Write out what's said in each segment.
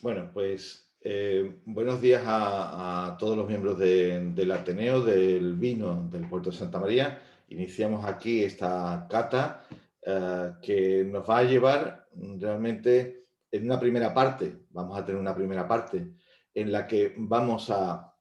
Bueno, pues buenos días a todos los miembros del Ateneo del Vino del Puerto de Santa María. Iniciamos aquí esta cata que nos va a llevar realmente en una primera parte. Vamos a tener una primera parte en la que vamos a,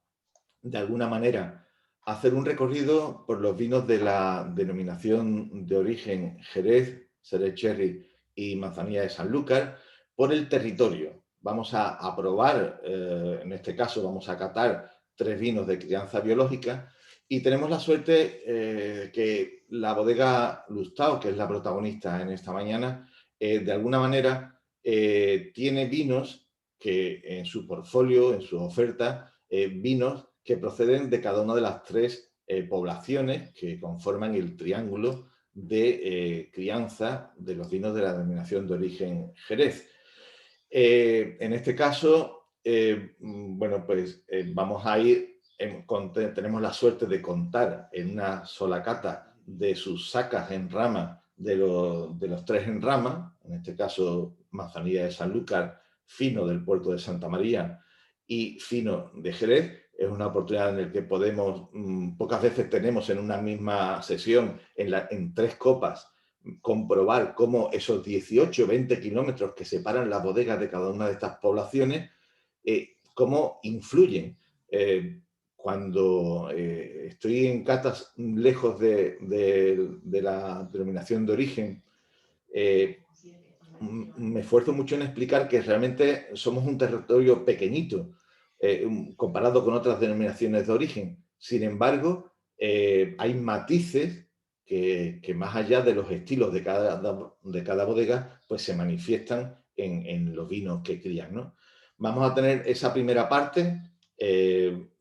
de alguna manera, hacer un recorrido por los vinos de la denominación de origen Jerez, Jerez Cherry y Manzanilla de Sanlúcar por el territorio. Vamos a probar, en este caso vamos a catar 3 vinos de crianza biológica y tenemos la suerte que la bodega Lustau, que es la protagonista en esta mañana, de alguna manera tiene vinos que en su portfolio, en su oferta, vinos que proceden de cada una de las 3 poblaciones que conforman el triángulo de crianza de los vinos de la denominación de origen Jerez. En este caso, bueno, pues vamos a ir, tenemos la suerte de contar en una sola cata de sus sacas en rama, de los 3 en rama, en este caso Manzanilla de Sanlúcar, Fino del puerto de Santa María y Fino de Jerez. Es una oportunidad en la que podemos, pocas veces tenemos en una misma sesión, en 3 copas, comprobar cómo esos 18 o 20 kilómetros que separan las bodegas de cada una de estas poblaciones, cómo influyen. Cuando estoy en catas lejos de la denominación de origen, me esfuerzo mucho en explicar que realmente somos un territorio pequeñito comparado con otras denominaciones de origen. Sin embargo, hay matices que más allá de los estilos de cada bodega, pues se manifiestan en los vinos que crían, ¿no? Vamos a tener esa primera parte,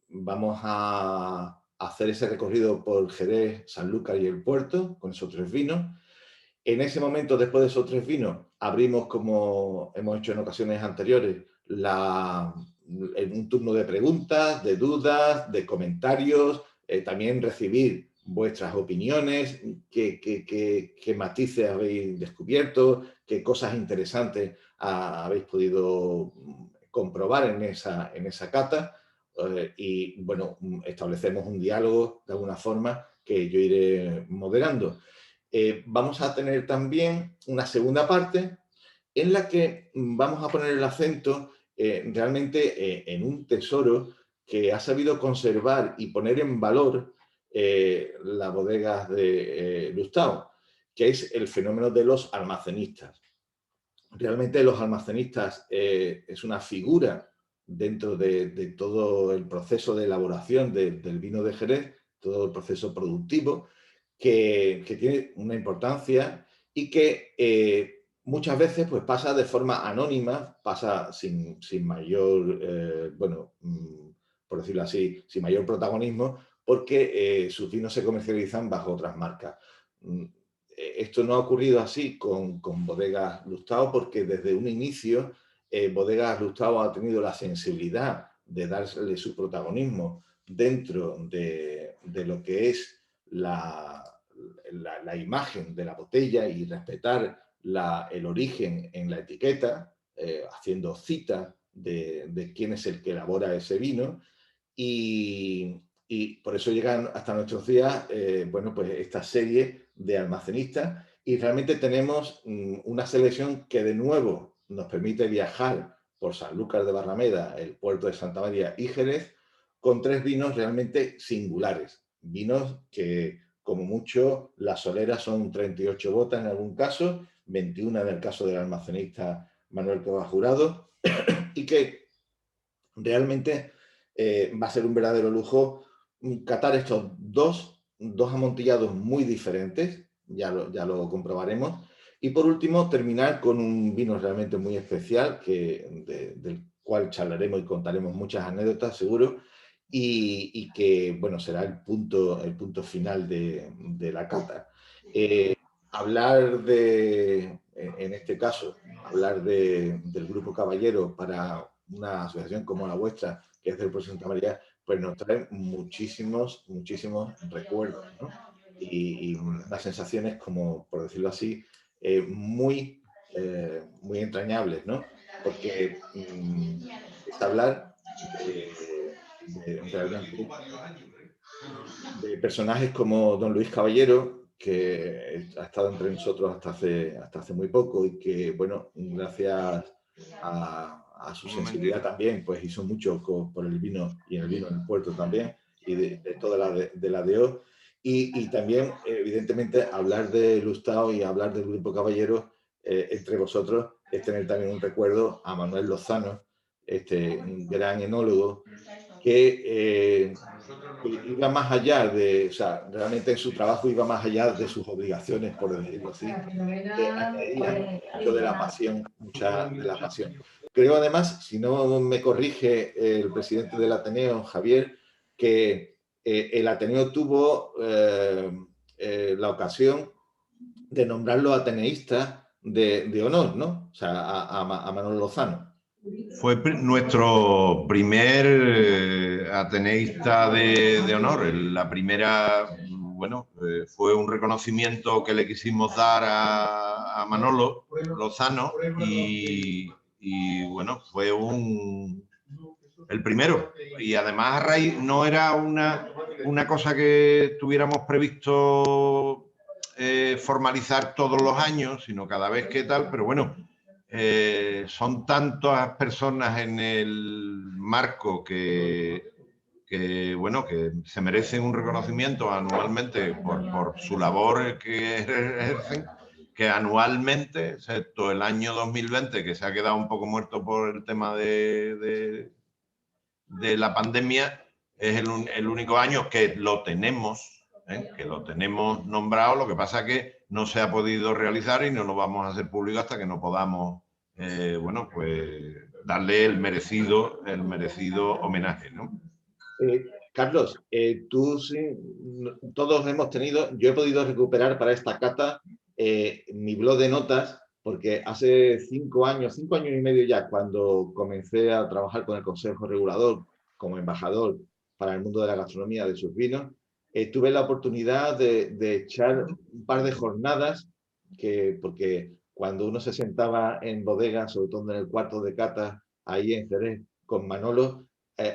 vamos a hacer ese recorrido por Jerez, Sanlúcar y el Puerto, con esos 3 vinos. En ese momento, después de esos 3 vinos, abrimos, como hemos hecho en ocasiones anteriores, un turno de preguntas, de dudas, de comentarios, también recibir vuestras opiniones, qué matices habéis descubierto, qué cosas interesantes habéis podido comprobar en esa cata. Y bueno, establecemos un diálogo de alguna forma que yo iré moderando. Vamos a tener también una segunda parte en la que vamos a poner el acento realmente en un tesoro que ha sabido conservar y poner en valor las bodegas de Lustau, que es el fenómeno de los almacenistas. Realmente los almacenistas es una figura dentro de todo el proceso de elaboración del vino de Jerez, todo el proceso productivo, que tiene una importancia y que muchas veces pues, pasa de forma anónima, pasa sin mayor, bueno, por decirlo así, sin mayor protagonismo, porque sus vinos se comercializan bajo otras marcas. Esto no ha ocurrido así con Bodegas Lustau porque desde un inicio Bodegas Lustau ha tenido la sensibilidad de darle su protagonismo dentro de lo que es la imagen de la botella y respetar el origen en la etiqueta, haciendo cita de quién es el que elabora ese vino y por eso llegan hasta nuestros días, bueno, pues esta serie de almacenistas y realmente tenemos una selección que de nuevo nos permite viajar por Sanlúcar de Barrameda, el puerto de Santa María y Jerez, con 3 vinos realmente singulares. Vinos que, como mucho, las soleras son 38 botas en algún caso, 21 en el caso del almacenista Manuel Cuevas Jurado, y que realmente va a ser un verdadero lujo catar estos dos amontillados muy diferentes, ya lo comprobaremos. Y por último, terminar con un vino realmente muy especial, del cual charlaremos y contaremos muchas anécdotas, seguro, y que, bueno, será el punto final de la cata. Hablar en este caso, hablar del Grupo Caballero para una asociación como la vuestra, que es del Puerto de Santa María, pues nos trae muchísimos, muchísimos recuerdos, ¿no? Y unas sensaciones como, por decirlo así, muy entrañables, ¿no? porque es hablar realmente de personajes como don Luis Caballero, que ha estado entre nosotros hasta hace muy poco y que, bueno, gracias a su sensibilidad también, pues hizo mucho por el vino y en el vino en el puerto también, y de toda de la DEO. Y también, evidentemente, hablar de Lustau y hablar del Grupo Caballero entre vosotros es tener también un recuerdo a Manuel Lozano, un gran enólogo que iba más allá de, o sea, realmente en su trabajo iba más allá de sus obligaciones, por decirlo así, que añadía mucho de la pasión, mucha de la pasión. Creo además, si no me corrige el presidente del Ateneo, Javier, que el Ateneo tuvo la ocasión de nombrarlo ateneísta de honor, ¿no? O sea, a Manuel Lozano. Fue nuestro primer ateneísta de honor. La primera, bueno, fue un reconocimiento que le quisimos dar a Manolo Lozano y bueno, fue el primero. Y además, a raíz, no era una cosa que tuviéramos previsto formalizar todos los años, sino cada vez que tal, pero bueno, son tantas personas en el marco que bueno, que se merecen un reconocimiento anualmente por su labor que ejercen, que anualmente, excepto el año 2020, que se ha quedado un poco muerto por el tema de la pandemia, es el único año que lo tenemos, que lo tenemos nombrado. Lo que pasa es que no se ha podido realizar y no lo vamos a hacer público hasta que no podamos, bueno, pues darle el merecido homenaje, ¿no? Carlos, tú sí, todos hemos tenido, yo he podido recuperar para esta cata mi blog de notas, porque hace 5 años y medio ya, cuando comencé a trabajar con el Consejo Regulador como embajador para el mundo de la gastronomía de sus vinos, tuve la oportunidad de echar un par de jornadas, porque cuando uno se sentaba en bodegas, sobre todo en el cuarto de cata, ahí en Jerez, con Manolo,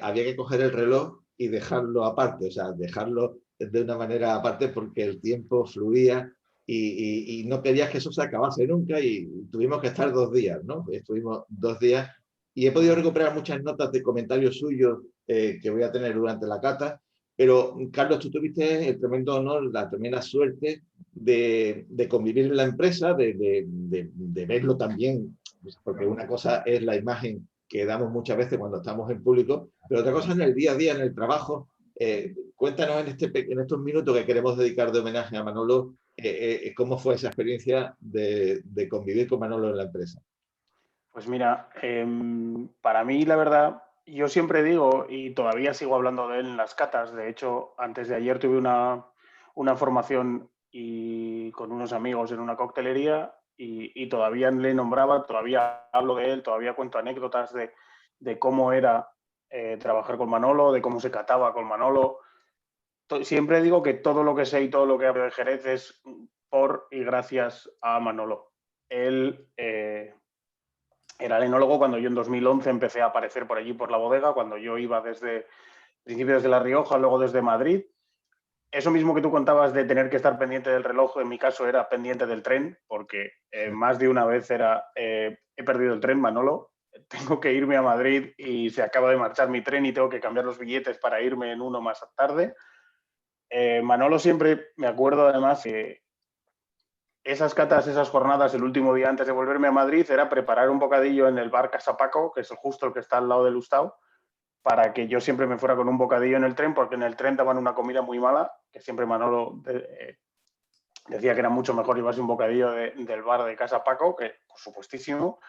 había que coger el reloj y dejarlo aparte, o sea, dejarlo de una manera aparte porque el tiempo fluía y no querías que eso se acabase nunca y tuvimos que estar 2 días, ¿no? Estuvimos 2 días y he podido recuperar muchas notas de comentarios suyos que voy a tener durante la cata, pero Carlos, tú tuviste el tremendo honor, la tremenda suerte de convivir en la empresa, de verlo también, porque una cosa es la imagen que damos muchas veces cuando estamos en público, pero otra cosa en el día a día, en el trabajo. Cuéntanos en estos minutos que queremos dedicar de homenaje a Manolo, cómo fue esa experiencia de convivir con Manolo en la empresa. Pues mira, para mí la verdad, yo siempre digo, y todavía sigo hablando de él en las catas, de hecho, antes de ayer tuve una formación con unos amigos en una coctelería y todavía le nombraba, todavía hablo de él, todavía cuento anécdotas de cómo era trabajar con Manolo, de cómo se cataba con Manolo. Siempre digo que todo lo que sé y todo lo que hablo de Jerez es por y gracias a Manolo. Él era el enólogo cuando yo en 2011 empecé a aparecer por allí por la bodega, cuando yo iba desde principio desde La Rioja, luego desde Madrid. Eso mismo que tú contabas de tener que estar pendiente del reloj, en mi caso era pendiente del tren, porque más de una vez he perdido el tren, Manolo, tengo que irme a Madrid y se acaba de marchar mi tren y tengo que cambiar los billetes para irme en uno más tarde. Manolo siempre, me acuerdo además que esas catas, esas jornadas, el último día antes de volverme a Madrid, era preparar un bocadillo en el bar Casa Paco, que es justo el que está al lado de Lustau, para que yo siempre me fuera con un bocadillo en el tren, porque en el tren daban una comida muy mala, que siempre Manolo decía que era mucho mejor llevarse un bocadillo del bar de Casa Paco, que por supuestísimo.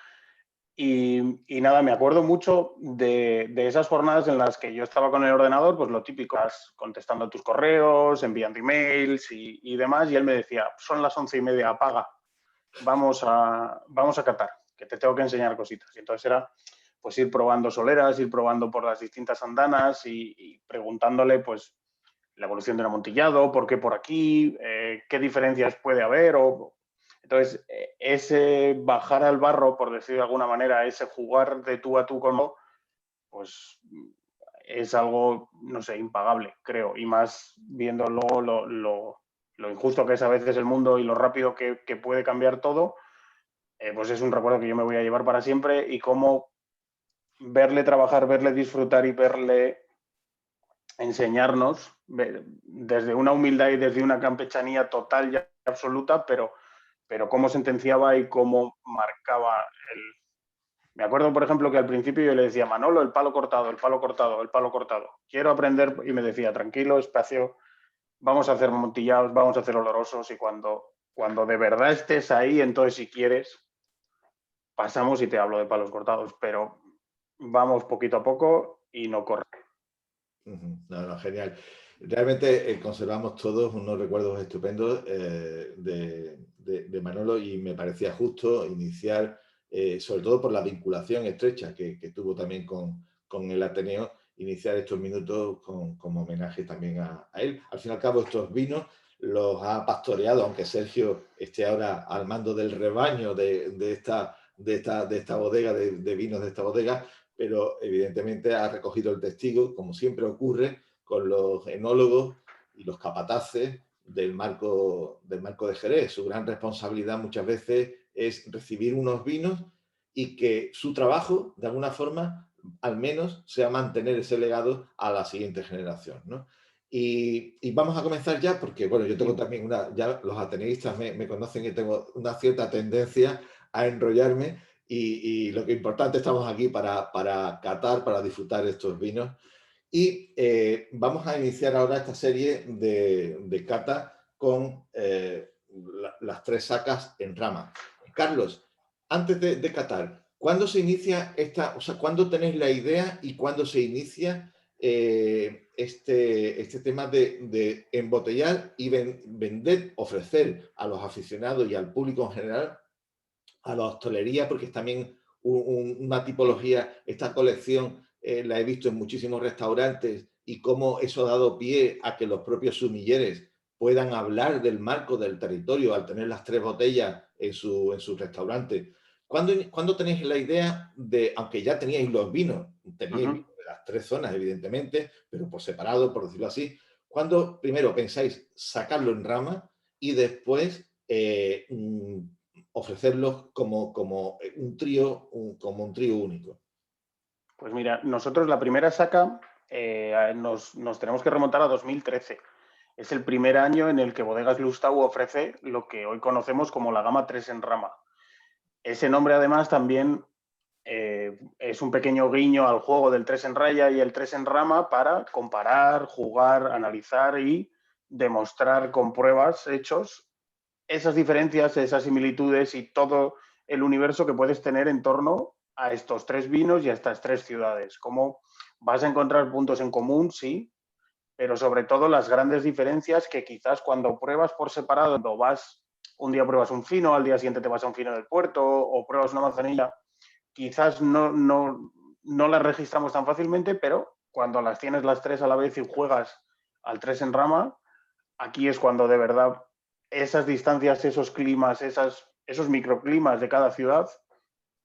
Y nada, me acuerdo mucho de esas jornadas en las que yo estaba con el ordenador, pues lo típico, contestando a tus correos, enviando emails y demás, y él me decía, son las 11:30, apaga, vamos a catar, que te tengo que enseñar cositas. Y entonces era pues ir probando soleras, ir probando por las distintas andanas y preguntándole pues la evolución de un amontillado, por qué por aquí, qué diferencias puede haber. Entonces, ese bajar al barro, por decir de alguna manera, ese jugar de tú a tú con pues es algo, no sé, impagable, creo. Y más viendo luego lo injusto que es a veces el mundo y lo rápido que puede cambiar todo, pues es un recuerdo que yo me voy a llevar para siempre, y cómo verle trabajar, verle disfrutar y verle enseñarnos desde una humildad y desde una campechanía total y absoluta, pero cómo sentenciaba y cómo marcaba el... Me acuerdo, por ejemplo, que al principio yo le decía, Manolo, el palo cortado, el palo cortado, el palo cortado. Quiero aprender, y me decía, tranquilo, espacio, vamos a hacer montillados, vamos a hacer olorosos, y cuando de verdad estés ahí, entonces si quieres, pasamos y te hablo de palos cortados, pero vamos poquito a poco y no correr. No, no, genial. Realmente conservamos todos unos recuerdos estupendos de Manolo, y me parecía justo iniciar, sobre todo por la vinculación estrecha que tuvo también con el Ateneo, iniciar estos minutos como homenaje también a él. Al fin y al cabo, estos vinos los ha pastoreado, aunque Sergio esté ahora al mando del rebaño de esta bodega, de vinos de esta bodega, pero evidentemente ha recogido el testigo, como siempre ocurre con los enólogos y los capataces del marco de Jerez. Su gran responsabilidad muchas veces es recibir unos vinos y que su trabajo, de alguna forma, al menos sea mantener ese legado a la siguiente generación, ¿no? Y vamos a comenzar ya, porque bueno, yo tengo también ya los ateneístas me conocen y tengo una cierta tendencia a enrollarme, y lo que es importante, estamos aquí para catar, para disfrutar estos vinos. Y vamos a iniciar ahora esta serie de cata con las tres sacas en rama. Carlos, antes de catar, ¿cuándo se inicia o sea, cuándo tenéis la idea y cuándo se inicia este tema de embotellar y vender, ofrecer a los aficionados y al público en general, a la hostelería, porque es también una tipología, esta colección la he visto en muchísimos restaurantes, y cómo eso ha dado pie a que los propios sumilleres puedan hablar del marco del territorio al tener las tres botellas en su restaurante? ¿Cuándo tenéis la idea de, aunque ya teníais los vinos, teníais vinos de las tres zonas, evidentemente, pero por separado, por decirlo así, cuándo primero pensáis sacarlo en rama y después ofrecerlos como un trío único? Pues mira, nosotros la primera saca nos tenemos que remontar a 2013. Es el primer año en el que Bodegas Lustau ofrece lo que hoy conocemos como la gama 3 en rama. Ese nombre, además, también es un pequeño guiño al juego del 3 en raya y el 3 en rama, para comparar, jugar, analizar y demostrar con pruebas, hechos, esas diferencias, esas similitudes y todo el universo que puedes tener en torno a estos tres vinos y a estas tres ciudades. Cómo vas a encontrar puntos en común, sí, pero sobre todo las grandes diferencias que quizás cuando pruebas por separado, cuando vas, un día pruebas un fino, al día siguiente te vas a un fino del puerto, o pruebas una manzanilla, quizás no las registramos tan fácilmente, pero cuando las tienes las tres a la vez y juegas al 3 en rama, aquí es cuando de verdad esas distancias, esos climas, esos microclimas de cada ciudad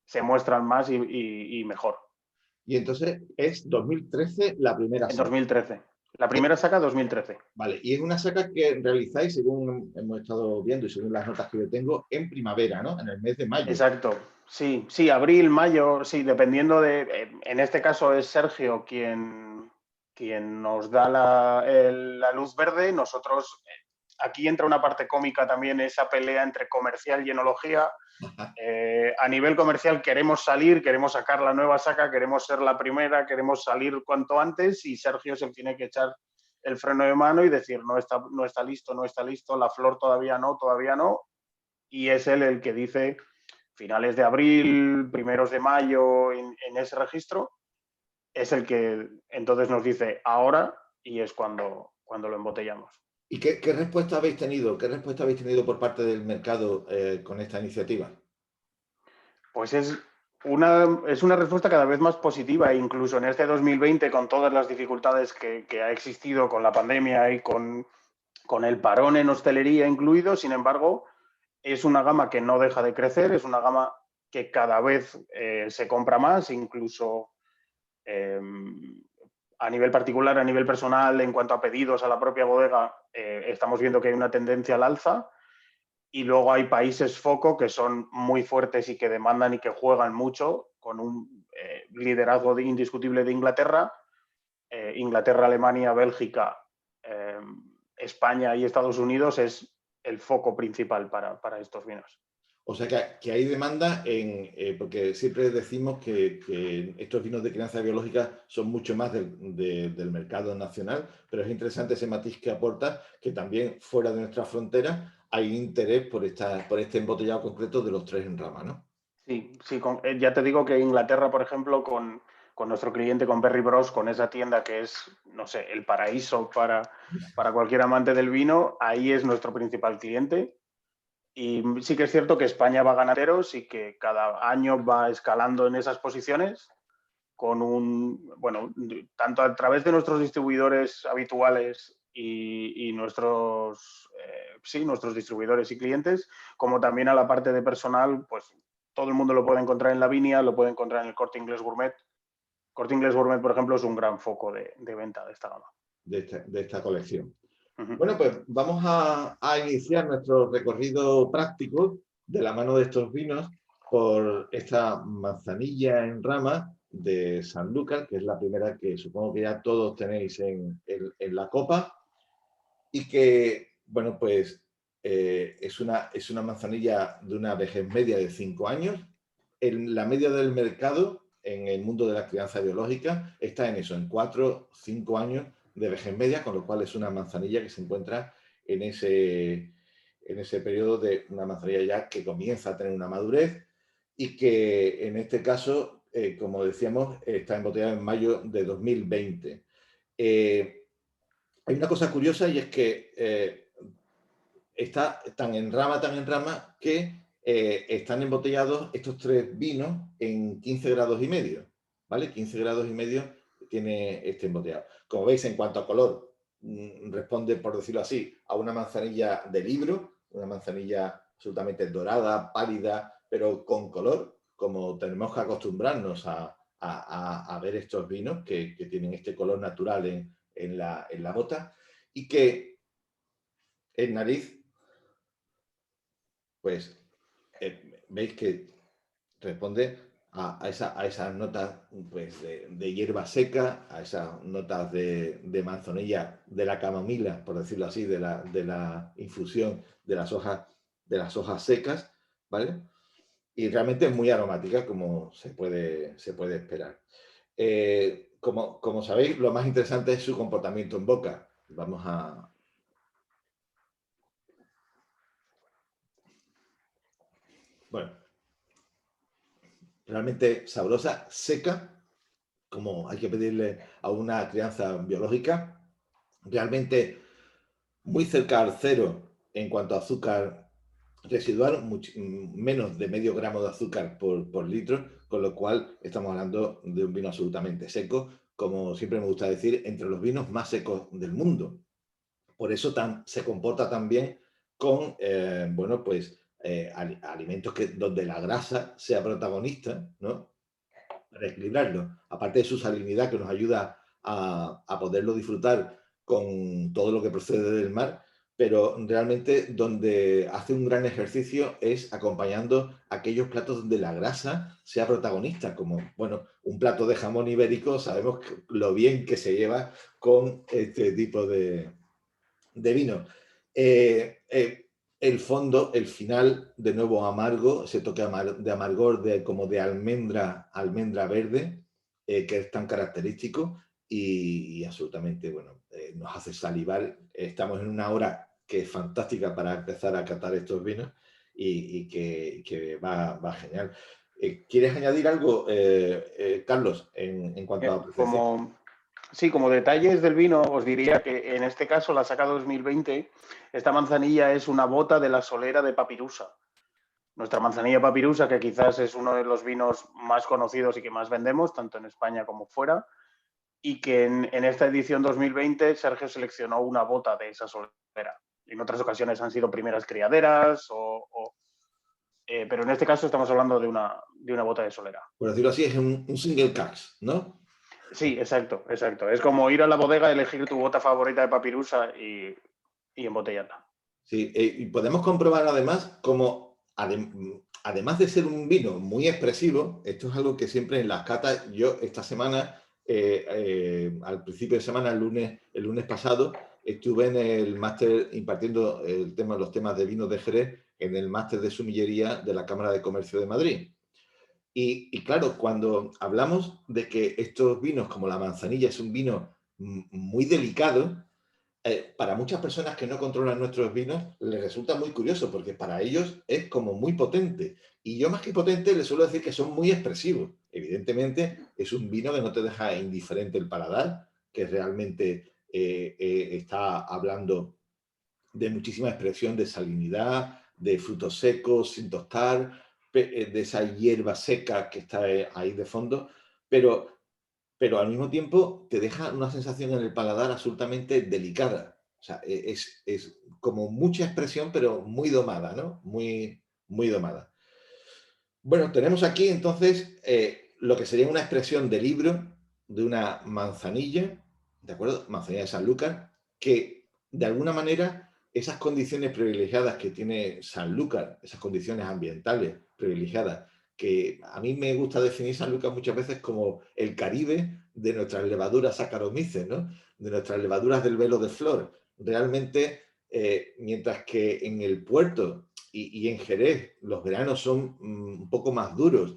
se muestran más y mejor. Y entonces es 2013 la primera En saca. 2013. La primera saca 2013. Vale, y es una saca que realizáis, según hemos estado viendo y según las notas que yo tengo, en primavera, ¿no? En el mes de mayo. Exacto. Sí, abril, mayo, sí, dependiendo de... En este caso es Sergio quien nos da la luz verde. Nosotros, aquí entra una parte cómica también, esa pelea entre comercial y enología. A nivel comercial queremos sacar la nueva saca, queremos ser la primera, queremos salir cuanto antes, y Sergio se tiene que echar el freno de mano y decir no está listo, la flor todavía no, y es él el que dice finales de abril, primeros de mayo, en ese registro, es el que entonces nos dice ahora, y es cuando lo embotellamos. ¿Y qué respuesta habéis tenido? ¿Qué respuesta habéis tenido por parte del mercado con esta iniciativa? Pues es una respuesta cada vez más positiva, e incluso en este 2020, con todas las dificultades que ha existido con la pandemia y con el parón en hostelería incluido. Sin embargo, es una gama que no deja de crecer, es una gama que cada vez se compra más, incluso a nivel particular, a nivel personal, en cuanto a pedidos a la propia bodega, estamos viendo que hay una tendencia al alza. Y luego hay países foco que son muy fuertes y que demandan y que juegan mucho, con un liderazgo indiscutible de Inglaterra, Inglaterra, Alemania, Bélgica, España y Estados Unidos es el foco principal para estos vinos. O sea que hay demanda porque siempre decimos que estos vinos de crianza biológica son mucho más del mercado nacional, pero es interesante ese matiz que aporta, que también fuera de nuestra frontera hay interés por este embotellado concreto de los 3 en rama, ¿no? Sí, sí, ya te digo que Inglaterra, por ejemplo, con nuestro cliente, con Berry Bros, con esa tienda que es, no sé, el paraíso para cualquier amante del vino, ahí es nuestro principal cliente. Y sí que es cierto que España va ganaderos y que cada año va escalando en esas posiciones bueno, tanto a través de nuestros distribuidores habituales y nuestros distribuidores y clientes, como también a la parte de personal, pues todo el mundo lo puede encontrar en La Viña, lo puede encontrar en el Corte Inglés Gourmet. Corte Inglés Gourmet, por ejemplo, es un gran foco de venta de esta gama. De esta colección. Uh-huh. Bueno, pues vamos a iniciar nuestro recorrido práctico de la mano de estos vinos por esta manzanilla en rama de Sanlúcar, que es la primera que supongo que ya todos tenéis en la copa y que, bueno, pues es una manzanilla de una vejez media de 5 años. La media del mercado en el mundo de la crianza biológica está en eso, en 4 o 5 años de vejez media, con lo cual es una manzanilla que se encuentra en ese periodo de una manzanilla ya que comienza a tener una madurez y que en este caso, como decíamos, está embotellada en mayo de 2020. Hay una cosa curiosa y es que está tan en rama que están embotellados estos 3 vinos en 15 grados y medio, ¿vale? 15 grados y medio tiene este embotellado. Como veis, en cuanto a color, responde, por decirlo así, a una manzanilla de libro, una manzanilla absolutamente dorada, pálida, pero con color, como tenemos que acostumbrarnos a ver estos vinos que tienen este color natural en la bota y que en nariz, pues veis que responde a esas notas pues, de hierba seca, a esas notas de manzanilla, de la camomila, por decirlo así, de la infusión de las hojas secas, ¿vale? Y realmente es muy aromática, como se puede esperar. Como sabéis, lo más interesante es su comportamiento en boca. Vamos a... Bueno, realmente sabrosa, seca, como hay que pedirle a una crianza biológica, realmente muy cerca al cero en cuanto a azúcar residual, menos de medio gramo de azúcar por litro, con lo cual estamos hablando de un vino absolutamente seco, como siempre me gusta decir, entre los vinos más secos del mundo. Por eso se comporta también con, bueno, pues alimentos donde la grasa sea protagonista, ¿no? Para equilibrarlo. Aparte de su salinidad que nos ayuda a poderlo disfrutar con todo lo que procede del mar, pero realmente donde hace un gran ejercicio es acompañando aquellos platos donde la grasa sea protagonista, como, bueno, un plato de jamón ibérico, sabemos lo bien que se lleva con este tipo de vino. El fondo, el final, de nuevo amargo, ese toque de amargor como de almendra verde, que es tan característico y absolutamente, bueno, nos hace salivar. Estamos en una hora que es fantástica para empezar a catar estos vinos y que va genial. ¿Quieres añadir algo, Carlos, en cuanto a apreciación? Sí, como detalles del vino, os diría que en este caso, la saca 2020, esta manzanilla es una bota de la solera de Papirusa. Nuestra manzanilla Papirusa, que quizás es uno de los vinos más conocidos y que más vendemos, tanto en España como fuera, y que en esta edición 2020 Sergio seleccionó una bota de esa solera. En otras ocasiones han sido primeras criaderas o pero en este caso estamos hablando de una bota de solera. Por decirlo así, es un single cask, ¿no? Sí, exacto, exacto. Es como ir a la bodega, elegir tu bota favorita de papirusa y embotellarla. Sí, y podemos comprobar además como, además de ser un vino muy expresivo, esto es algo que siempre en las catas, yo esta semana, al principio de semana, el lunes pasado, estuve en el máster impartiendo los temas de vinos de Jerez en el máster de sumillería de la Cámara de Comercio de Madrid. Y claro, cuando hablamos de que estos vinos, como la manzanilla, es un vino muy delicado, para muchas personas que no controlan nuestros vinos les resulta muy curioso porque para ellos es como muy potente. Y yo más que potente les suelo decir que son muy expresivos. Evidentemente es un vino que no te deja indiferente el paladar, que realmente está hablando de muchísima expresión de salinidad, de frutos secos sin tostar, de esa hierba seca que está ahí de fondo, pero al mismo tiempo te deja una sensación en el paladar absolutamente delicada. O sea, es como mucha expresión, pero muy domada, ¿no? Muy, muy domada. Bueno, tenemos aquí entonces lo que sería una expresión de libro de una manzanilla, ¿de acuerdo? Manzanilla de Sanlúcar, que de alguna manera esas condiciones privilegiadas que tiene Sanlúcar, esas condiciones ambientales privilegiadas, que a mí me gusta definir Sanlúcar muchas veces como el Caribe de nuestras levaduras Saccharomyces, ¿no? De nuestras levaduras del velo de flor. Realmente, mientras que en el puerto y en Jerez los veranos son un poco más duros,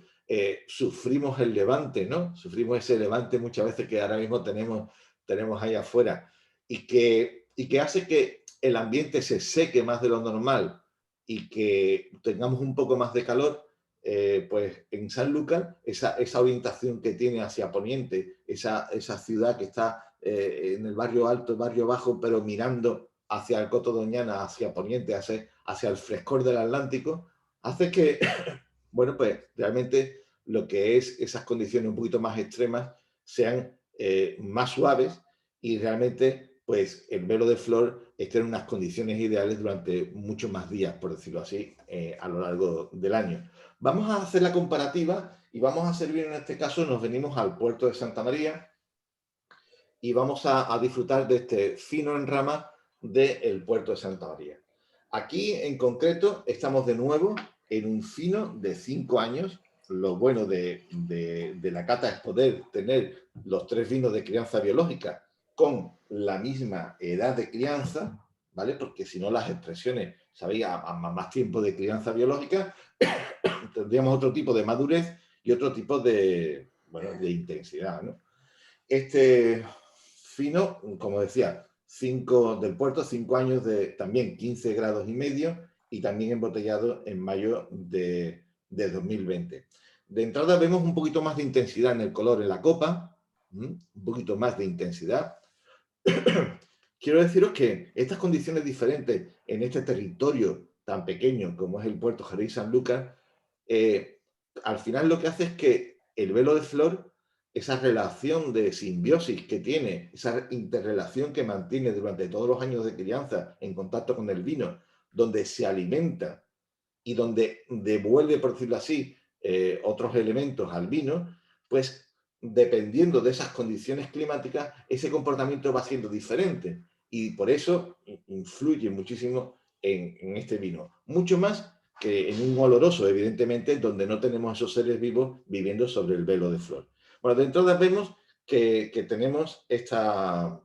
sufrimos el levante, ¿no? Sufrimos ese levante muchas veces que ahora mismo tenemos ahí afuera y que hace que el ambiente se seque más de lo normal y que tengamos un poco más de calor, pues en Sanlúcar esa orientación que tiene hacia Poniente, esa ciudad que está en el barrio alto, el barrio bajo, pero mirando hacia el Coto Doñana, hacia Poniente, hacia el frescor del Atlántico, hace que, bueno, pues realmente lo que es esas condiciones un poquito más extremas sean más suaves y realmente, pues el velo de flor esté en unas condiciones ideales durante muchos más días, por decirlo así, a lo largo del año. Vamos a hacer la comparativa y vamos a servir en este caso, nos venimos al puerto de Santa María y vamos a disfrutar de este fino en rama del puerto de Santa María. Aquí en concreto estamos de nuevo en un fino de 5 años. Lo bueno de la cata es poder tener los 3 vinos de crianza biológica con la misma edad de crianza, ¿vale? Porque si no las expresiones, sabéis, a más tiempo de crianza biológica, tendríamos otro tipo de madurez y otro tipo de, bueno, de intensidad, ¿no? Este fino, como decía, 5 del puerto, 5 años de también 15 grados y medio y también embotellado en mayo de 2020. De entrada vemos un poquito más de intensidad en el color en la copa, un poquito más de intensidad. Quiero deciros que estas condiciones diferentes en este territorio tan pequeño como es el puerto Jerez-Sanlúcar, al final lo que hace es que el velo de flor, esa relación de simbiosis que tiene, esa interrelación que mantiene durante todos los años de crianza en contacto con el vino, donde se alimenta y donde devuelve, por decirlo así, otros elementos al vino, pues dependiendo de esas condiciones climáticas, ese comportamiento va siendo diferente y por eso influye muchísimo en este vino. Mucho más que en un oloroso, evidentemente, donde no tenemos esos seres vivos viviendo sobre el velo de flor. Bueno, de entrada vemos que tenemos esta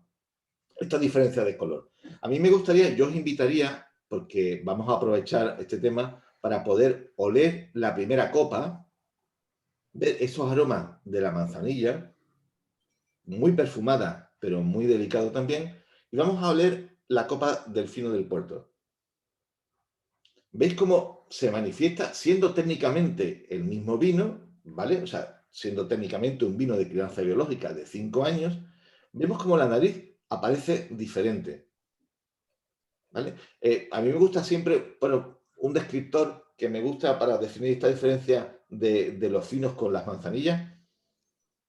diferencia de color. A mí me gustaría, yo os invitaría, porque vamos a aprovechar este tema para poder oler la primera copa, ver esos aromas de la manzanilla, muy perfumada, pero muy delicado también, y vamos a oler la copa del fino del puerto. ¿Veis cómo se manifiesta siendo técnicamente el mismo vino, ¿vale? O sea, siendo técnicamente un vino de crianza biológica de 5 años, vemos cómo la nariz aparece diferente, ¿vale? A mí me gusta siempre, bueno, un descriptor que me gusta para definir esta diferencia de los finos con las manzanillas,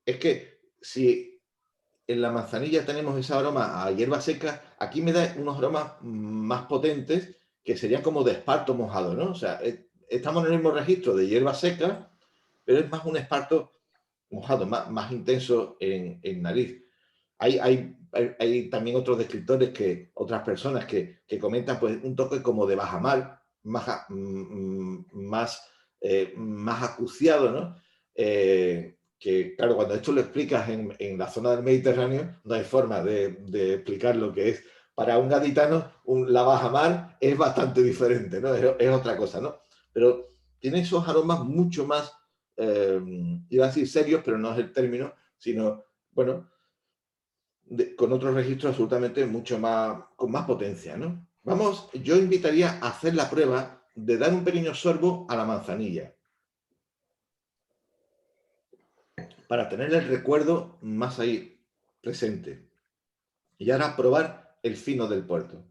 es que si en la manzanilla tenemos ese aroma a hierba seca, aquí me da unos aromas más potentes que serían como de esparto mojado, ¿no? O sea, estamos en el mismo registro de hierba seca, pero es más un esparto mojado, más intenso en nariz. Hay también otros descriptores, otras personas que comentan pues, un toque como de bajamar, más acuciado, ¿no? Que claro, cuando esto lo explicas en la zona del Mediterráneo, no hay forma de explicar lo que es. Para un gaditano, la bajamar es bastante diferente, ¿no? Es otra cosa, ¿no? Pero tiene esos aromas mucho más, iba a decir serios, pero no es el término, sino, bueno, con otros registros absolutamente mucho más, con más potencia, ¿no? Vamos, yo invitaría a hacer la prueba de dar un pequeño sorbo a la manzanilla para tener el recuerdo más ahí presente. Y ahora probar el fino del puerto.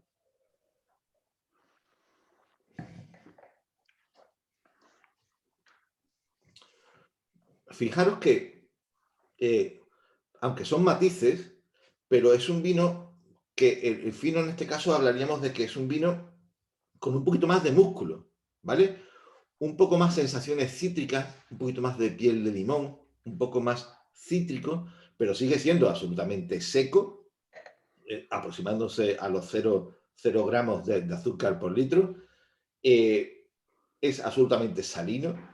Fijaros que, aunque son matices, pero es un vino que el fino en este caso hablaríamos de que es un vino con un poquito más de músculo, ¿vale? Un poco más sensaciones cítricas, un poquito más de piel de limón, un poco más cítrico, pero sigue siendo absolutamente seco, aproximándose a los 0 gramos de azúcar por litro. Es absolutamente salino.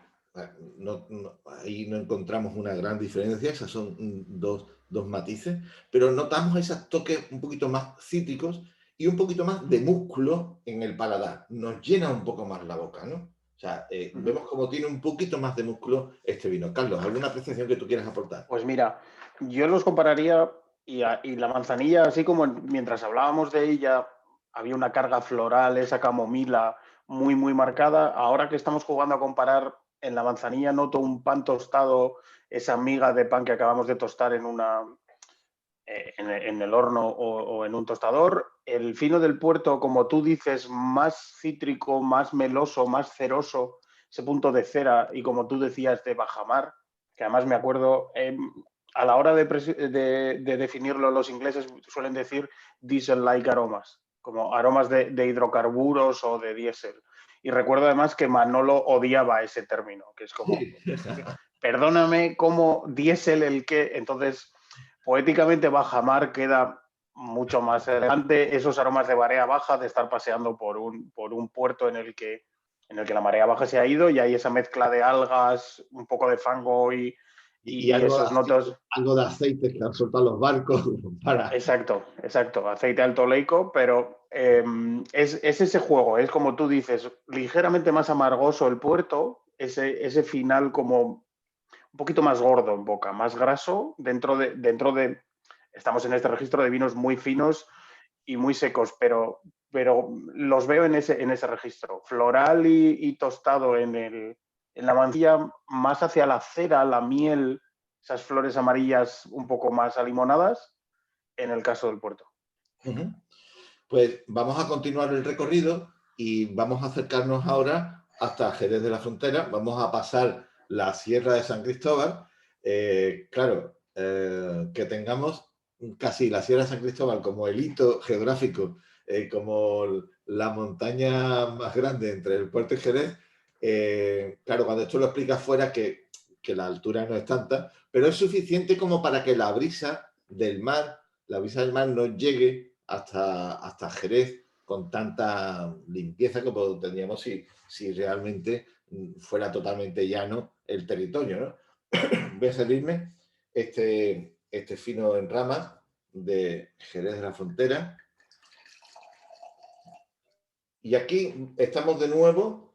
Ahí no encontramos una gran diferencia, esas son dos matices, pero notamos esos toques un poquito más cítricos y un poquito más de músculo en el paladar. Nos llena un poco más la boca, ¿no? O sea, vemos como tiene un poquito más de músculo este vino. Carlos, ¿alguna apreciación que tú quieras aportar? Pues mira, yo los compararía y la manzanilla, así como mientras hablábamos de ella, había una carga floral, esa camomila muy, muy marcada. Ahora que estamos jugando a comparar, en la manzanilla noto un pan tostado, esa miga de pan que acabamos de tostar en el horno o en un tostador. El fino del puerto, como tú dices, más cítrico, más meloso, más ceroso, ese punto de cera y como tú decías, de bajamar, que además me acuerdo, a la hora de definirlo, los ingleses suelen decir diesel-like aromas, como aromas de hidrocarburos o de diésel. Y recuerdo además que Manolo odiaba ese término, que es como, perdóname, como diésel el que, entonces poéticamente bajamar queda mucho más elegante, esos aromas de marea baja, de estar paseando por un puerto en el que la marea baja se ha ido y hay esa mezcla de algas, un poco de fango y esos notos. Algo de aceite que han soltado los barcos para... Exacto, aceite alto oleico, pero es ese juego, es como tú dices, ligeramente más amargoso el puerto, ese final como un poquito más gordo en boca, más graso, dentro de estamos en este registro de vinos muy finos y muy secos, pero los veo en ese registro. Floral y tostado en la manzanilla, más hacia la cera, la miel, esas flores amarillas un poco más alimonadas, en el caso del puerto. Pues vamos a continuar el recorrido y vamos a acercarnos ahora hasta Jerez de la Frontera. Vamos a pasar la Sierra de San Cristóbal. Que tengamos casi la Sierra de San Cristóbal como el hito geográfico, como la montaña más grande entre el puerto y Jerez. Claro, cuando esto lo explicas fuera, que la altura no es tanta, pero es suficiente como para que la brisa del mar no llegue hasta Jerez con tanta limpieza como tendríamos si realmente fuera totalmente llano el territorio, ¿no? Voy a servirme este fino en ramas de Jerez de la Frontera. Y aquí estamos de nuevo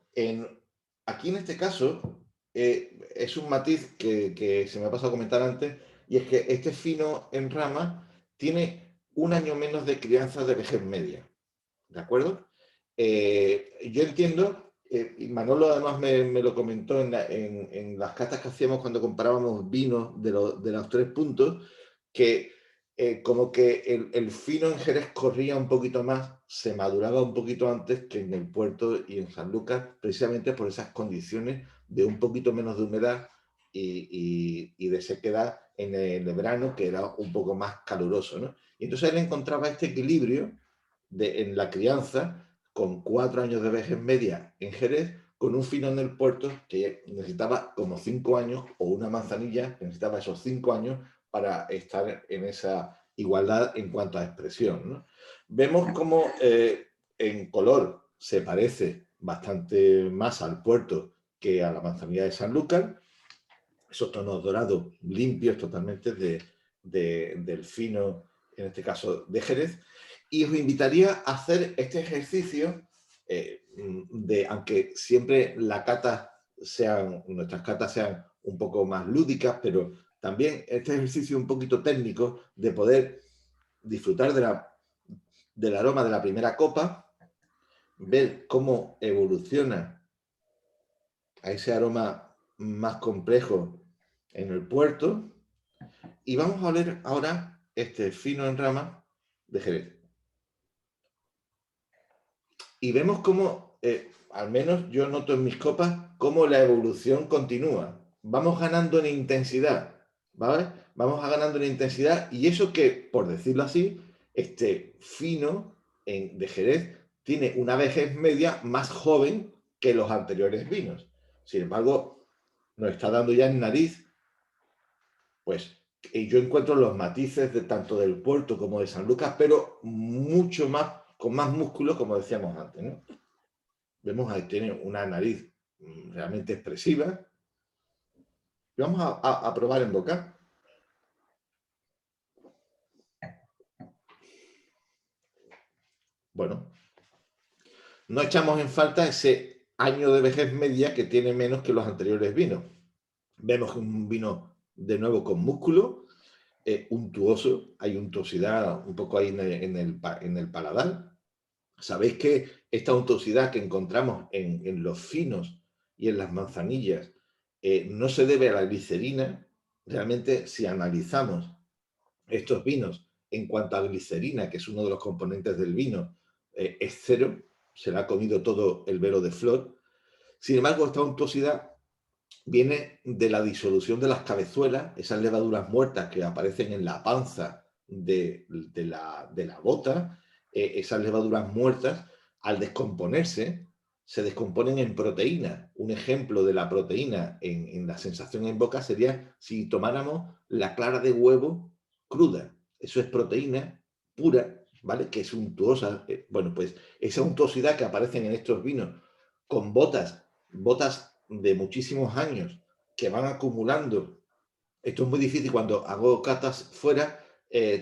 aquí en este caso es un matiz que se me ha pasado a comentar antes, y es que este fino en rama tiene un año menos de crianza de vejez media, ¿de acuerdo? Yo entiendo, y Manolo además me lo comentó en las catas que hacíamos cuando comparábamos vinos de los 3 puntos, que como que el fino en Jerez corría un poquito más, se maduraba un poquito antes que en el puerto y en Sanlúcar, precisamente por esas condiciones de un poquito menos de humedad y de sequedad en el verano, que era un poco más caluroso, ¿no? Y entonces él encontraba este equilibrio en la crianza, con 4 años de vejez media en Jerez, con un fino en el puerto que necesitaba como 5 años, o una manzanilla que necesitaba esos 5 años para estar en esa igualdad en cuanto a expresión, ¿no? Vemos cómo en color se parece bastante más al puerto que a la manzanilla de Sanlúcar. Esos tonos dorados limpios totalmente del fino, en este caso de Jerez. Y os invitaría a hacer este ejercicio aunque siempre nuestras catas sean un poco más lúdicas, pero también este ejercicio un poquito técnico de poder disfrutar del aroma de la primera copa, ver cómo evoluciona a ese aroma más complejo en el puerto, y vamos a oler ahora este fino en rama de Jerez. Y vemos cómo, al menos yo noto en mis copas, cómo la evolución continúa. Vamos ganando en intensidad, ¿vale? Vamos ganando en intensidad, y eso que, por decirlo así, este fino de Jerez tiene una vejez media más joven que los anteriores vinos. Sin embargo, nos está dando ya en nariz, pues yo encuentro los matices tanto del puerto como de Sanlúcar, pero mucho más, con más músculo, como decíamos antes, ¿no? Vemos ahí, tiene una nariz realmente expresiva. Y vamos a probar en boca. Bueno, no echamos en falta ese año de vejez media que tiene menos que los anteriores vinos. Vemos un vino de nuevo con músculo, untuoso, hay untuosidad un poco ahí en el paladar. Sabéis que esta untuosidad que encontramos en los finos y en las manzanillas no se debe a la glicerina. Realmente, si analizamos estos vinos en cuanto a glicerina, que es uno de los componentes del vino, es cero, se le ha comido todo el velo de flor. Sin embargo, esta untuosidad viene de la disolución de las cabezuelas, esas levaduras muertas que aparecen en la panza de la bota. Esas levaduras muertas, al descomponerse, se descomponen en proteína. Un ejemplo de la proteína en la sensación en boca sería si tomáramos la clara de huevo cruda. Eso es proteína pura, ¿vale? Que es untuosa. Bueno, pues esa untuosidad que aparecen en estos vinos con botas de muchísimos años que van acumulando. Esto es muy difícil cuando hago catas fuera.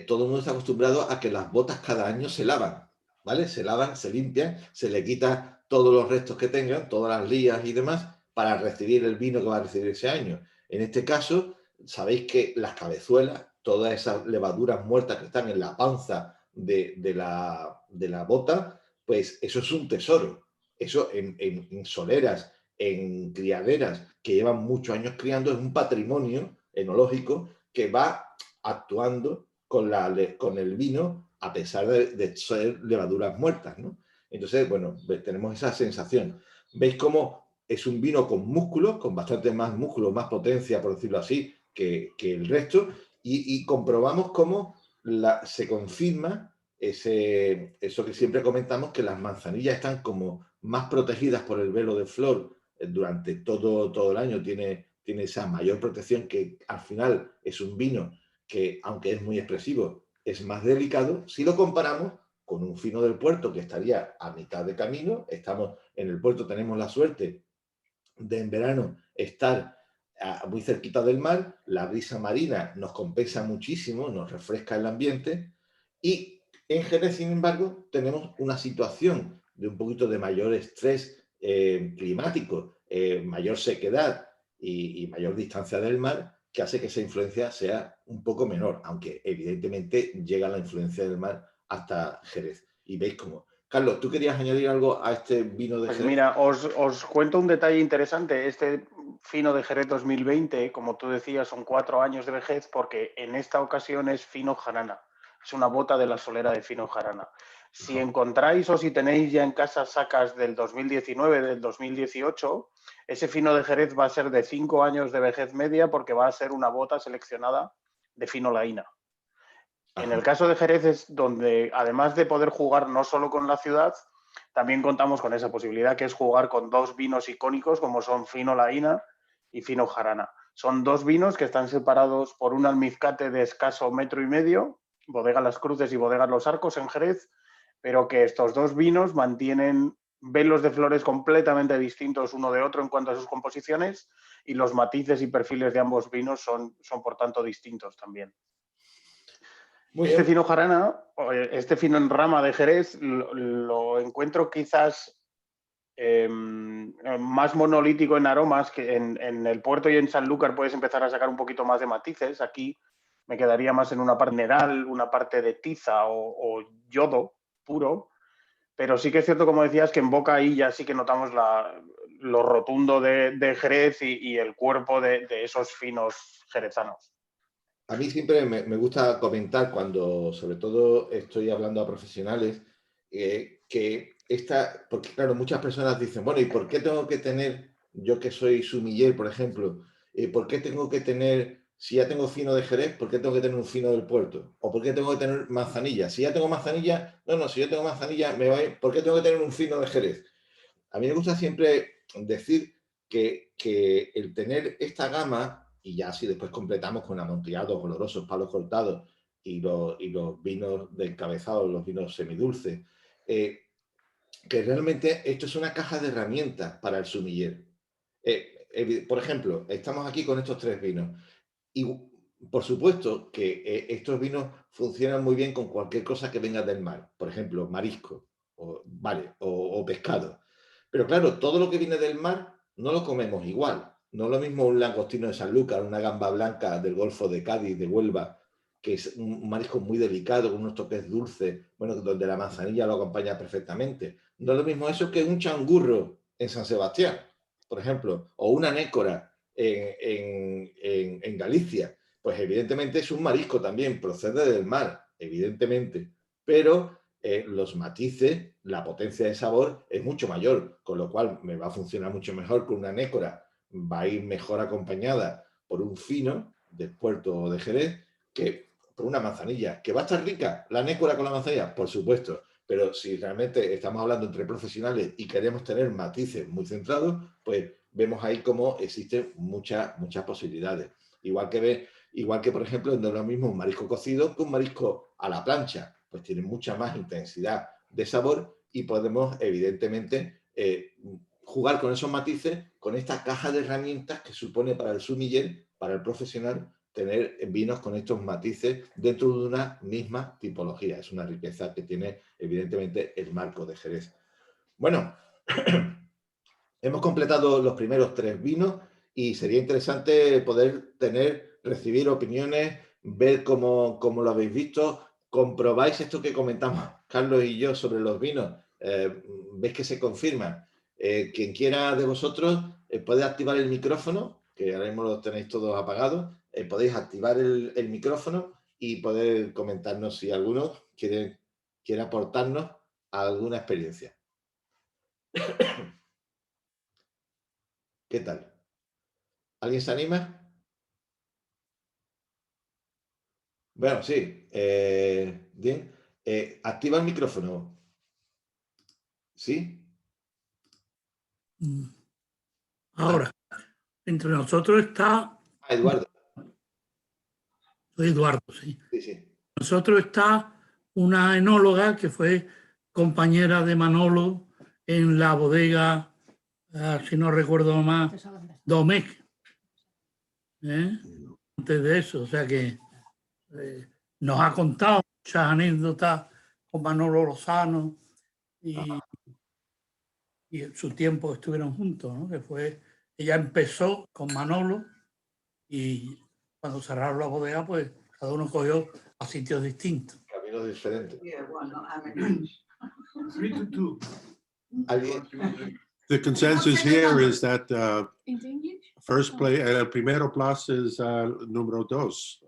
Todo el mundo está acostumbrado a que las botas cada año se lavan, ¿vale? Se lavan, se limpian, se le quita todos los restos que tengan, todas las lías y demás, para recibir el vino que va a recibir ese año. En este caso, sabéis que las cabezuelas, todas esas levaduras muertas que están en la panza de la bota, pues eso es un tesoro. Eso en soleras, en criaderas que llevan muchos años criando, es un patrimonio enológico que va actuando con el vino a pesar de ser levaduras muertas, ¿no? Entonces, bueno, tenemos esa sensación. ¿Veis cómo es un vino con músculo, con bastante más músculo, más potencia, por decirlo así, que el resto? Y comprobamos cómo se confirma eso que siempre comentamos, que las manzanillas están como más protegidas por el velo de flor durante todo el año. Tiene esa mayor protección, que al final es un vino que, aunque es muy expresivo, es más delicado si lo comparamos con un fino del puerto que estaría a mitad de camino. Estamos en el puerto, tenemos la suerte de en verano estar muy cerquita del mar, la brisa marina nos compensa muchísimo, nos refresca el ambiente, y en Jerez, sin embargo, tenemos una situación de un poquito de mayor estrés climático, mayor sequedad y mayor distancia del mar, que hace que esa influencia sea un poco menor, aunque evidentemente llega la influencia del mar hasta Jerez. Y veis cómo. Carlos, ¿tú querías añadir algo a este vino de Jerez? Pues mira, os cuento un detalle interesante. Este fino de Jerez 2020, como tú decías, son 4 años de vejez, porque en esta ocasión es fino jarana. Es una bota de la solera de fino jarana. Si encontráis o si tenéis ya en casa sacas del 2019, del 2018, ese fino de Jerez va a ser de 5 años de vejez media, porque va a ser una bota seleccionada de fino laína. En el caso de Jerez es donde, además de poder jugar no solo con la ciudad, también contamos con esa posibilidad, que es jugar con 2 vinos icónicos como son Fino Laína y Fino Jarana. Son 2 vinos que están separados por un almizcate de escaso 1,5 metros, Bodega Las Cruces y Bodega Los Arcos en Jerez, pero que estos 2 vinos mantienen velos de flores completamente distintos uno de otro en cuanto a sus composiciones, y los matices y perfiles de ambos vinos son por tanto distintos también. Muy Este bien. Fino Jarana, este Fino en Rama de Jerez, lo encuentro quizás más monolítico en aromas, que en el Puerto y en Sanlúcar puedes empezar a sacar un poquito más de matices. Aquí me quedaría más en una parte mineral, una parte de tiza o yodo puro, pero sí que es cierto, como decías, que en boca ahí ya sí que notamos lo rotundo de Jerez y el cuerpo de esos finos jerezanos. A mí siempre me gusta comentar cuando, sobre todo, estoy hablando a profesionales, que porque claro, muchas personas dicen, bueno, ¿y por qué tengo que tener, yo que soy sumiller, por ejemplo, por qué tengo que tener, si ya tengo fino de Jerez, por qué tengo que tener un fino del Puerto? ¿O por qué tengo que tener manzanilla? Si ya tengo manzanilla, no, si yo tengo manzanilla, ¿por qué tengo que tener un fino de Jerez? A mí me gusta siempre decir que el tener esta gama, y ya si después completamos con amontillados, olorosos, palos cortados y los vinos de encabezado, los vinos semidulces, que realmente esto es una caja de herramientas para el sumiller. Por ejemplo, estamos aquí con estos 3 vinos y por supuesto que estos vinos funcionan muy bien con cualquier cosa que venga del mar, por ejemplo, marisco, o pescado. Pero claro, todo lo que viene del mar no lo comemos igual. No es lo mismo un langostino de Sanlúcar, una gamba blanca del Golfo de Cádiz, de Huelva, que es un marisco muy delicado, con unos toques dulces, bueno, donde la manzanilla lo acompaña perfectamente. No es lo mismo eso que un changurro en San Sebastián, por ejemplo, o una nécora en Galicia. Pues evidentemente es un marisco también, procede del mar, evidentemente, pero los matices, la potencia de sabor es mucho mayor, con lo cual me va a funcionar mucho mejor con una nécora, va a ir mejor acompañada por un fino del Puerto o de Jerez que por una manzanilla. ¿Que va a estar rica la nécora con la manzanilla? Por supuesto, pero si realmente estamos hablando entre profesionales y queremos tener matices muy centrados, pues vemos ahí cómo existen muchas posibilidades. Igual que, por ejemplo, no es lo mismo un marisco cocido que un marisco a la plancha, pues tiene mucha más intensidad de sabor y podemos, evidentemente, jugar con esos matices, con esta caja de herramientas que supone para el sumiller, para el profesional, tener vinos con estos matices dentro de una misma tipología. Es una riqueza que tiene, evidentemente, el marco de Jerez. Bueno, hemos completado los primeros 3 vinos y sería interesante poder recibir opiniones, ver cómo lo habéis visto. ¿Comprobáis esto que comentamos Carlos y yo sobre los vinos? ¿Veis que se confirman? Quien quiera de vosotros puede activar el micrófono, que ahora mismo lo tenéis todos apagados. Podéis activar el micrófono y poder comentarnos si alguno quiere aportarnos alguna experiencia. ¿Qué tal? ¿Alguien se anima? Bueno, sí. Bien. Activa el micrófono. ¿Sí? Ahora, entre nosotros está... Eduardo. Soy Eduardo, sí. Sí, sí. Nosotros está una enóloga que fue compañera de Manolo en la bodega, si no recuerdo más, Domecq. Antes de eso, o sea que nos ha contado muchas anécdotas con Manolo Lozano y en su tiempo estuvieron juntos, ¿no? Que fue, ella empezó con Manolo y cuando cerraron la bodega, pues cada uno cogió a sitios distintos. Caminos diferentes. The consensus here is that first place, el primero place is número 2,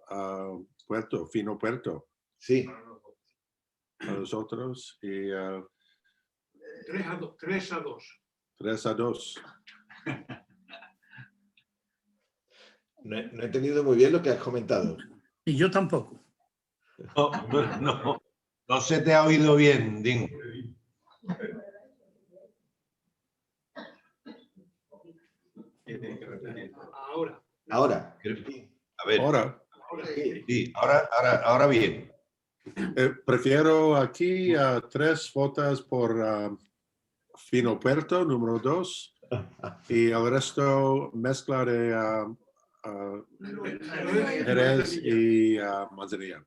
Puerto, Fino Puerto. Sí. A los otros y 3-2. 3-2. No he entendido muy bien lo que has comentado. Y yo tampoco. No se te ha oído bien, Din. Ahora. A ver, Ahora, sí, ahora bien. prefiero aquí 3 votos por Fino Puerto, número 2, y el resto mezcla de Jerez y Manzanilla.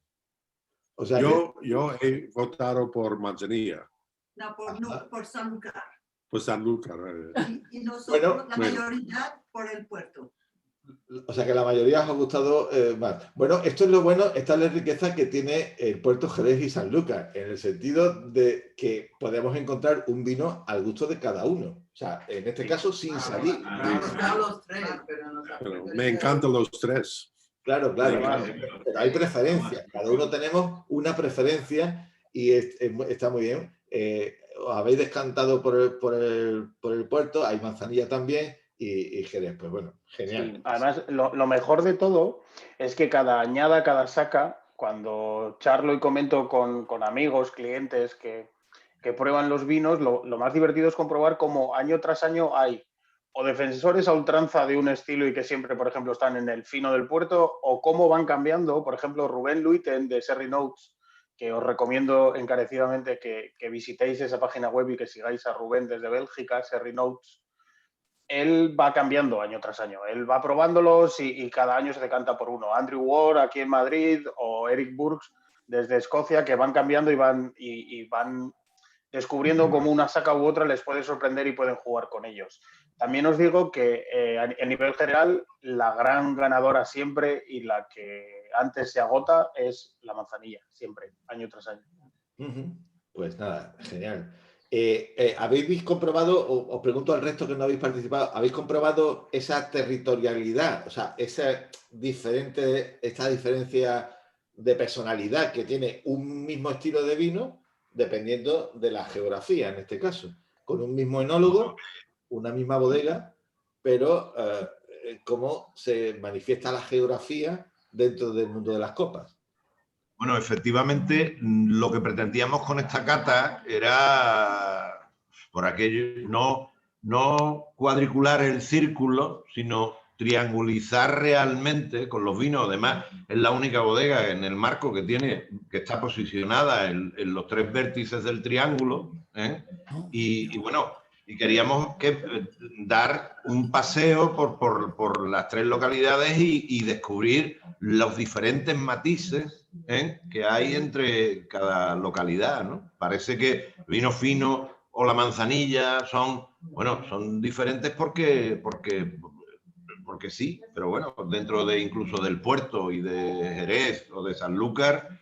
O sea, Yo he votado por Manzanilla, No, por Sanlúcar. por Sanlúcar. Y nosotros, la Bueno. mayoría, por el puerto. o sea que la mayoría os ha gustado más. Bueno, esto es lo bueno, esta es la riqueza que tiene el puerto Jerez y Sanlúcar, en el sentido de que podemos encontrar un vino al gusto de cada uno. O sea, en este caso, sin salir. Pero me encantan los 3. Claro, claro. Pero hay preferencias. Cada uno tenemos una preferencia y está muy bien. Os habéis descantado por el puerto, hay Manzanilla también y Jerez. Pues bueno, genial. Sí, además, lo mejor de todo es que cada añada, cada saca, cuando charlo y comento con amigos, clientes que prueban los vinos, lo más divertido es comprobar cómo año tras año hay o defensores a ultranza de un estilo y que siempre, por ejemplo, están en el fino del puerto, o cómo van cambiando. Por ejemplo, Rubén Luiten de Sherry Notes, que os recomiendo encarecidamente que visitéis esa página web y que sigáis a Rubén desde Bélgica, Sherry Notes. Él va cambiando año tras año. Él va probándolos y cada año se decanta por uno. Andrew Ward aquí en Madrid o Eric Burks desde Escocia, que van cambiando y van descubriendo cómo una saca u otra les puede sorprender y pueden jugar con ellos. También os digo que a nivel general, la gran ganadora siempre y la que antes se agota es la manzanilla, siempre, año tras año. Pues nada, genial. ¿Habéis comprobado, os pregunto al resto que no habéis participado, ¿habéis comprobado esa territorialidad, o sea, esta diferencia de personalidad que tiene un mismo estilo de vino dependiendo de la geografía, en este caso? Con un mismo enólogo, una misma bodega, pero cómo se manifiesta la geografía dentro del mundo de las copas. Bueno, efectivamente, lo que pretendíamos con esta cata era, por aquello, no cuadricular el círculo, sino triangulizar realmente con los vinos. Además, es la única bodega en el marco que está posicionada en los 3 vértices del triángulo, ¿eh? Y bueno, y queríamos dar un paseo por las 3 localidades y descubrir los diferentes matices, ¿eh?, que hay entre cada localidad, ¿no? Parece que el vino fino o la manzanilla son diferentes porque sí, pero bueno, dentro de incluso del puerto y de Jerez o de Sanlúcar,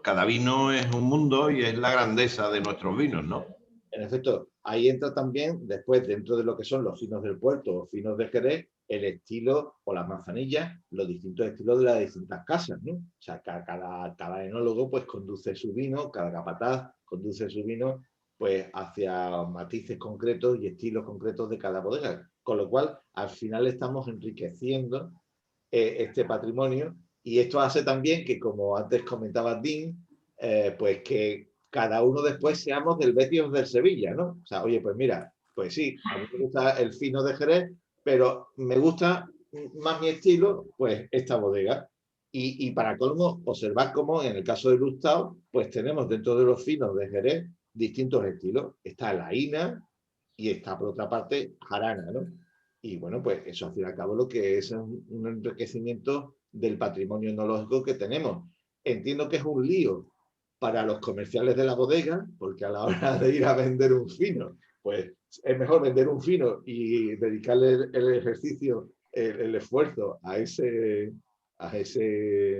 cada vino es un mundo y es la grandeza de nuestros vinos, ¿no? En efecto, ahí entra también, después, dentro de lo que son los finos del puerto o finos de Jerez, el estilo o las manzanillas, los distintos estilos de las distintas casas, ¿no? O sea, cada enólogo pues conduce su vino, cada capataz conduce su vino pues hacia matices concretos y estilos concretos de cada bodega. Con lo cual, al final estamos enriqueciendo este patrimonio y esto hace también que, como antes comentaba Dean, pues que cada uno después seamos del Betis o del Sevilla, ¿no? O sea, oye, pues mira, pues sí, a mí me gusta el fino de Jerez, pero me gusta más mi estilo, pues esta bodega. Y para colmo, observar cómo en el caso de Lustau, pues tenemos dentro de los finos de Jerez distintos estilos. Está la Ina y está, por otra parte, Jarana, ¿no? Y bueno, pues eso al fin y al cabo lo que es un enriquecimiento del patrimonio enológico que tenemos. Entiendo que es un lío para los comerciales de la bodega, porque a la hora de ir a vender un fino, pues es mejor vender un fino y dedicarle el ejercicio, el esfuerzo a ese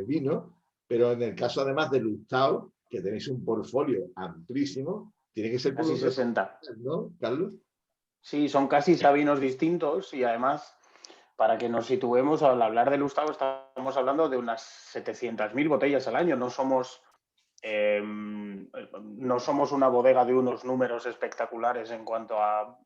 vino, pero en el caso además de Lustau, que tenéis un portfolio amplísimo, tiene que ser por casi 60, ¿no, Carlos? Sí, son casi vinos distintos y además, para que nos situemos, al hablar de Lustau estamos hablando de unas 700.000 botellas al año. No somos una bodega de unos números espectaculares en cuanto a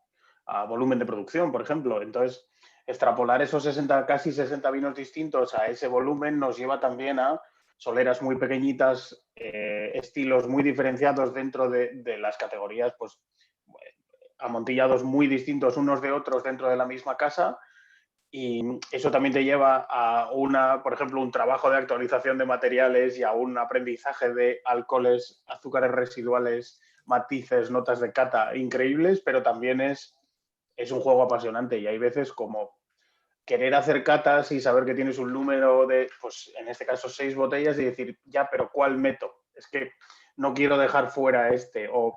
volumen de producción, por ejemplo. Entonces, extrapolar esos casi 60 vinos distintos a ese volumen nos lleva también a soleras muy pequeñitas, estilos muy diferenciados dentro de las categorías, pues amontillados muy distintos unos de otros dentro de la misma casa. Y eso también te lleva a por ejemplo, un trabajo de actualización de materiales y a un aprendizaje de alcoholes, azúcares residuales, matices, notas de cata increíbles, pero también es un juego apasionante y hay veces como querer hacer catas y saber que tienes un número de, pues en este caso 6 botellas y decir, ya, pero ¿cuál meto? Es que no quiero dejar fuera o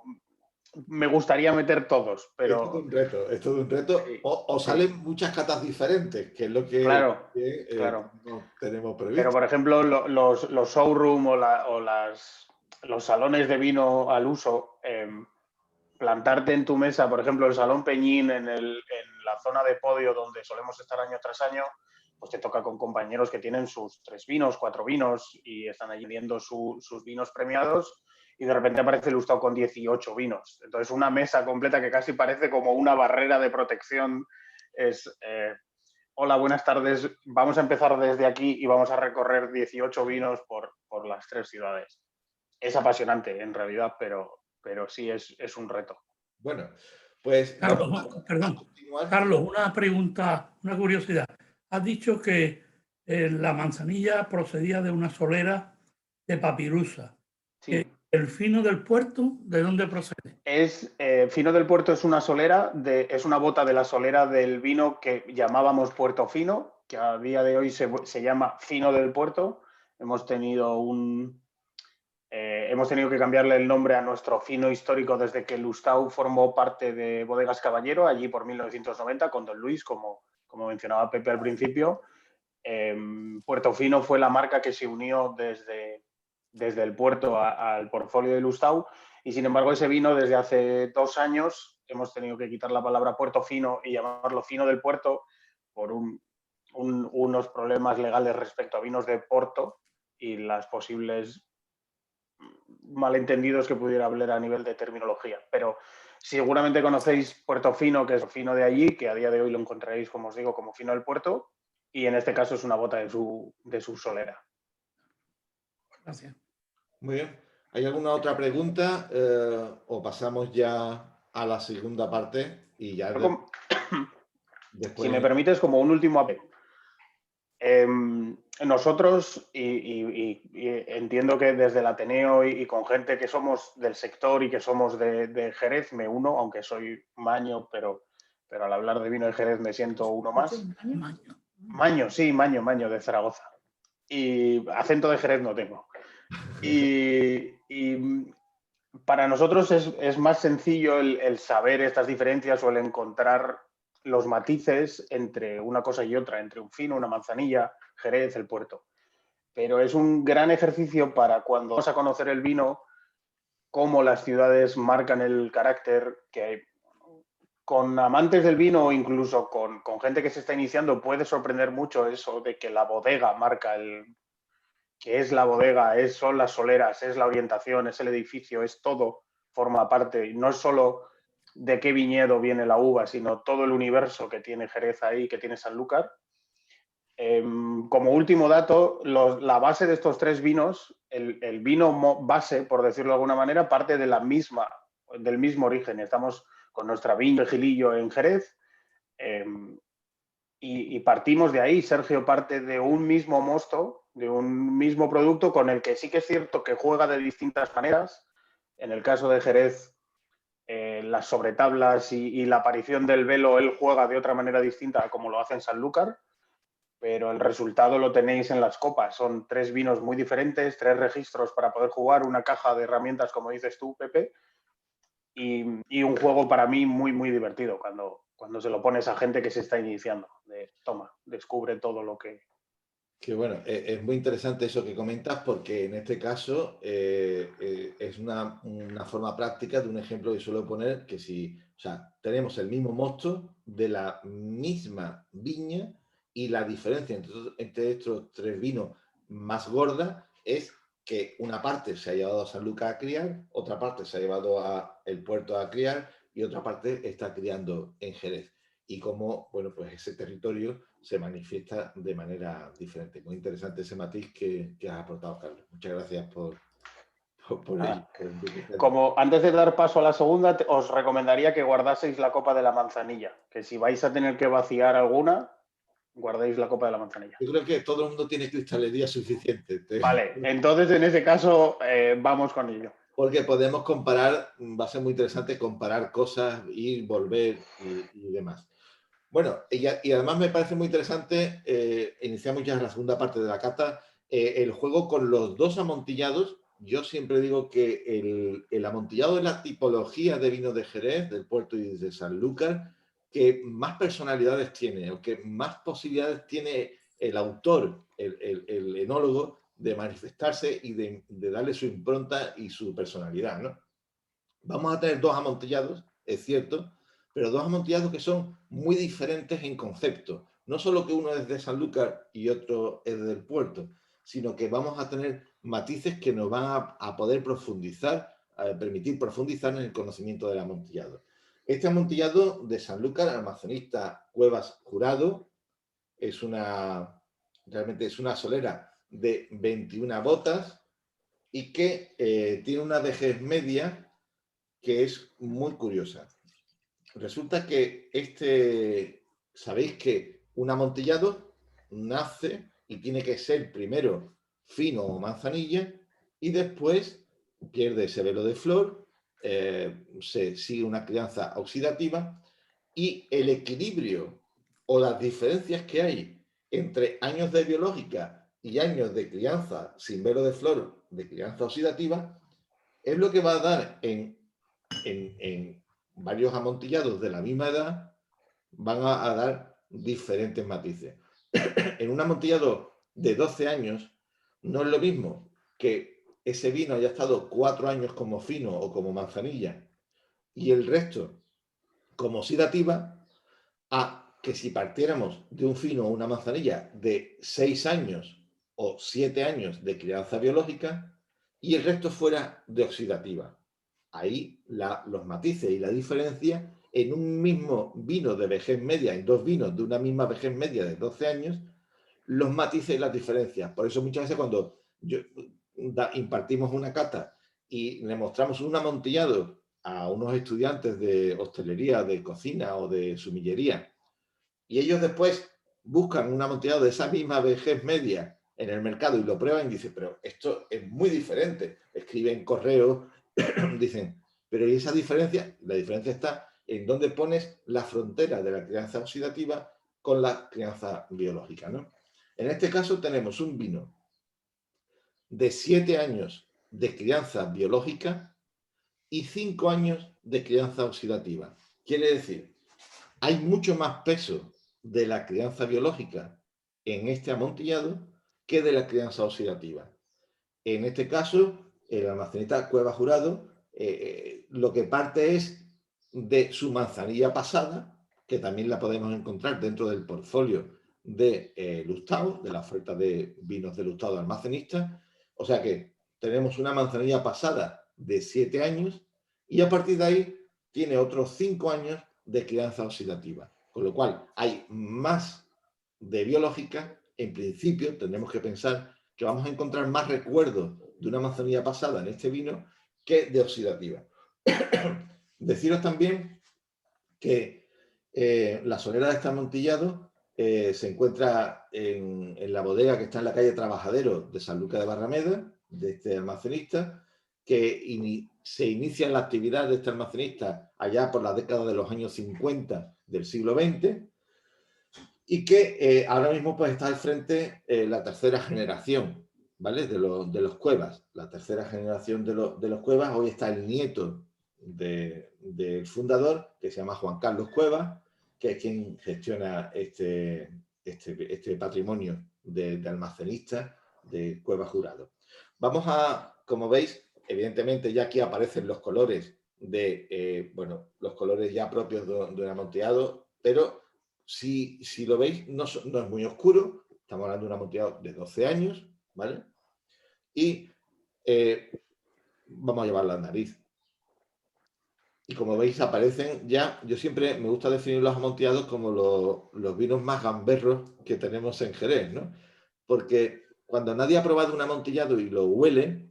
me gustaría meter todos, pero... Es todo un reto. Sí, O salen muchas catas diferentes, que es lo que claro, claro. tenemos previsto. Pero, por ejemplo, los showroom los salones de vino al uso, plantarte en tu mesa, por ejemplo, el Salón Peñín en la zona de podio donde solemos estar año tras año, pues te toca con compañeros que tienen sus 3 vinos, 4 vinos y están allí viendo sus vinos premiados y de repente aparece Lustau con 18 vinos. Entonces, una mesa completa que casi parece como una barrera de protección es... hola, buenas tardes. Vamos a empezar desde aquí y vamos a recorrer 18 vinos por las 3 ciudades. Es apasionante, en realidad, pero sí es un reto. Bueno, pues... Carlos, una pregunta, una curiosidad. Has dicho que la manzanilla procedía de una solera de Papirusa. Sí. ¿El fino del puerto, de dónde procede? Fino del Puerto es una solera, es una bota de la solera del vino que llamábamos Puerto Fino, que a día de hoy se llama Fino del Puerto. Hemos tenido que cambiarle el nombre a nuestro fino histórico desde que Lustau formó parte de Bodegas Caballero, allí por 1990, con Don Luis, como mencionaba Pepe al principio. Puerto Fino fue la marca que se unió desde el puerto al portfolio de Lustau y, sin embargo, ese vino desde hace 2 años hemos tenido que quitar la palabra Puerto Fino y llamarlo Fino del Puerto por unos problemas legales respecto a vinos de Porto y las posibles malentendidos que pudiera haber a nivel de terminología. Pero seguramente conocéis Puerto Fino, que es el fino de allí, que a día de hoy lo encontraréis, como os digo, como Fino del Puerto, y en este caso es una bota de su solera. Gracias. Muy bien. ¿Hay alguna otra pregunta o pasamos ya a la segunda parte? Y ya después... Si me permites, como un último apelo. Nosotros, y entiendo que desde el Ateneo y con gente que somos del sector y que somos de Jerez, me uno, aunque soy maño, pero al hablar de vino de Jerez me siento uno más. Maño, sí, maño de Zaragoza. Y acento de Jerez no tengo. Y para nosotros es más sencillo el saber estas diferencias o el encontrar los matices entre una cosa y otra, entre un fino, una manzanilla, Jerez, el puerto. Pero es un gran ejercicio para cuando vas a conocer el vino, cómo las ciudades marcan el carácter, que con amantes del vino o incluso con gente que se está iniciando puede sorprender mucho eso de que la bodega marca que es la bodega, son las soleras, es la orientación, es el edificio, es todo, forma parte. Y no es solo de qué viñedo viene la uva, sino todo el universo que tiene Jerez ahí, que tiene Sanlúcar. Como último dato, la base de estos 3 vinos, el vino base, por decirlo de alguna manera, parte de del mismo origen. Estamos con nuestra viña Gilillo en Jerez y partimos de ahí. Sergio parte de un mismo mosto, de un mismo producto con el que sí que es cierto que juega de distintas maneras. En el caso de Jerez, las sobretablas y la aparición del velo, él juega de otra manera distinta a como lo hace en Sanlúcar, pero el resultado lo tenéis en las copas. Son 3 vinos muy diferentes, 3 registros para poder jugar, una caja de herramientas, como dices tú, Pepe, y un juego para mí muy, muy divertido cuando se lo pones a gente que se está iniciando. Toma, descubre todo lo que... Que bueno, es muy interesante eso que comentas porque en este caso es una forma práctica de un ejemplo que suelo poner que tenemos el mismo mosto de la misma viña y la diferencia entre estos 3 vinos más gorda es que una parte se ha llevado a Sanlúcar a criar, otra parte se ha llevado a el puerto a criar y otra parte está criando en Jerez. Y cómo, bueno, pues ese territorio se manifiesta de manera diferente. Muy interesante ese matiz que has aportado, Carlos. Muchas gracias por ello. Como antes de dar paso a la segunda, os recomendaría que guardaseis la copa de la manzanilla, que si vais a tener que vaciar alguna, guardéis la copa de la manzanilla. Yo creo que todo el mundo tiene cristalería suficiente. Vale, entonces en ese caso vamos con ello. Porque podemos comparar, va a ser muy interesante comparar cosas, ir, volver y demás. Bueno, y además me parece muy interesante, iniciamos ya la segunda parte de la cata, el juego con los dos amontillados. Yo siempre digo que el amontillado es la tipología de vino de Jerez, del Puerto y de Sanlúcar, que más personalidades tiene, o que más posibilidades tiene el autor, el enólogo, de manifestarse y de darle su impronta y su personalidad, ¿no? Vamos a tener dos amontillados, es cierto, pero dos amontillados que son muy diferentes en concepto. No solo que uno es de Sanlúcar y otro es del Puerto, sino que vamos a tener matices que nos van a poder profundizar, a permitir profundizar en el conocimiento del amontillado. Este amontillado de Sanlúcar, almacenista Cuevas Jurado, realmente es una solera de 21 botas y que tiene una vejez media que es muy curiosa. Resulta que sabéis que un amontillado nace y tiene que ser primero fino o manzanilla y después pierde ese velo de flor, se sigue una crianza oxidativa y el equilibrio o las diferencias que hay entre años de biológica y años de crianza sin velo de flor, de crianza oxidativa, es lo que va a dar en varios amontillados de la misma edad, van a dar diferentes matices. En un amontillado de 12 años, no es lo mismo que ese vino haya estado 4 años como fino o como manzanilla y el resto como oxidativa, a que si partiéramos de un fino o una manzanilla de 6 años o 7 años de crianza biológica y el resto fuera de oxidativa. Ahí los matices y la diferencia en un mismo vino de vejez media, en dos vinos de una misma vejez media de 12 años, los matices y las diferencias. Por eso muchas veces cuando impartimos una cata y le mostramos un amontillado a unos estudiantes de hostelería, de cocina o de sumillería, y ellos después buscan un amontillado de esa misma vejez media en el mercado y lo prueban y dicen, pero esto es muy diferente. Escriben correos, dicen, pero ¿y esa diferencia? La diferencia está en dónde pones la frontera de la crianza oxidativa con la crianza biológica, ¿no? En este caso tenemos un vino de 7 años de crianza biológica y 5 años de crianza oxidativa. Quiere decir, hay mucho más peso de la crianza biológica en este amontillado que de la crianza oxidativa. En este caso, el almacenista Cuevas Jurado lo que parte es de su manzanilla pasada, que también la podemos encontrar dentro del portfolio de Lustau, de la oferta de vinos de Lustau de almacenista. O sea que tenemos una manzanilla pasada de 7 años y a partir de ahí tiene otros 5 años de crianza oxidativa. Con lo cual hay más de biológica. En principio tendremos que pensar que vamos a encontrar más recuerdos de una manzanilla pasada en este vino que de oxidativa. Deciros también que la solera de este amontillado se encuentra en la bodega que está en la calle Trabajadero de Sanlúcar de Barrameda, de este almacenista, que se inicia la actividad de este almacenista allá por la década de los años 50 del siglo XX y que ahora mismo pues está al frente la tercera generación, ¿vale? De los Cuevas. La tercera generación de los Cuevas. Hoy está el nieto del fundador, que se llama Juan Carlos Cuevas, que es quien gestiona este patrimonio de almacenista de Cuevas Jurado. Vamos a, como veis, evidentemente ya aquí aparecen los colores los colores ya propios de un amontillado, pero si lo veis, no es muy oscuro. Estamos hablando de un amontillado de 12 años, ¿vale? Y vamos a llevar la nariz. Y como veis, aparecen ya, yo siempre me gusta definir los amontillados como los vinos más gamberros que tenemos en Jerez, ¿no? Porque cuando nadie ha probado un amontillado y lo huele,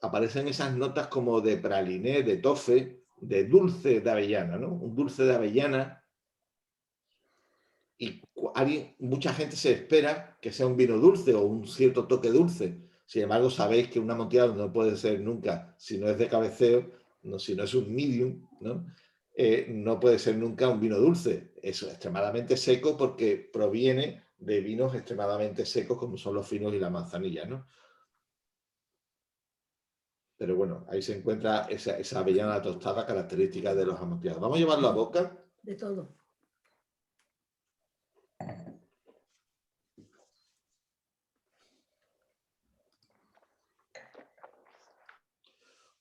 aparecen esas notas como de praliné, de tofe, de dulce de avellana, ¿no? Un dulce de avellana y mucha gente se espera que sea un vino dulce o un cierto toque dulce. Sin embargo, sabéis que un amontillado no puede ser nunca, si no es de cabeceo, no, si no es un medium, ¿no? No puede ser nunca un vino dulce. Eso es extremadamente seco porque proviene de vinos extremadamente secos como son los finos y la manzanilla, ¿no? Pero bueno, ahí se encuentra esa avellana tostada característica de los amontillados. Vamos a llevarlo a boca. De todo.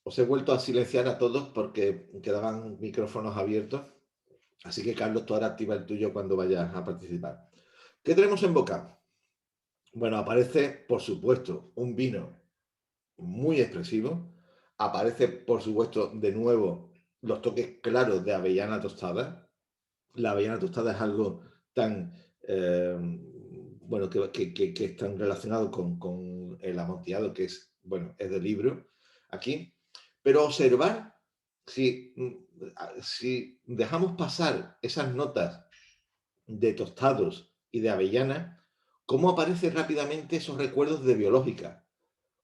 Os he vuelto a silenciar a todos porque quedaban micrófonos abiertos. Así que, Carlos, tú ahora activa el tuyo cuando vayas a participar. ¿Qué tenemos en boca? Bueno, aparece, por supuesto, un vino muy expresivo. Aparece, por supuesto, de nuevo, los toques claros de avellana tostada. La avellana tostada es algo tan, bueno, que es tan relacionado con el amontillado, que es, bueno, es del libro aquí. Pero observar, si dejamos pasar esas notas de tostados y de avellana, cómo aparecen rápidamente esos recuerdos de biológica,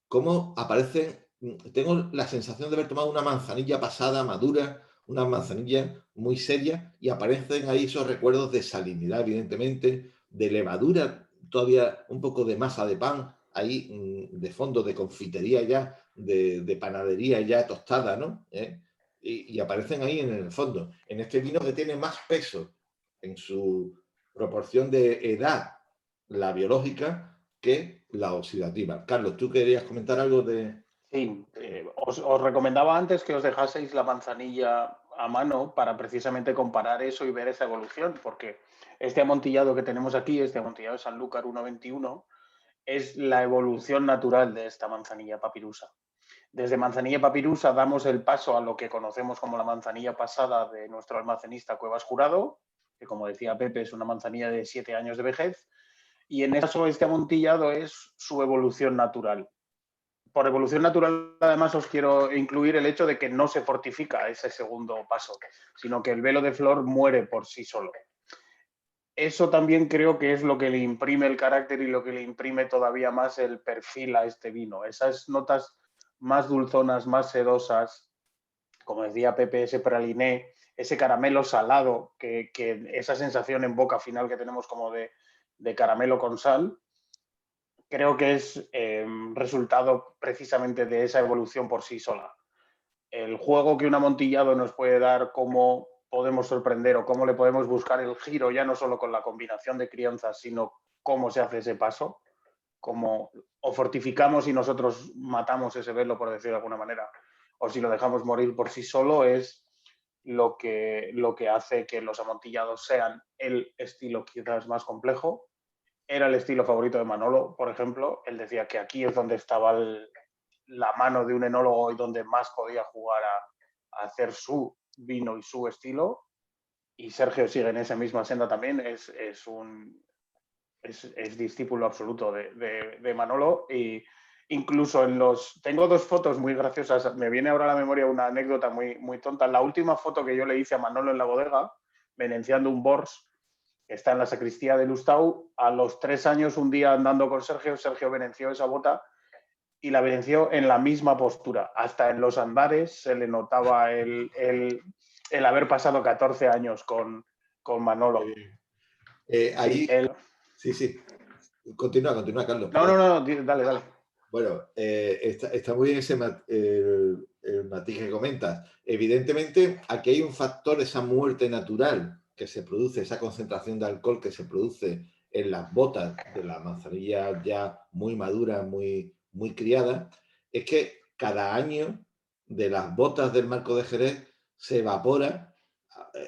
cómo aparecen, tengo la sensación de haber tomado una manzanilla pasada, madura, una manzanilla muy seria, y aparecen ahí esos recuerdos de salinidad, evidentemente, de levadura, todavía un poco de masa de pan, ahí de fondo, de confitería ya, de panadería ya tostada, ¿no? Y aparecen ahí en el fondo. En este vino que tiene más peso en su proporción de edad, la biológica, que la oxidativa. Carlos, ¿tú querías comentar algo de...? Sí, os recomendaba antes que os dejaseis la manzanilla a mano para precisamente comparar eso y ver esa evolución, porque este amontillado que tenemos aquí, este amontillado de Sanlúcar 121, es la evolución natural de esta manzanilla papirusa. Desde manzanilla papirusa damos el paso a lo que conocemos como la manzanilla pasada de nuestro almacenista Cuevas Jurado, que como decía Pepe es una manzanilla de 7 años de vejez, y en eso este amontillado es su evolución natural. Por evolución natural, además, os quiero incluir el hecho de que no se fortifica ese segundo paso, sino que el velo de flor muere por sí solo. Eso también creo que es lo que le imprime el carácter y lo que le imprime todavía más el perfil a este vino. Esas notas más dulzonas, más sedosas, como decía Pepe, ese praliné, ese caramelo salado, que esa sensación en boca final que tenemos como de caramelo con sal, creo que es resultado precisamente de esa evolución por sí sola. El juego que un amontillado nos puede dar, cómo podemos sorprender o cómo le podemos buscar el giro, ya no solo con la combinación de crianzas, sino cómo se hace ese paso, cómo o fortificamos y nosotros matamos ese velo, por decirlo de alguna manera, o si lo dejamos morir por sí solo, es lo que hace que los amontillados sean el estilo quizás más complejo. Era el estilo favorito de Manolo, por ejemplo. Él decía que aquí es donde estaba la mano de un enólogo y donde más podía jugar a hacer su vino y su estilo. Y Sergio sigue en esa misma senda también. Es discípulo absoluto de Manolo. Y incluso tengo dos fotos muy graciosas. Me viene ahora a la memoria una anécdota muy, muy tonta. La última foto que yo le hice a Manolo en la bodega, venenciando un Bors, que está en la sacristía de Lustau, a los 3 años, un día andando con Sergio venenció esa bota y la venció en la misma postura. Hasta en los andares se le notaba el haber pasado 14 años con Manolo. Ahí, sí. Continúa, Carlos. No, dale. Bueno, está muy bien el matiz que comentas. Evidentemente, aquí hay un factor, esa muerte natural que se produce, esa concentración de alcohol que se produce en las botas de la manzanilla ya muy madura, muy, muy criada, es que cada año de las botas del Marco de Jerez se evapora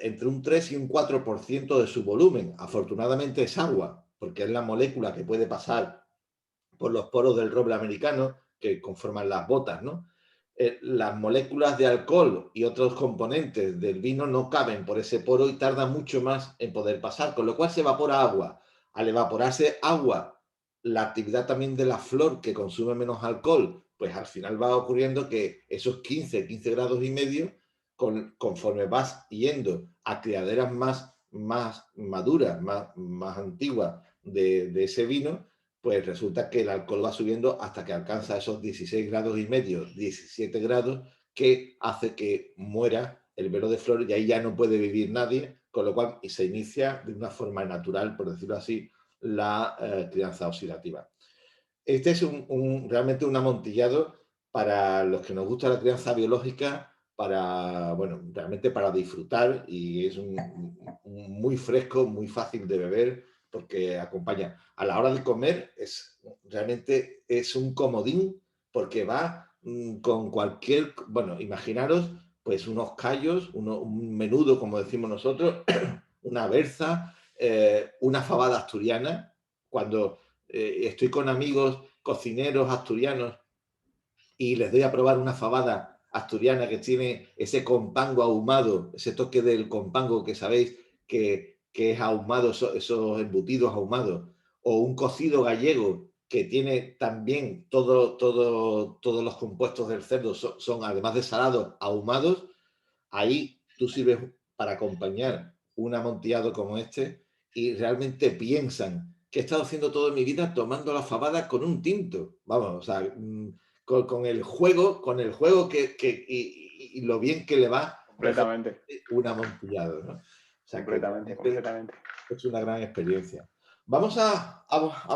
entre un 3 y un 4% de su volumen. Afortunadamente es agua, porque es la molécula que puede pasar por los poros del roble americano que conforman las botas, ¿no? Las moléculas de alcohol y otros componentes del vino no caben por ese poro y tarda mucho más en poder pasar, con lo cual se evapora agua. Al evaporarse agua, la actividad también de la flor que consume menos alcohol, pues al final va ocurriendo que esos 15 grados y medio, conforme vas yendo a criaderas más más maduras, más antiguas de ese vino, pues resulta que el alcohol va subiendo hasta que alcanza esos 16 grados y medio, 17 grados, que hace que muera el velo de flor y ahí ya no puede vivir nadie, con lo cual se inicia de una forma natural, por decirlo así, la crianza oxidativa. Este es realmente un amontillado para los que nos gusta la crianza biológica, bueno, realmente para disfrutar, y es muy fresco, muy fácil de beber, porque acompaña. A la hora de comer realmente es un comodín, porque va con cualquier, bueno, imaginaros pues unos callos, un menudo, como decimos nosotros, una berza, una fabada asturiana. Cuando estoy con amigos cocineros asturianos y les doy a probar una fabada asturiana que tiene ese compango ahumado, ese toque del compango que sabéis que es ahumado, esos embutidos ahumados, o un cocido gallego que tiene también todos los compuestos del cerdo, son además de salados, ahumados. Ahí tú sirves para acompañar un amontillado como este y realmente piensan que he estado haciendo toda mi vida tomando la fabada con un tinto. Vamos, o sea, con el juego y lo bien que le va Completamente. un amontillado, ¿no? O sea, Completamente. es una gran experiencia. Vamos a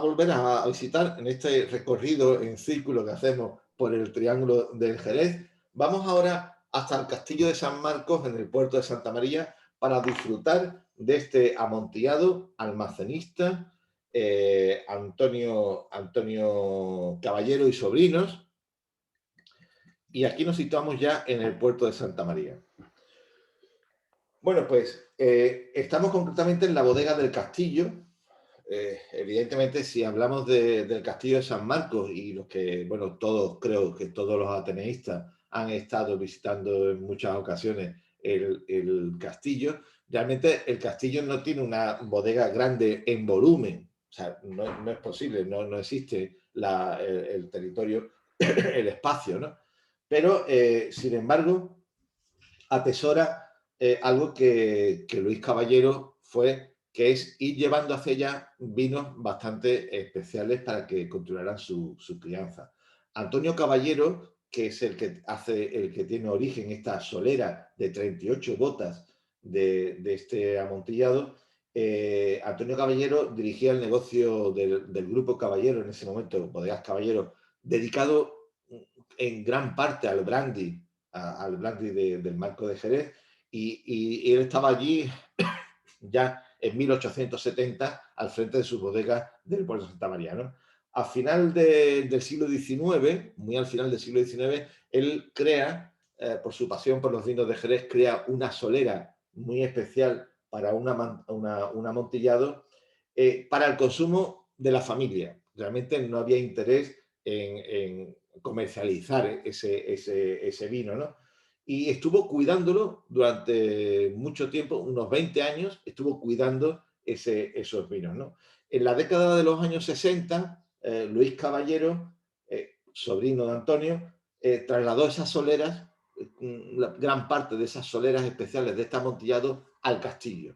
volver a visitar en este recorrido en círculo que hacemos por el Triángulo del Jerez. Vamos ahora hasta el Castillo de San Marcos en el puerto de Santa María para disfrutar de este amontillado almacenista Antonio Caballero y sobrinos. Y aquí nos situamos ya en el puerto de Santa María. Bueno, pues estamos concretamente en la bodega del castillo. Evidentemente, si hablamos del castillo de San Marcos y los que, bueno, creo que todos los ateneístas han estado visitando en muchas ocasiones el castillo, realmente el castillo no tiene una bodega grande en volumen, o sea, no es posible, no existe el territorio, el espacio, ¿no? Pero, sin embargo, atesora algo que Luis Caballero que es ir llevando hacia allá vinos bastante especiales para que continuaran su crianza. Antonio Caballero, que es el que tiene origen esta solera de 38 botas de este amontillado, Antonio Caballero dirigía el negocio del Grupo Caballero en ese momento, Bodegas Caballero, dedicado en gran parte al brandy del Marco de Jerez, y él estaba allí ya en 1870 al frente de sus bodegas del puerto de Santa María, ¿no? A final del siglo XIX, muy al final del siglo XIX, él crea, por su pasión por los vinos de Jerez, crea una solera muy especial para un amontillado para el consumo de la familia. Realmente no había interés en comercializar ese vino, ¿no? Y estuvo cuidándolo durante mucho tiempo, unos 20 años, estuvo cuidando esos vinos, ¿no? En la década de los años 60, Luis Caballero, sobrino de Antonio, trasladó esas soleras, gran parte de esas soleras especiales de este amontillado al castillo.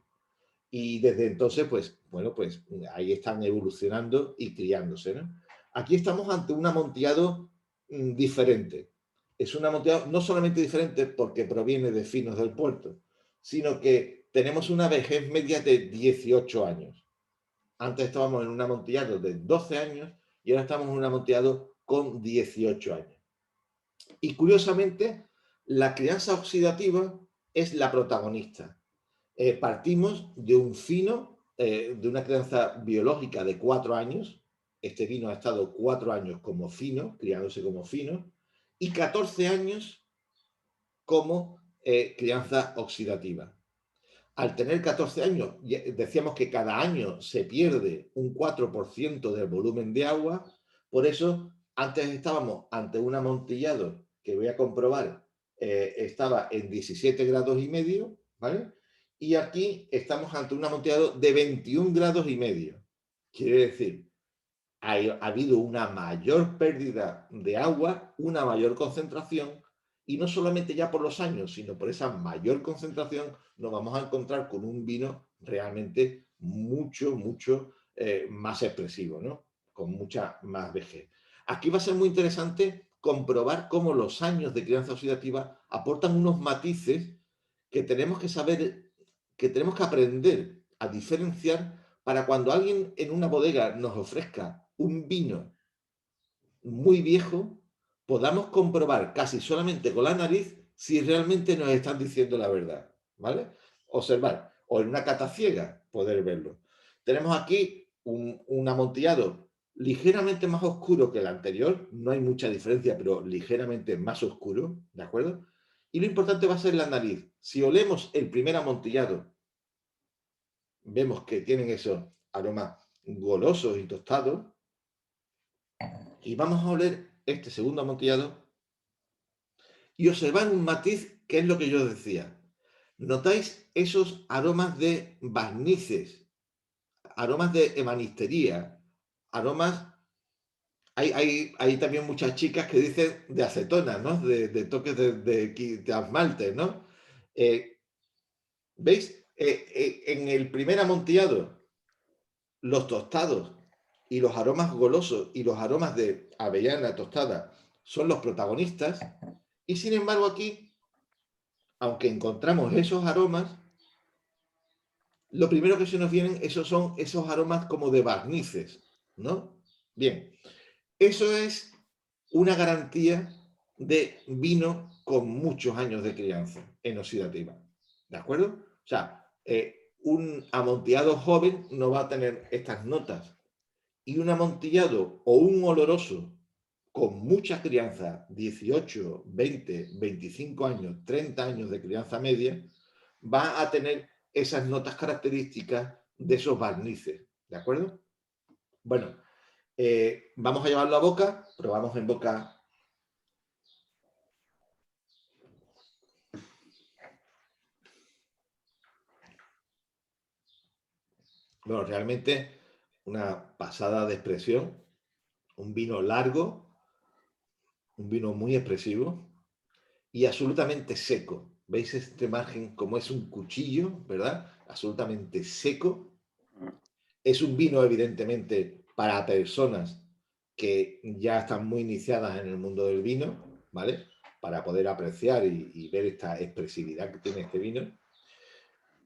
Y desde entonces, pues, bueno, pues ahí están evolucionando y criándose, ¿no? Aquí estamos ante un amontillado diferente. Es un amontillado no solamente diferente porque proviene de finos del puerto, sino que tenemos una vejez media de 18 años. Antes estábamos en un amontillado de 12 años y ahora estamos en un amontillado con 18 años. Y curiosamente, la crianza oxidativa es la protagonista. Partimos de un fino, de una crianza biológica de 4 años. Este vino ha estado 4 años como fino, criándose como fino, y 14 años como crianza oxidativa. Al tener 14 años, decíamos que cada año se pierde un 4% del volumen de agua, por eso antes estábamos ante un amontillado que voy a comprobar, estaba en 17 grados y medio, ¿vale? Y aquí estamos ante un amontillado de 21 grados y medio. Quiere decir, ha habido una mayor pérdida de agua, una mayor concentración, y no solamente ya por los años, sino por esa mayor concentración, nos vamos a encontrar con un vino realmente mucho más expresivo, ¿no? Con mucha más vejez. Aquí va a ser muy interesante comprobar cómo los años de crianza oxidativa aportan unos matices que tenemos que saber, que tenemos que aprender a diferenciar para cuando alguien en una bodega nos ofrezca un vino muy viejo, podamos comprobar casi solamente con la nariz si realmente nos están diciendo la verdad, ¿vale? Observar, o en una cata ciega poder verlo. Tenemos aquí un amontillado ligeramente más oscuro que el anterior, no hay mucha diferencia, pero ligeramente más oscuro, ¿de acuerdo? Y lo importante va a ser la nariz. Si olemos el primer amontillado, vemos que tienen esos aromas golosos y tostados, y vamos a oler este segundo amontillado y observar un matiz que es lo que yo decía. ¿Notáis esos aromas de barnices, aromas de ebanistería, aromas... Hay también muchas chicas que dicen de acetona, ¿no? De toques de esmalte, ¿no? ¿Veis? En el primer amontillado, los tostados y los aromas golosos y los aromas de avellana tostada son los protagonistas, y sin embargo aquí, aunque encontramos esos aromas, lo primero que se nos vienen son esos aromas como de barnices, ¿no? Bien, eso es una garantía de vino con muchos años de crianza en oxidativa, ¿de acuerdo? O sea, un amontillado joven no va a tener estas notas, y un amontillado o un oloroso con mucha crianza, 18, 20, 25 años, 30 años de crianza media, va a tener esas notas características de esos barnices, ¿de acuerdo? Bueno, vamos a llevarlo a boca, probamos en boca. Bueno, realmente una pasada de expresión, un vino largo, un vino muy expresivo y absolutamente seco. ¿Veis este margen como es un cuchillo, verdad? Absolutamente seco. Es un vino, evidentemente, para personas que ya están muy iniciadas en el mundo del vino, ¿vale? Para poder apreciar y ver esta expresividad que tiene este vino.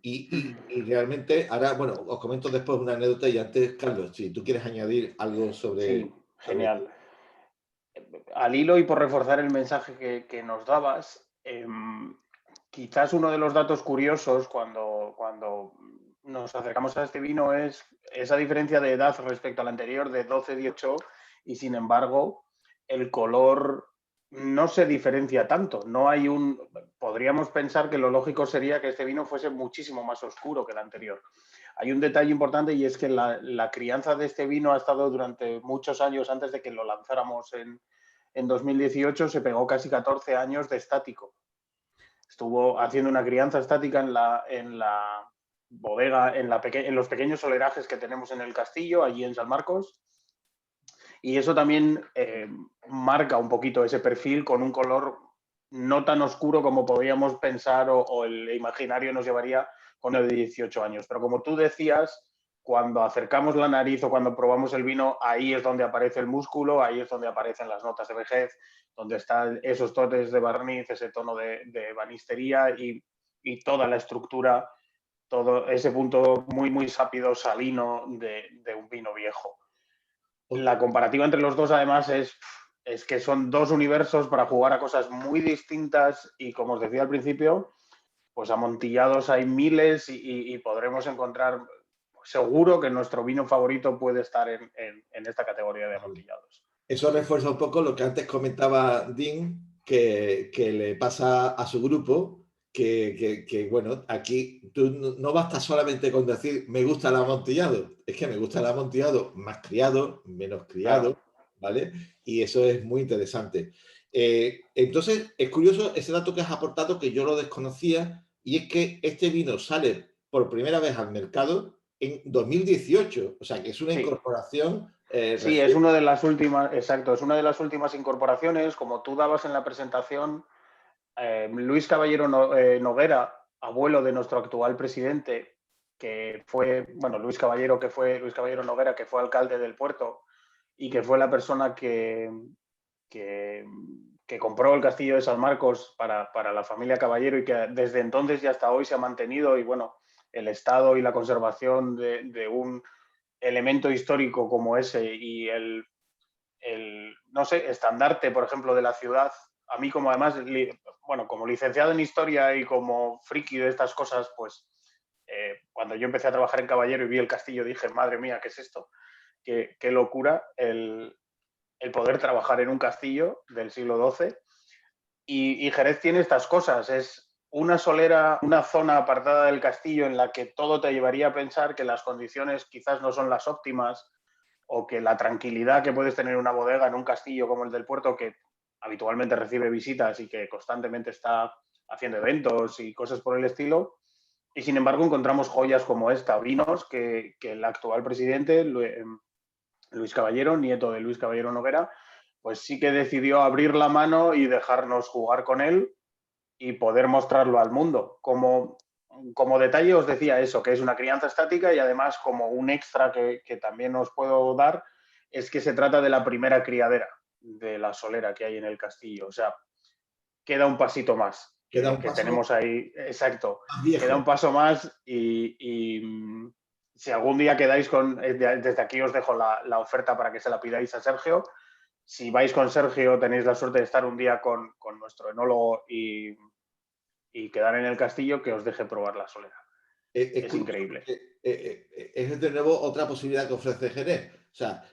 Y realmente, ahora, bueno, os comento después una anécdota y antes, Carlos, si tú quieres añadir algo sobre... Sí, genial. Al hilo y por reforzar el mensaje que nos dabas, quizás uno de los datos curiosos cuando nos acercamos a este vino es esa diferencia de edad respecto al anterior de 12-18 y sin embargo el color no se diferencia tanto. No hay podríamos pensar que lo lógico sería que este vino fuese muchísimo más oscuro que el anterior. Hay un detalle importante y es que la crianza de este vino ha estado durante muchos años antes de que lo lanzáramos en 2018, se pegó casi 14 años de estático. Estuvo haciendo una crianza estática en la bodega, en los pequeños solerajes que tenemos en el castillo, allí en San Marcos. Y eso también marca un poquito ese perfil con un color no tan oscuro como podríamos pensar o el imaginario nos llevaría con el de 18 años. Pero como tú decías, cuando acercamos la nariz o cuando probamos el vino, ahí es donde aparece el músculo, ahí es donde aparecen las notas de vejez, donde están esos toques de barniz, ese tono de ebanistería y toda la estructura, todo ese punto muy, muy sápido, salino de un vino viejo. La comparativa entre los dos, además, es que son dos universos para jugar a cosas muy distintas y, como os decía al principio, pues amontillados hay miles y podremos encontrar, seguro que nuestro vino favorito puede estar en esta categoría de amontillados. Eso refuerza un poco lo que antes comentaba Dean, que le pasa a su grupo, que bueno, aquí tú no basta solamente con decir me gusta el amontillado, es que me gusta el amontillado más criado, menos criado, claro, ¿vale? Y eso es muy interesante. Entonces, es curioso ese dato que has aportado, que yo lo desconocía, y es que este vino sale por primera vez al mercado en 2018, o sea que es una incorporación... Sí, es una de las últimas, exacto, es una de las últimas incorporaciones, como tú dabas en la presentación. Luis Caballero Noguera, abuelo de nuestro actual presidente, que fue, bueno, Luis Caballero Noguera, que fue alcalde del puerto y que fue la persona que compró el castillo de San Marcos para la familia Caballero y que desde entonces y hasta hoy se ha mantenido. Y bueno, el estado y la conservación de un elemento histórico como ese y el no sé, estandarte, por ejemplo, de la ciudad, a mí como además, bueno, como licenciado en historia y como friki de estas cosas, pues cuando yo empecé a trabajar en Caballero y vi el castillo dije, madre mía, ¿qué es esto? Qué locura el poder trabajar en un castillo del siglo XII. Y Jerez tiene estas cosas, es una solera, una zona apartada del castillo en la que todo te llevaría a pensar que las condiciones quizás no son las óptimas o que la tranquilidad que puedes tener en una bodega en un castillo como el del puerto, que habitualmente recibe visitas y que constantemente está haciendo eventos y cosas por el estilo. Y sin embargo encontramos joyas como esta, vinos que el actual presidente, Luis Caballero, nieto de Luis Caballero Noguera, pues sí que decidió abrir la mano y dejarnos jugar con él y poder mostrarlo al mundo. Como detalle os decía eso, que es una crianza estática y además como un extra que también os puedo dar es que se trata de la primera criadera de la solera que hay en el castillo. O sea, queda un pasito más Queda un que paso tenemos ahí. Exacto. más viejo. Queda un paso más y si algún día quedáis con... Desde aquí os dejo la oferta para que se la pidáis a Sergio. Si vais con Sergio tenéis la suerte de estar un día con nuestro enólogo y quedar en el castillo, que os deje probar la solera. Es increíble. Es de nuevo otra posibilidad que ofrece Jerez. O sea,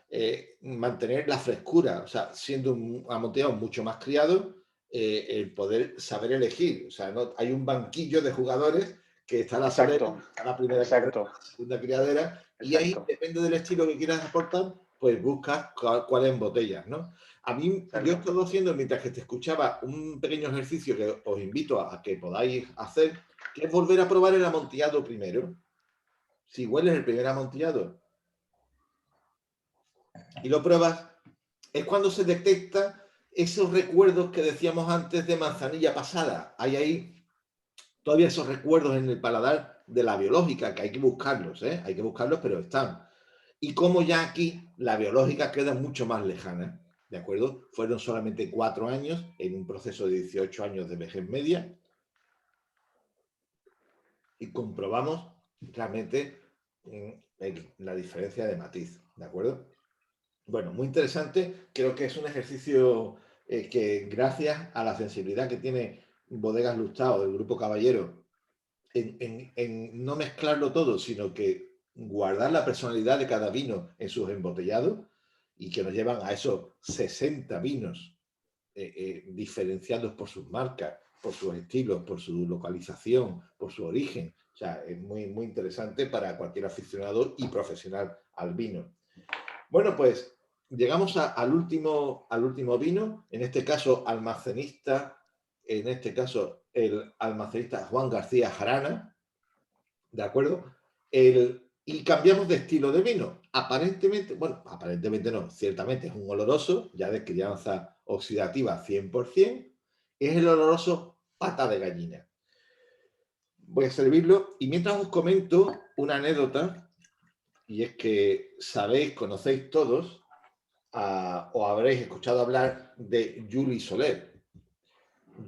mantener la frescura, o sea, siendo un amontillado mucho más criado, el poder saber elegir. O sea, no, hay un banquillo de jugadores que está la solera, está la primera criadera, la segunda criadera, y ahí, depende del estilo que quieras aportar, pues buscas cuáles botellas, ¿no? A mí, yo he estado haciendo, mientras que te escuchaba, un pequeño ejercicio que os invito a que podáis hacer, que es volver a probar el amontillado primero. Si hueles el primer amontillado y lo pruebas, es cuando se detecta esos recuerdos que decíamos antes de manzanilla pasada. Hay ahí todavía esos recuerdos en el paladar de la biológica, que hay que buscarlos, ¿eh? Hay que buscarlos, pero están. Y como ya aquí la biológica queda mucho más lejana, ¿de acuerdo? Fueron solamente 4 años en un proceso de 18 años de vejez media y comprobamos realmente la diferencia de matiz, ¿de acuerdo? Bueno, muy interesante. Creo que es un ejercicio que gracias a la sensibilidad que tiene Bodegas Lustau del Grupo Caballero en no mezclarlo todo, sino que guardar la personalidad de cada vino en sus embotellados y que nos llevan a esos 60 vinos diferenciados por sus marcas, por sus estilos, por su localización, por su origen. O sea, es muy, muy interesante para cualquier aficionado y profesional al vino. Bueno, pues llegamos al último vino, en este caso almacenista, en este caso el almacenista Juan García Jarana, ¿de acuerdo? Y cambiamos de estilo de vino. Aparentemente, bueno, aparentemente no, ciertamente es un oloroso, ya de crianza oxidativa 100%, es el oloroso pata de gallina. Voy a servirlo y mientras os comento una anécdota, y es que sabéis, conocéis todos, o habréis escuchado hablar de Juli Soler.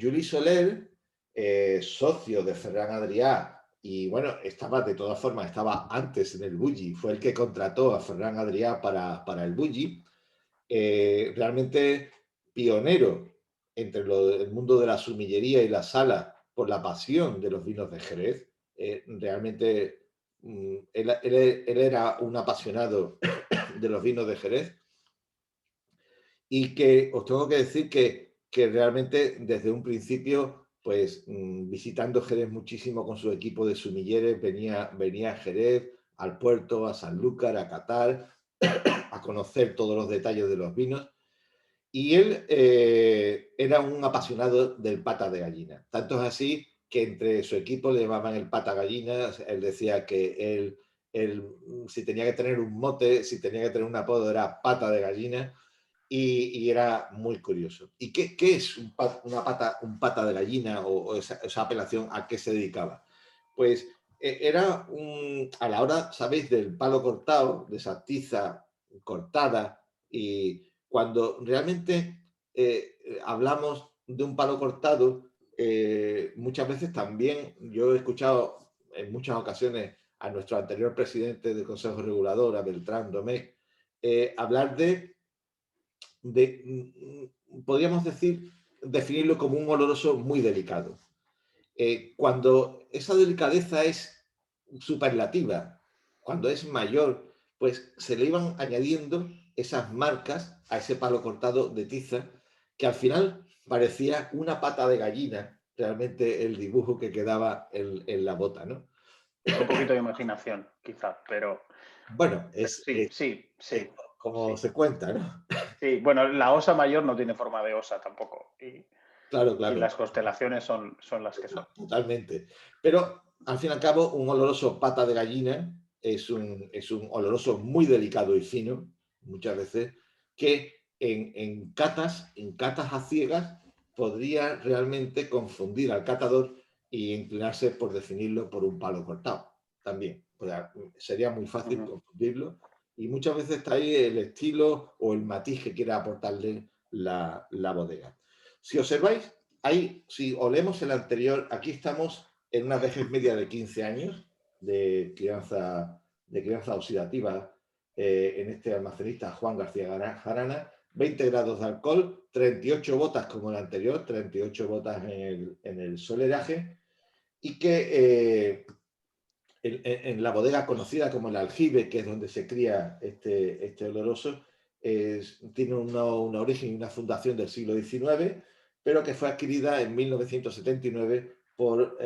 Juli Soler, socio de Ferran Adrià, y bueno, de todas formas, estaba antes en el Bulli, fue el que contrató a Ferran Adrià para el Bulli, realmente pionero entre el mundo de la sumillería y la sala por la pasión de los vinos de Jerez. Realmente él era un apasionado de los vinos de Jerez y que os tengo que decir que realmente desde un principio, pues visitando Jerez muchísimo con su equipo de sumilleres, venía a Jerez, al puerto, a Sanlúcar, a Qatar, a conocer todos los detalles de los vinos. Y él era un apasionado del pata de gallina. Tanto es así que entre su equipo le llamaban el pata gallina. Él decía que él si tenía que tener un mote, si tenía que tener un apodo, era pata de gallina. y era muy curioso. ¿Y qué es un pata de gallina o esa apelación? ¿A qué se dedicaba? Pues era a la hora, ¿sabéis?, del palo cortado, de esa tiza cortada, y cuando realmente hablamos de un palo cortado, muchas veces también yo he escuchado en muchas ocasiones a nuestro anterior presidente del Consejo Regulador, a Beltrán Domecq, hablar podríamos decir, definirlo como un oloroso muy delicado. Cuando esa delicadeza es superlativa, cuando es mayor, pues se le iban añadiendo esas marcas a ese palo cortado de tiza, que al final parecía una pata de gallina, realmente el dibujo que quedaba en la bota, ¿no? Un poquito de imaginación, quizá, pero... Bueno, sí. como se cuenta, ¿no? Sí, bueno, la osa mayor no tiene forma de osa tampoco. Claro. Y las constelaciones son las que son. Totalmente. Pero, al fin y al cabo, un oloroso pata de gallina es un oloroso muy delicado y fino, muchas veces, que en catas a ciegas, podría realmente confundir al catador e inclinarse por definirlo por un palo cortado. También, sería muy fácil confundirlo, y muchas veces está ahí el estilo o el matiz que quiera aportarle la bodega. Si observáis, ahí, si olemos el anterior, aquí estamos en una vejez media de 15 años de crianza oxidativa en este almacenista Juan García Jarana, 20 grados de alcohol, 38 botas como el anterior, 38 botas en el soleraje, y que en la bodega conocida como el Aljibe, que es donde se cría este oloroso, tiene una origen y una fundación del siglo XIX, pero que fue adquirida en 1979 por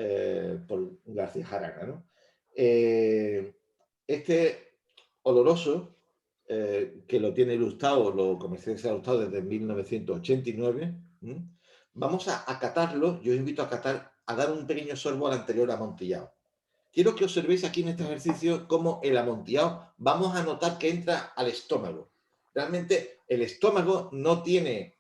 García Jarana, ¿no? Este oloroso, que lo tiene ilustrado, lo comercializa ilustrado desde 1989, vamos a catarlo. Yo os invito a dar un pequeño sorbo al anterior amontillado. Quiero que observéis aquí en este ejercicio cómo el amontillado vamos a notar que entra al estómago. Realmente el estómago no tiene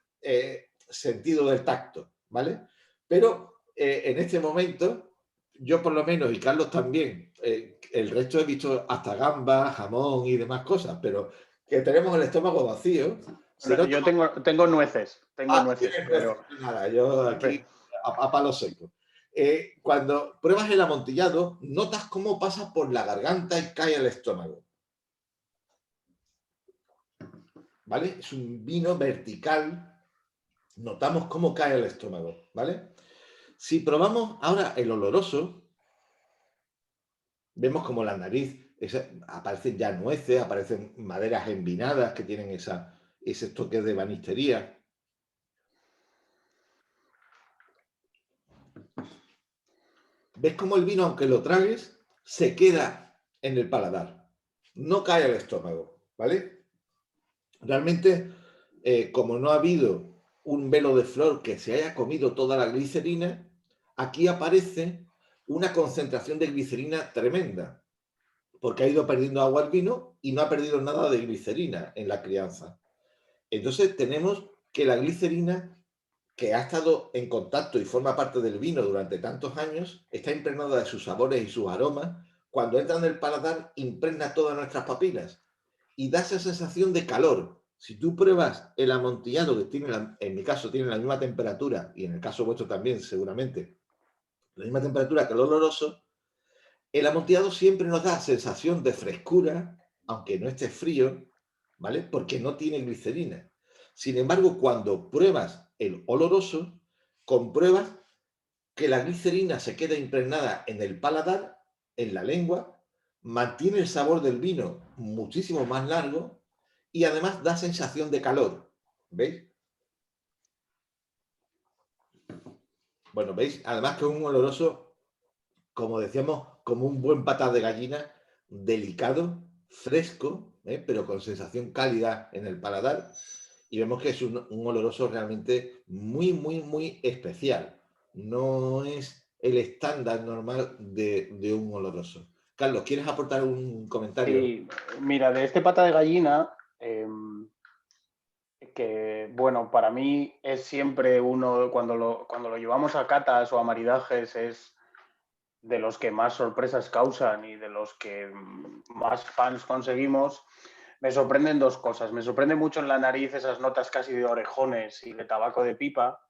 sentido del tacto, ¿vale? Pero en este momento, yo por lo menos, y Carlos también, el resto he visto hasta gambas, jamón y demás cosas, pero que tenemos el estómago vacío. Bueno, yo tengo nueces, pero... Nada, yo aquí a palo seco. Cuando pruebas el amontillado, notas cómo pasa por la garganta y cae al estómago. ¿Vale? Es un vino vertical. Notamos cómo cae al estómago, ¿vale? Si probamos ahora el oloroso, vemos como la nariz, aparecen ya nueces, aparecen maderas envinadas que tienen ese toque de banistería. ¿Ves cómo el vino, aunque lo tragues, se queda en el paladar? No cae al estómago, ¿vale? Realmente, como no ha habido un velo de flor que se haya comido toda la glicerina, aquí aparece una concentración de glicerina tremenda, porque ha ido perdiendo agua el vino y no ha perdido nada de glicerina en la crianza. Entonces tenemos que la glicerina, que ha estado en contacto y forma parte del vino durante tantos años, está impregnada de sus sabores y sus aromas. Cuando entra en el paladar, impregna todas nuestras papilas y da esa sensación de calor. Si tú pruebas el amontillado, que tiene, en mi caso tiene la misma temperatura, y en el caso vuestro también seguramente, la misma temperatura que el oloroso, el amontillado siempre nos da sensación de frescura, aunque no esté frío, ¿vale? Porque no tiene glicerina. Sin embargo, cuando pruebas el oloroso, compruebas que la glicerina se queda impregnada en el paladar, en la lengua, mantiene el sabor del vino muchísimo más largo y además da sensación de calor. ¿Veis? Bueno, ¿veis? Además que es un oloroso, como decíamos, como un buen pata de gallina, delicado, fresco, pero con sensación cálida en el paladar. Y vemos que es un oloroso realmente muy, muy, muy especial. No es el estándar normal de un oloroso. Carlos, ¿quieres aportar un comentario? Sí, mira, de este pata de gallina, que, bueno, para mí es siempre uno, cuando lo llevamos a catas o a maridajes, es de los que más sorpresas causan y de los que más fans conseguimos. Me sorprenden dos cosas. Me sorprende mucho en la nariz esas notas casi de orejones y de tabaco de pipa.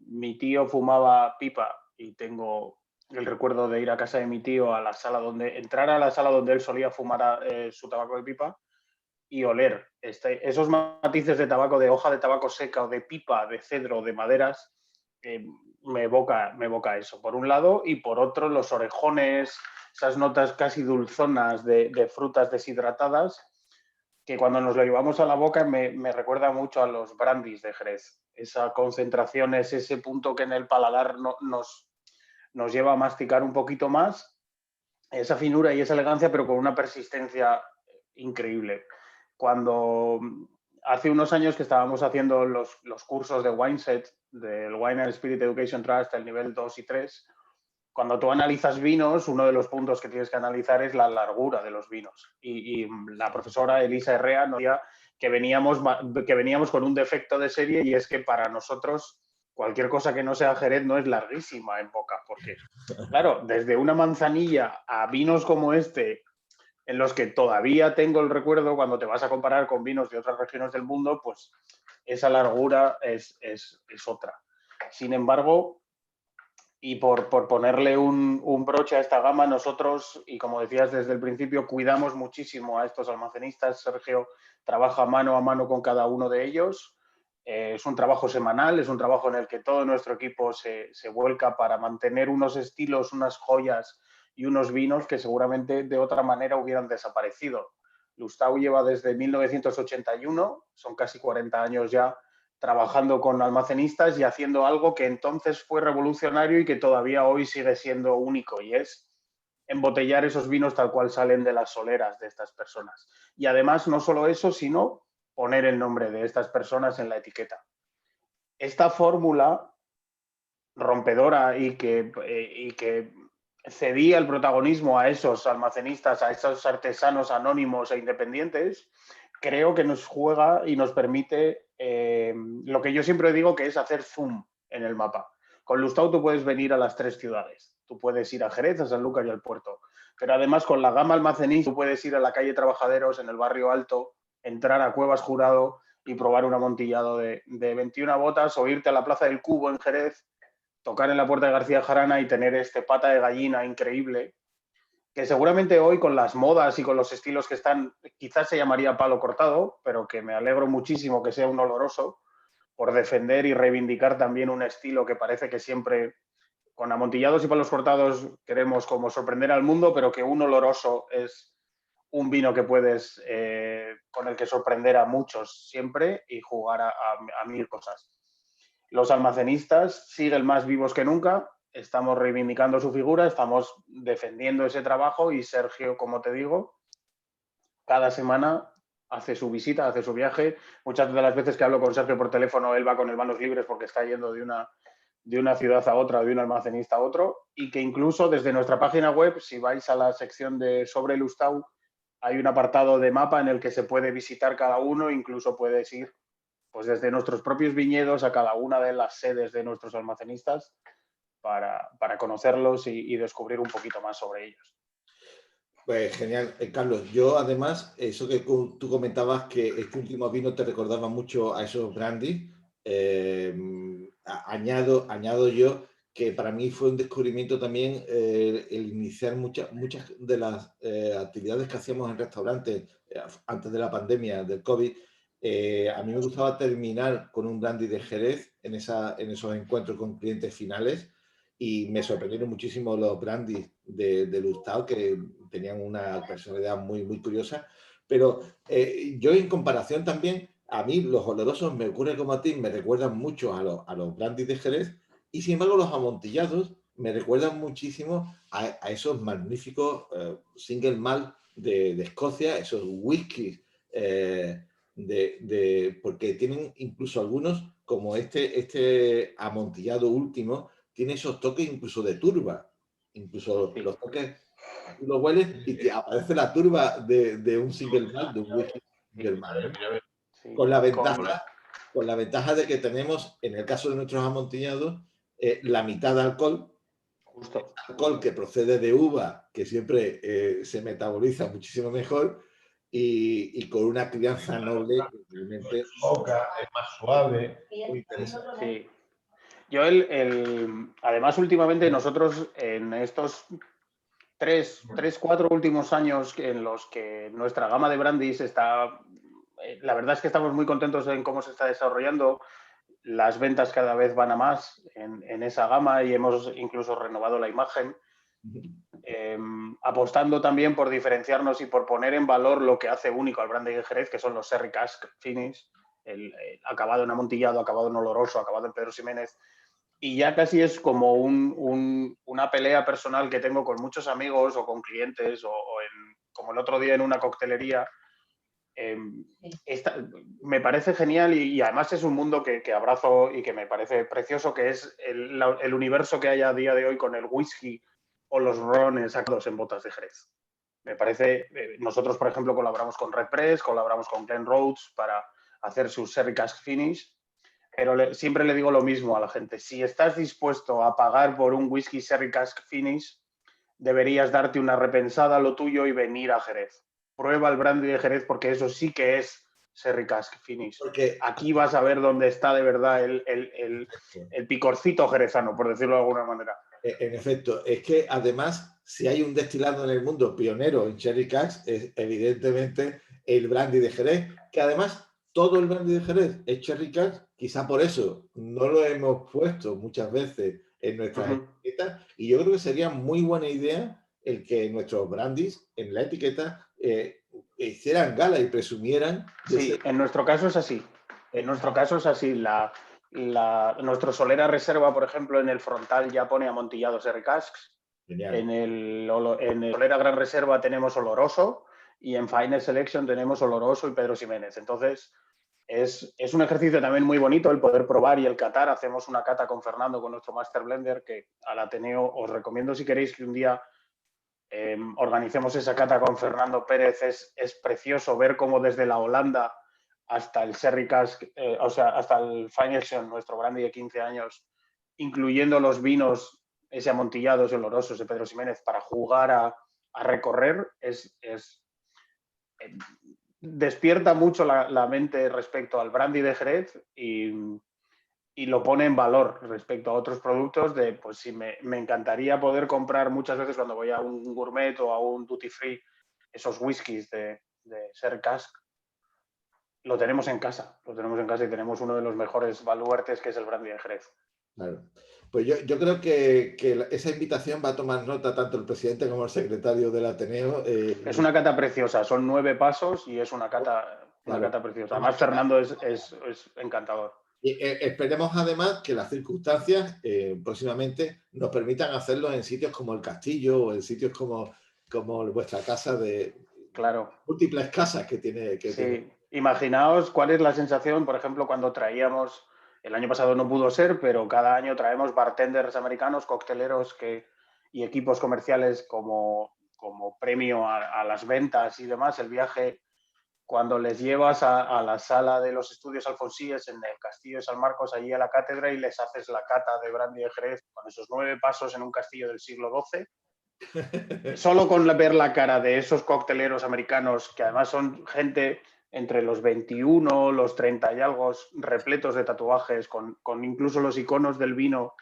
Mi tío fumaba pipa y tengo el recuerdo de ir a casa de mi tío a la sala entrar a la sala donde él solía fumar su tabaco de pipa y oler esos matices de tabaco, de hoja de tabaco seca o de pipa, de cedro, de maderas, me evoca eso, por un lado, y por otro los orejones, esas notas casi dulzonas de frutas deshidratadas, que cuando nos lo llevamos a la boca me recuerda mucho a los brandis de Jerez. Esa concentración es ese punto que en el paladar nos lleva a masticar un poquito más, esa finura y esa elegancia, pero con una persistencia increíble. Cuando hace unos años que estábamos haciendo los cursos de Wineset, del Wine and Spirit Education Trust, el nivel 2 y 3, cuando tú analizas vinos, uno de los puntos que tienes que analizar es la largura de los vinos. Y la profesora Elisa Herrea nos decía que veníamos con un defecto de serie, y es que para nosotros cualquier cosa que no sea Jerez no es larguísima en boca, porque, claro, desde una manzanilla a vinos como este, en los que todavía tengo el recuerdo cuando te vas a comparar con vinos de otras regiones del mundo, pues esa largura es otra. Sin embargo, y por ponerle un broche a esta gama, nosotros, y como decías desde el principio, cuidamos muchísimo a estos almacenistas. Sergio trabaja mano a mano con cada uno de ellos. Es un trabajo semanal, es un trabajo en el que todo nuestro equipo se vuelca para mantener unos estilos, unas joyas y unos vinos que seguramente de otra manera hubieran desaparecido. Lustau lleva desde 1981, son casi 40 años ya, trabajando con almacenistas y haciendo algo que entonces fue revolucionario y que todavía hoy sigue siendo único, y es embotellar esos vinos tal cual salen de las soleras de estas personas. Y además, no solo eso, sino poner el nombre de estas personas en la etiqueta. Esta fórmula rompedora y que cedía el protagonismo a esos almacenistas, a esos artesanos anónimos e independientes, creo que nos juega y nos permite lo que yo siempre digo, que es hacer zoom en el mapa. Con Lustau tú puedes venir a las 3 ciudades. Tú puedes ir a Jerez, a Sanlúcar y al puerto. Pero además con la gama almacenista tú puedes ir a la calle Trabajaderos, en el barrio Alto, entrar a Cuevas Jurado y probar un amontillado de 21 botas, o irte a la Plaza del Cubo en Jerez, tocar en la puerta de García Jarana y tener este pata de gallina increíble, que seguramente hoy con las modas y con los estilos que están, quizás se llamaría palo cortado, pero que me alegro muchísimo que sea un oloroso, por defender y reivindicar también un estilo que parece que siempre, con amontillados y palos cortados, queremos como sorprender al mundo, pero que un oloroso es un vino que puedes, con el que sorprender a muchos siempre y jugar a mil cosas. Los almacenistas siguen más vivos que nunca. Estamos reivindicando su figura, estamos defendiendo ese trabajo, y Sergio, como te digo, cada semana hace su visita, hace su viaje. Muchas de las veces que hablo con Sergio por teléfono, él va con el manos libres porque está yendo de una ciudad a otra, de un almacenista a otro, y que incluso desde nuestra página web, si vais a la sección de sobre Lustau, hay un apartado de mapa en el que se puede visitar cada uno, incluso puedes ir pues desde nuestros propios viñedos a cada una de las sedes de nuestros almacenistas para conocerlos y descubrir un poquito más sobre ellos. Pues genial, Carlos. Yo además, eso que tú comentabas, que este último vino te recordaba mucho a esos brandy, añado yo que para mí fue un descubrimiento también el iniciar muchas de las actividades que hacíamos en restaurantes antes de la pandemia del COVID. A mí me gustaba terminar con un brandy de Jerez en esos encuentros con clientes finales, y me sorprendieron muchísimo los brandys de Lustau, que tenían una personalidad muy, muy curiosa. Pero yo, en comparación también, a mí los olorosos, me ocurre como a ti, me recuerdan mucho a los brandys de Jerez, y sin embargo los amontillados me recuerdan muchísimo a esos magníficos single malt de Escocia, esos whiskies, porque tienen incluso algunos, como este amontillado último, tiene esos toques incluso de turba, incluso sí. Los toques, tú lo hueles y te aparece la turba de un single malt, de un whisky single malt. Sí. Con la ventaja de que tenemos, en el caso de nuestros amontillados, la mitad de alcohol. Justo. Alcohol que procede de uva, que siempre se metaboliza muchísimo mejor, y con una crianza noble que realmente es más suave. muy interesante. Sí. Yo además últimamente nosotros en estos 4 últimos años en los que nuestra gama de brandies está, la verdad es que estamos muy contentos en cómo se está desarrollando. Las ventas cada vez van a más en esa gama y hemos incluso renovado la imagen, apostando también por diferenciarnos y por poner en valor lo que hace único al brandy de Jerez, que son los Sherry Cask Finish, el acabado en amontillado, acabado en oloroso, acabado en Pedro Ximénez. Y ya casi es como una pelea personal que tengo con muchos amigos o con clientes como el otro día en una coctelería. Me parece genial y además es un mundo que abrazo y que me parece precioso, que es el universo que hay a día de hoy con el whisky o los rones sacados en botas de Jerez. Me parece, nosotros por ejemplo colaboramos con Red Press, colaboramos con Glen Rhodes para hacer sus Sherry Cask Finish, pero siempre le digo lo mismo a la gente: si estás dispuesto a pagar por un whisky Sherry Cask Finish, deberías darte una repensada a lo tuyo y venir a Jerez. Prueba el brandy de Jerez, porque eso sí que es Sherry Cask Finish. Porque aquí vas a ver dónde está de verdad el picorcito jerezano, por decirlo de alguna manera. En efecto, es que además, si hay un destilado en el mundo pionero en Sherry Cask, es evidentemente el brandy de Jerez, que además todo el brandy de Jerez es Sherry Cask. Quizá por eso no lo hemos puesto muchas veces en nuestras etiquetas, y yo creo que sería muy buena idea el que nuestros brandies en la etiqueta hicieran gala y presumieran. Sí, en nuestro caso es así. En nuestro caso es así. Nuestro Solera Reserva, por ejemplo, en el frontal ya pone amontillados Sherry Casks. En el Solera Gran Reserva tenemos oloroso y en Final Selection tenemos oloroso y Pedro Ximénez. Entonces, es un ejercicio también muy bonito el poder probar y el catar. Hacemos una cata con Fernando, con nuestro Master Blender, que al Ateneo os recomiendo si queréis que un día organicemos esa cata con Fernando Pérez. Es precioso ver cómo desde la Holanda hasta el Sherry Cask, hasta el Fine Selection, nuestro brandy de 15 años, incluyendo los vinos ese amontillados y olorosos de Pedro Ximénez, para jugar a recorrer, despierta mucho la mente respecto al brandy de Jerez y lo pone en valor respecto a otros productos. Pues sí, me encantaría poder comprar muchas veces cuando voy a un gourmet o a un duty free esos whiskies de Sherry Cask. Lo tenemos en casa y tenemos uno de los mejores baluartes, que es el brandy de Jerez. Claro. Pues yo creo que esa invitación va a tomar nota tanto el presidente como el secretario del Ateneo. Es una cata preciosa, son 9 pasos y es una cata preciosa. Además, Fernando es encantador. Y esperemos además que las circunstancias próximamente nos permitan hacerlo en sitios como el Castillo o en sitios como vuestra casa, claro, múltiples casas que tiene. Sí. Imaginaos cuál es la sensación, por ejemplo, cuando traíamos, el año pasado no pudo ser, pero cada año traemos bartenders americanos, cocteleros y equipos comerciales como premio a las ventas y demás. El viaje, cuando les llevas a la sala de los estudios Alfonsíes en el Castillo de San Marcos, allí a la cátedra, y les haces la cata de brandy de Jerez con esos 9 pasos en un castillo del siglo XII. Solo con ver la cara de esos cocteleros americanos, que además son gente entre los 21, los 30 y algo, repletos de tatuajes, con incluso los iconos del vino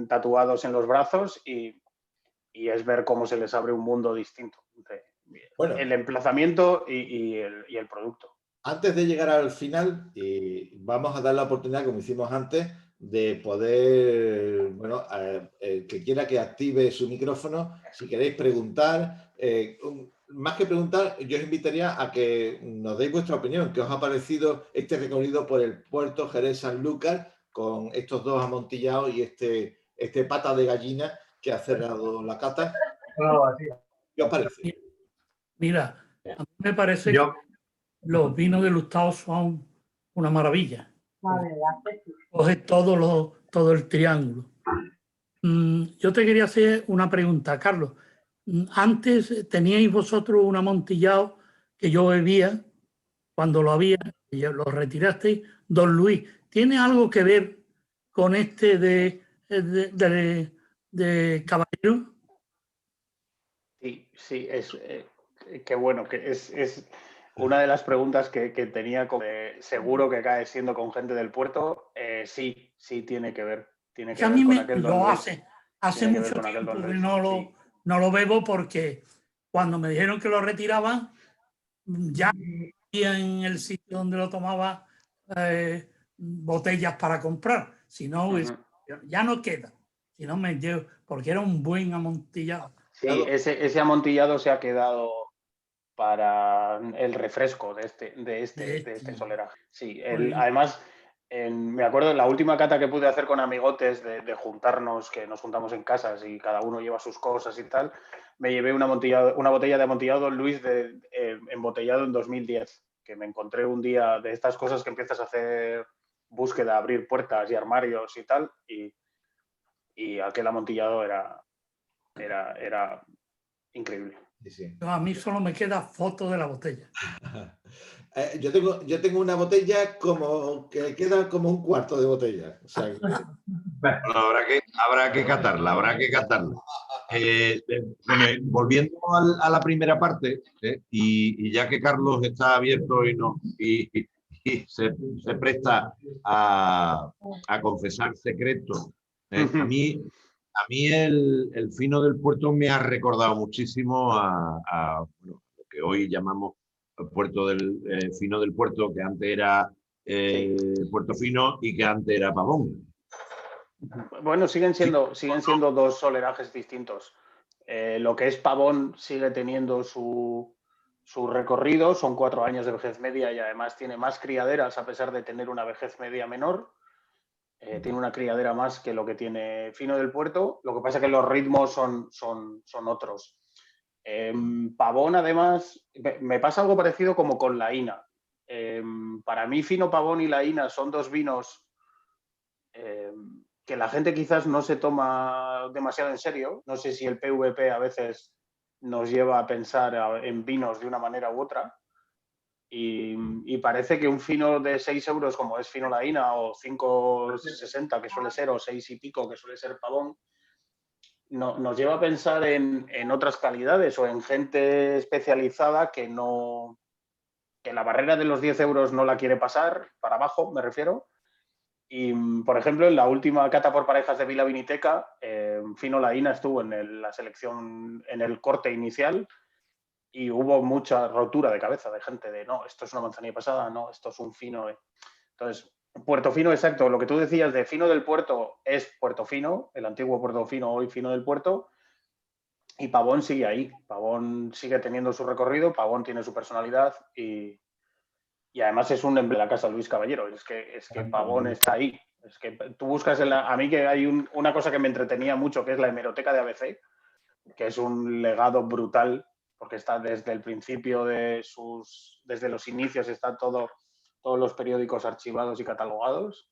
tatuados en los brazos, y es ver cómo se les abre un mundo distinto entre el emplazamiento y el producto. Antes de llegar al final, vamos a dar la oportunidad, como hicimos antes, de poder, que quiera que active su micrófono, si queréis preguntar. Más que preguntar, yo os invitaría a que nos deis vuestra opinión. ¿Qué os ha parecido este recorrido por el puerto Jerez-Sanlúcar con estos 2 amontillados y este pata de gallina que ha cerrado la cata? ¿Qué os parece? Mira, a mí me parece que los vinos de Lustau son una maravilla. Coge todo el triángulo. Yo te quería hacer una pregunta, Carlos. Antes teníais vosotros un amontillado que yo bebía, cuando lo había, y lo retiraste, don Luis, ¿tiene algo que ver con este de Caballero? Sí, sí, qué bueno, que es una de las preguntas que tenía como seguro que cae siendo con gente del puerto. Sí, sí tiene que ver. Tiene que A ver mí con aquel Don yo Luis. hace Tiene que ver mucho con aquel tiempo Don que Luis. Sí. no lo bebo, porque cuando me dijeron que lo retiraban, ya había en el sitio donde lo tomaba botellas para comprar. Si no, ya no queda. Si no me llevo, porque era un buen amontillado. Sí, ese amontillado se ha quedado para el refresco de este soleraje. Sí, además, me acuerdo de la última cata que pude hacer con amigotes de juntarnos, que nos juntamos en casas y cada uno lleva sus cosas y tal, me llevé una botella de amontillado Don Luis embotellado en 2010, que me encontré un día de estas cosas que empiezas a hacer búsqueda, abrir puertas y armarios y tal, y aquel amontillado era increíble. Sí, sí. A mí solo me queda foto de la botella. Yo tengo una botella como que queda como un cuarto de botella. O sea, Bueno, habrá que catarla, habrá que catarla. Bueno, volviendo a la primera parte, y ya que Carlos está abierto y se presta a confesar secretos, a mí el fino del puerto me ha recordado muchísimo a bueno, lo que hoy llamamos el puerto fino del puerto, que antes era Puerto Fino y que antes era Pavón. Bueno, siguen siendo dos solerajes distintos. Lo que es Pavón sigue teniendo su recorrido, son 4 años de vejez media y además tiene más criaderas a pesar de tener una vejez media menor. Tiene una criadera más que lo que tiene Fino del Puerto, lo que pasa es que los ritmos son otros. Pavón, además, me pasa algo parecido como con la Ina. Para mí, Fino Pavón y la Ina son dos vinos que la gente quizás no se toma demasiado en serio. No sé si el PVP a veces nos lleva a pensar en vinos de una manera u otra. Y parece que un fino de 6 euros, como es Fino la Ina, o 5,60 que suele ser, o 6 y pico que suele ser Pavón, nos lleva a pensar en otras calidades o en gente especializada que la barrera de los 10 euros no la quiere pasar, para abajo me refiero. Y, por ejemplo, en la última cata por parejas de Vila Viniteca, Fino la Ina estuvo en la selección, en el corte inicial, y hubo mucha rotura de cabeza de gente de no, esto es una manzanilla pasada, no, esto es un fino. Entonces, Puerto Fino, exacto, lo que tú decías de Fino del Puerto es Puerto Fino, el antiguo Puerto Fino, hoy Fino del Puerto, y Pavón sigue ahí, Pavón sigue teniendo su recorrido, Pavón tiene su personalidad y además es un emblema de la casa Luis Caballero, es que Pavón está ahí. Es que tú buscas a mí que hay una cosa que me entretenía mucho, que es la hemeroteca de ABC, que es un legado brutal, porque está desde el principio desde los inicios, está todos los periódicos archivados y catalogados,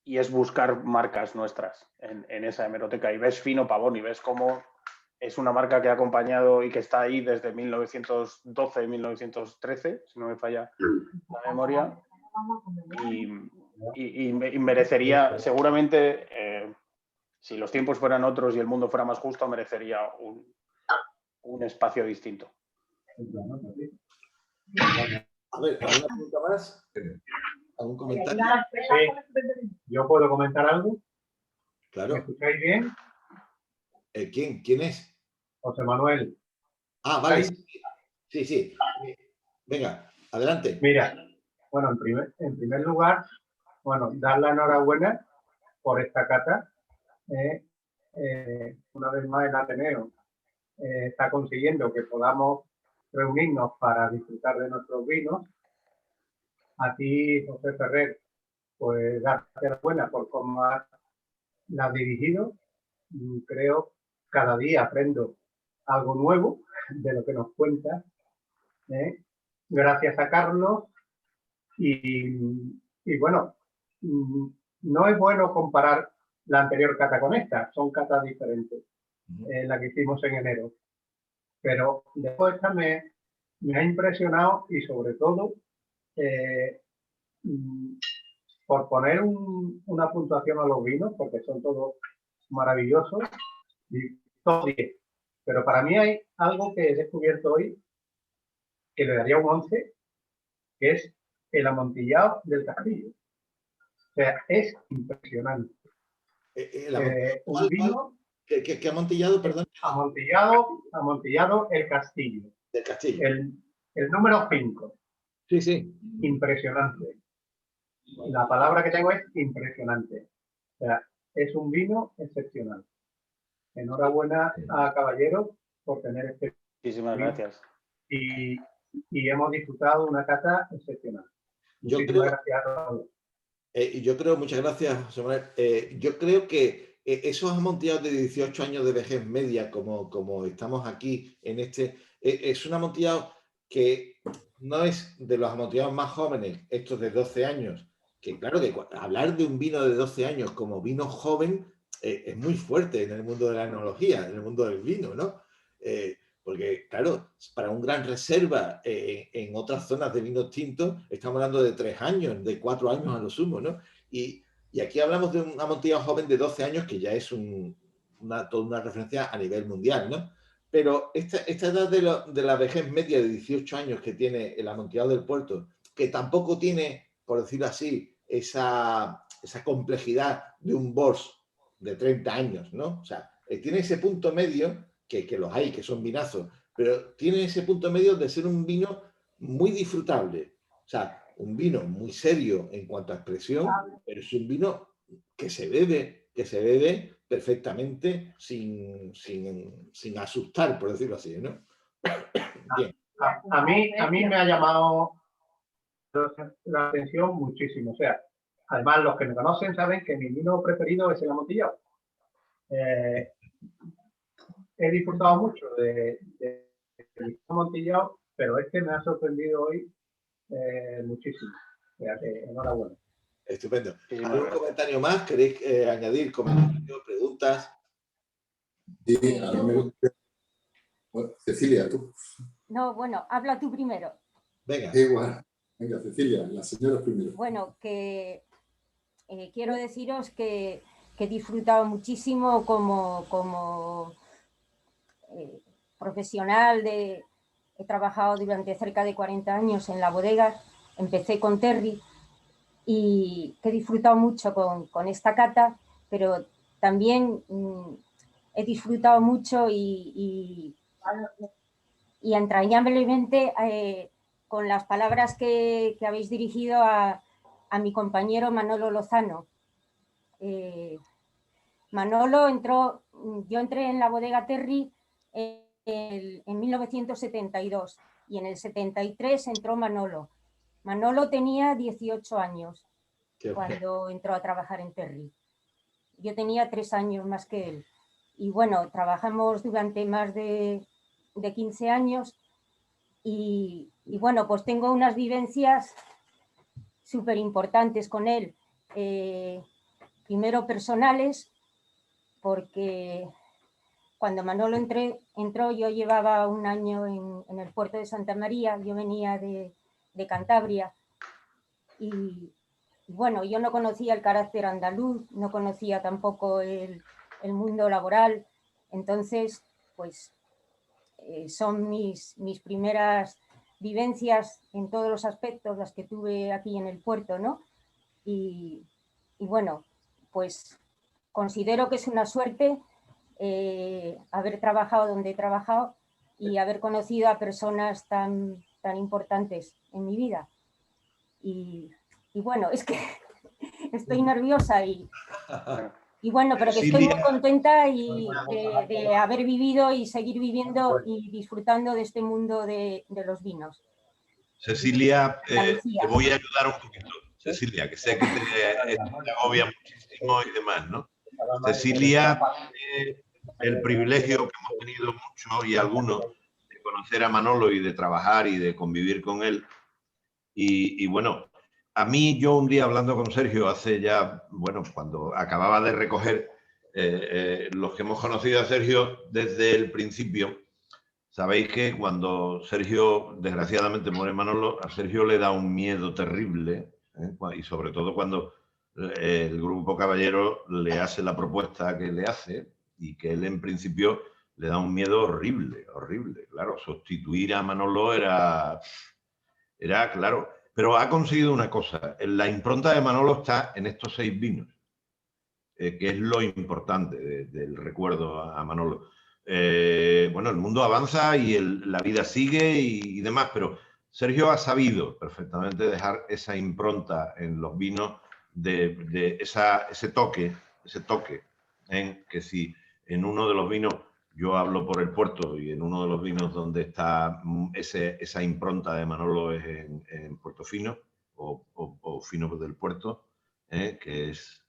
y es buscar marcas nuestras en esa hemeroteca. Y ves Fino Pavón y ves cómo es una marca que ha acompañado y que está ahí desde 1912, 1913, si no me falla la memoria, y merecería, seguramente, si los tiempos fueran otros y el mundo fuera más justo, merecería un espacio distinto. a ver, ¿alguna pregunta más? ¿Algún comentario? Sí. ¿Yo puedo comentar algo? Claro. ¿Me escucháis bien? ¿Quién es? José Manuel. Ah, vale. Sí. Venga, adelante. Mira, bueno, en primer lugar, bueno, dar la enhorabuena por esta cata. Una vez más el Ateneo está consiguiendo que podamos reunirnos para disfrutar de nuestros vinos. A ti, José Ferrer, pues darte la enhorabuena por cómo la has dirigido. Creo cada día aprendo algo nuevo de lo que nos cuentas. Gracias a Carlos. Y bueno, no es bueno comparar la anterior cata con esta, son catas diferentes, la que hicimos en enero. Pero después esta me ha impresionado y sobre todo por poner una puntuación a los vinos, porque son todos maravillosos, todos 10. Pero para mí hay algo que he descubierto hoy que le daría un 11, que es el amontillado del castillo. O sea, es impresionante. Un vino... ¿Qué amontillado, perdón? Amontillado el castillo. Del castillo. El número 5. Sí, sí. Impresionante. La palabra que tengo es impresionante. O sea, es un vino excepcional. Enhorabuena a Caballero por tener este vino. Muchísimas gracias. Y hemos disfrutado una cata excepcional. Muchísimas gracias a todos. Yo creo, muchas gracias, José Manuel. Yo creo que esos amontillados de 18 años de vejez media, como estamos aquí en este, es un amontillado que no es de los amontillados más jóvenes, estos de 12 años, que claro que hablar de un vino de 12 años como vino joven es muy fuerte en el mundo de la enología, en el mundo del vino, ¿no? Porque, claro, para un gran reserva en otras zonas de vinos tintos, estamos hablando de 3 años, de 4 años a lo sumo, ¿no? Y aquí hablamos de un amontillado joven de 12 años, que ya es toda una referencia a nivel mundial, ¿no? Pero esta edad de la vejez media de 18 años que tiene el amontillado del Puerto, que tampoco tiene, por decirlo así, esa complejidad de un Bols de 30 años, ¿no? O sea, tiene ese punto medio, que los hay, que son vinazos, pero tiene ese punto medio de ser un vino muy disfrutable. O sea, un vino muy serio en cuanto a expresión, pero es un vino que se bebe perfectamente sin asustar, por decirlo así, ¿no? Bien. A mí me ha llamado la atención muchísimo. O sea, además los que me conocen saben que mi vino preferido es el amontillado. He disfrutado mucho del amontillado, pero este me ha sorprendido hoy muchísimo. O sea, que enhorabuena. Estupendo. ¿Algún comentario más? ¿Queréis añadir comentarios, preguntas? Sí, a mí me gusta. Bueno, Cecilia, tú. No, bueno, habla tú primero. Venga. Igual. Venga, Cecilia, la señora primero. Bueno, que quiero deciros que he disfrutado muchísimo como profesional. He trabajado durante cerca de 40 años en la bodega. Empecé con Terry y que he disfrutado mucho con esta cata, pero también he disfrutado mucho y entrañablemente con las palabras que habéis dirigido a mi compañero Manolo Lozano. Manolo yo entré en la bodega Terry en 1972 y en el 73 entró Manolo. Manolo tenía 18 años cuando entró a trabajar en Terry. Yo tenía 3 años más que él. Y bueno, trabajamos durante más de 15 años y bueno, pues tengo unas vivencias súper importantes con él. Primero personales, porque cuando Manolo entró yo llevaba 1 año en el puerto de Santa María, yo venía de Cantabria y bueno, yo no conocía el carácter andaluz, no conocía tampoco el mundo laboral, entonces pues son mis primeras vivencias en todos los aspectos, las que tuve aquí en el puerto, ¿no? Y bueno, pues considero que es una suerte haber trabajado donde he trabajado y haber conocido a personas tan importantes en mi vida. Y bueno, es que estoy nerviosa y bueno, pero que estoy muy contenta de haber vivido y seguir viviendo y disfrutando de este mundo de los vinos. Cecilia, te voy a ayudar un poquito. Cecilia, que sé que te agobia muchísimo y demás, ¿no? Cecilia, el privilegio que hemos tenido muchos y algunos de conocer a Manolo y de trabajar y de convivir con él. Y bueno, a mí yo un día hablando con Sergio hace ya, bueno, cuando acababa de recoger los que hemos conocido a Sergio desde el principio, Sabéis que cuando Sergio, desgraciadamente, muere Manolo, a Sergio le da un miedo terrible, y sobre todo cuando el Grupo Caballero le hace la propuesta que le hace y que él en principio le da un miedo horrible, horrible. Claro, sustituir a Manolo era claro, pero ha conseguido una cosa. La impronta de Manolo está en estos 6 vinos, que es lo importante del recuerdo a Manolo. Bueno, el mundo avanza y la vida sigue y demás, pero Sergio ha sabido perfectamente dejar esa impronta en los vinos de ese toque, en que si en uno de los vinos, yo hablo por el puerto, y en uno de los vinos donde está esa impronta de Manolo es en Puertofino o Fino del Puerto, que es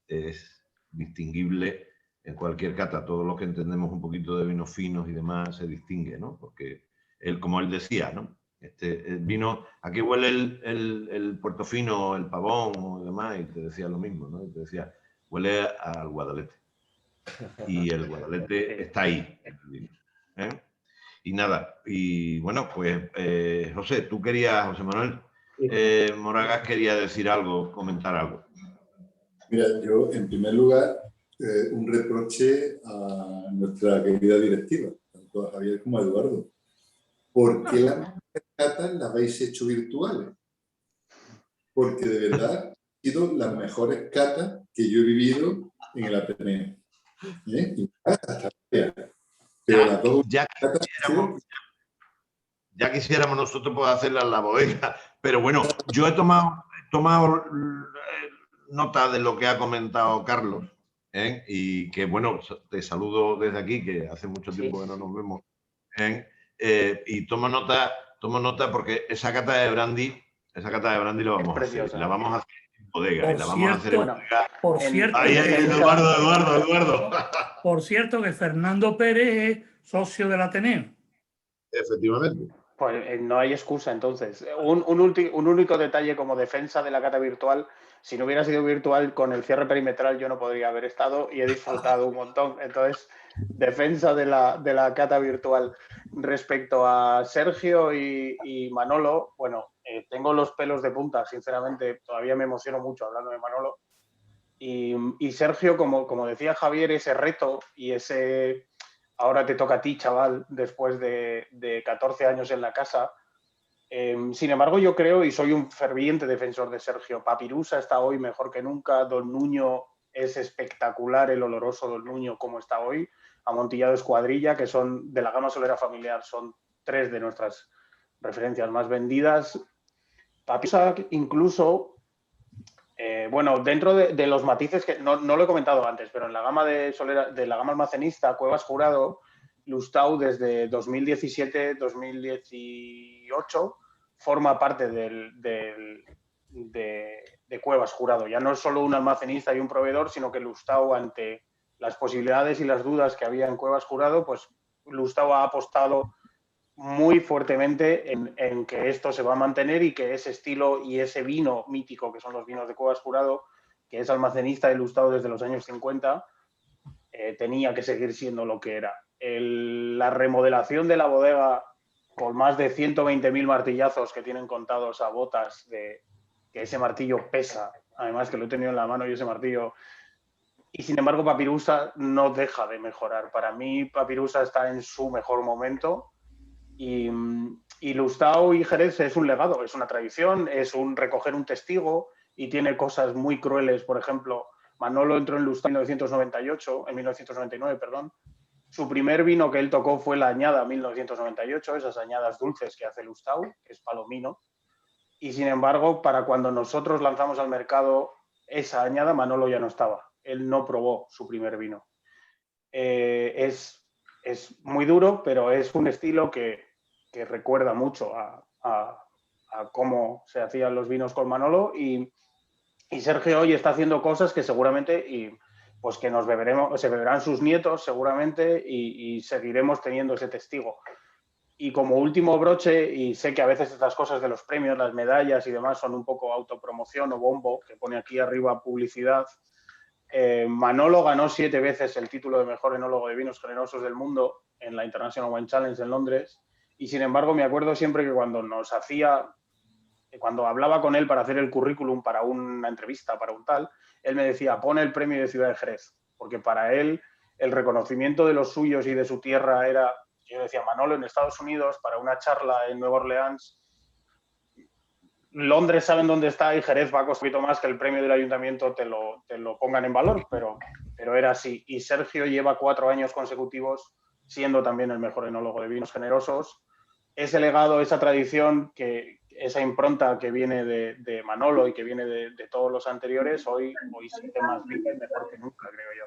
distinguible en cualquier cata. Todos los que entendemos un poquito de vinos finos y demás se distingue, ¿no? Porque él, como él decía, ¿no? El vino, aquí huele el Puertofino, el Pavón o demás, y te decía lo mismo, ¿no? Y te decía, huele al Guadalete. Y el Guadalete está ahí, en el vino, ¿eh? Y nada, y bueno, pues José Manuel Moragas quería decir algo, comentar algo. Mira, yo en primer lugar, un reproche a nuestra querida directiva, tanto a Javier como a Eduardo. ¿Por qué las catas las habéis hecho virtuales? Porque de verdad han sido las mejores catas que yo he vivido en el Ateneo. Pero las dos ya quisiéramos nosotros poder hacerla en la bodega, pero bueno, yo he tomado nota de lo que ha comentado Carlos, y que bueno, te saludo desde aquí, que hace mucho tiempo que no nos vemos, y tomo nota porque esa cata de brandy la vamos a hacer, la vamos a hacer en bodega, y la vamos a hacer en bodega. Por cierto, Eduardo. Por cierto, que Fernando Pérez es socio del Ateneo. Efectivamente. Pues no hay excusa, entonces. Un único detalle como defensa de la cata virtual. Si no hubiera sido virtual, con el cierre perimetral yo no podría haber estado y he disfrutado un montón. Entonces, defensa de la cata virtual. Respecto a Sergio y Manolo, bueno, tengo los pelos de punta, sinceramente. Todavía me emociono mucho hablando de Manolo. Y Sergio, como decía Javier, ese reto y ese... Ahora te toca a ti, chaval, después de 14 años en la casa. Sin embargo, yo creo, y soy un ferviente defensor de Sergio, Papirusa está hoy mejor que nunca, Don Nuño es espectacular, el oloroso Don Nuño como está hoy, Amontillado Escuadrilla, que son de la gama solera familiar, son 3 de nuestras referencias más vendidas. Papirusa incluso... bueno, dentro de los matices que no lo he comentado antes, pero en la gama de la gama almacenista, Cuevas Jurado, Lustau desde 2017-2018 forma parte de Cuevas Jurado. Ya no es solo un almacenista y un proveedor, sino que Lustau, ante las posibilidades y las dudas que había en Cuevas Jurado, pues Lustau ha apostado muy fuertemente en que esto se va a mantener y que ese estilo y ese vino mítico, que son los vinos de Cuevas Jurado, que es almacenista ilustrado desde los años 50, tenía que seguir siendo lo que era. La remodelación de la bodega, con más de 120.000 martillazos que tienen contados a botas, que ese martillo pesa, además que lo he tenido en la mano y ese martillo... Y sin embargo, Papirusa no deja de mejorar. Para mí, Papirusa está en su mejor momento. Y Lustau y Jerez es un legado, es una tradición, es un recoger un testigo y tiene cosas muy crueles. Por ejemplo, Manolo entró en Lustau en 1999, perdón. Su primer vino que él tocó fue la añada 1998, esas añadas dulces que hace Lustau, que es palomino. Y sin embargo, para cuando nosotros lanzamos al mercado esa añada, Manolo ya no estaba. Él no probó su primer vino. Es muy duro, pero es un estilo que recuerda mucho a cómo se hacían los vinos con Manolo, y Sergio hoy está haciendo cosas que seguramente pues que se beberán sus nietos seguramente, y seguiremos teniendo ese testigo. Y como último broche, y sé que a veces estas cosas de los premios, las medallas y demás son un poco autopromoción o bombo, que pone aquí arriba publicidad. Manolo ganó 7 veces el título de mejor enólogo de vinos generosos del mundo en la International Wine Challenge en Londres, Y sin embargo me acuerdo siempre que cuando hablaba con él para hacer el currículum, para una entrevista, para un tal, él me decía, pon el premio de Ciudad de Jerez, porque para él el reconocimiento de los suyos y de su tierra era, yo decía, Manolo, en Estados Unidos, para una charla en Nueva Orleans, Londres saben dónde está y Jerez va a costar un poquito más que el premio del ayuntamiento te lo pongan en valor, pero era así. Y Sergio lleva 4 años consecutivos siendo también el mejor enólogo de vinos generosos. Ese legado, esa tradición, esa impronta que viene de Manolo y que viene de todos los anteriores, hoy siente más viva y mejor que nunca, creo yo.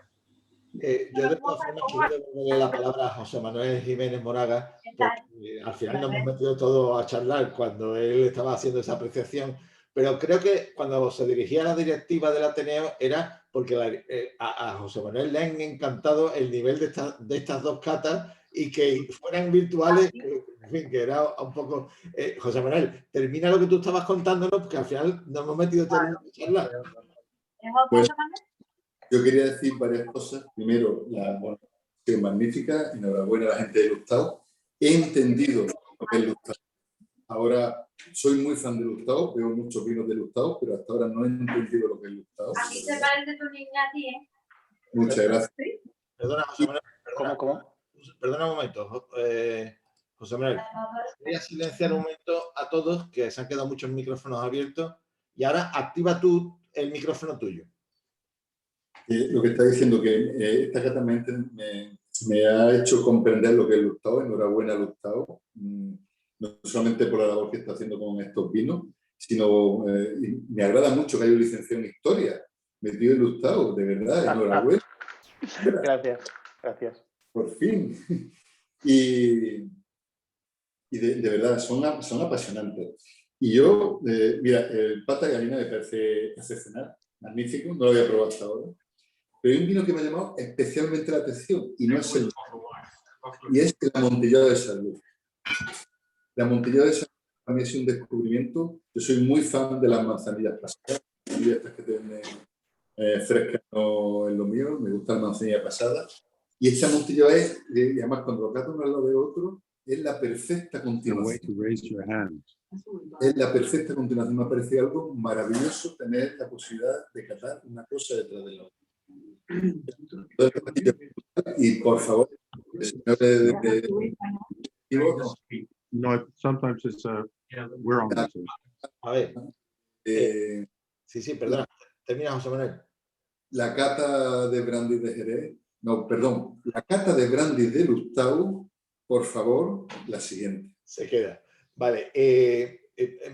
Yo de todas formas quiero devolverle la palabra a José Manuel Jiménez Moraga, porque al final nos hemos metido todos a charlar cuando él estaba haciendo esa apreciación, pero creo que cuando se dirigía a la directiva del Ateneo era porque a José Manuel le han encantado el nivel de estas dos catas y que fueran virtuales, en fin, que era un poco... José Manuel, termina lo que tú estabas contándonos, porque al final nos hemos metido todos a charlar. Pues, yo quería decir varias cosas. Primero, la magnífica, enhorabuena a la gente de Lustau. He entendido lo que es Lustau. Ahora soy muy fan de Lustau, veo muchos vinos de Lustau, pero hasta ahora no he entendido lo que es Lustau. A mí se parece tu niña a ti, ¿eh? Muchas gracias. Perdona, José Manuel. ¿Cómo? Perdona un momento, José Manuel. Voy a silenciar un momento a todos, que se han quedado muchos micrófonos abiertos. Y ahora activa tú el micrófono tuyo. Lo que está diciendo que esta cata me ha hecho comprender lo que es Lustau. Enhorabuena, Lustau. No solamente por la labor que está haciendo con estos vinos, sino me agrada mucho que haya un licenciado en historia metido en Lustau, de verdad, enhorabuena. Gracias. Por fin. Y de verdad, son apasionantes. Y yo, mira, el pata de gallina me parece excepcional, magnífico, no lo había probado hasta ahora. Pero hay un vino que me ha llamado especialmente la atención y no es el... Y es el Amontillado de San Luc. El Amontillado de San Luc para mí es un descubrimiento. Yo soy muy fan de las manzanillas pasadas, estas que te venden frescas, no es lo mío, me gusta la manzanilla pasada. Y este Amontillado es, y además cuando lo cato uno al lado de otro, es la perfecta continuación. Es la perfecta continuación. Me ha parecido algo maravilloso tener la posibilidad de catar una cosa detrás de la otra. Y por favor, no, sometimes it's we're on. A ver. Sí, perdona. Termina, José Manuel. La cata de brandy de Jerez. No, perdón. La cata de brandy de Lustau, por favor, la siguiente. Se queda. Vale.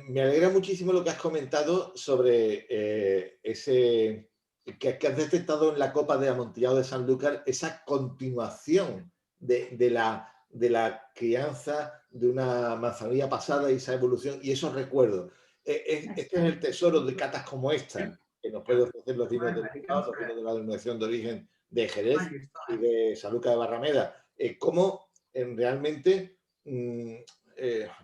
Me alegra muchísimo lo que has comentado sobre ese... Que has detectado en la copa de Amontillado de Sanlúcar esa continuación de la crianza de una manzanilla pasada y esa evolución y esos recuerdos. Este es el tesoro de catas como esta, que nos puede ofrecer los vinos del Estado, los vinos de la denominación de origen de Jerez y de Sanlúcar de Barrameda. ¿Cómo realmente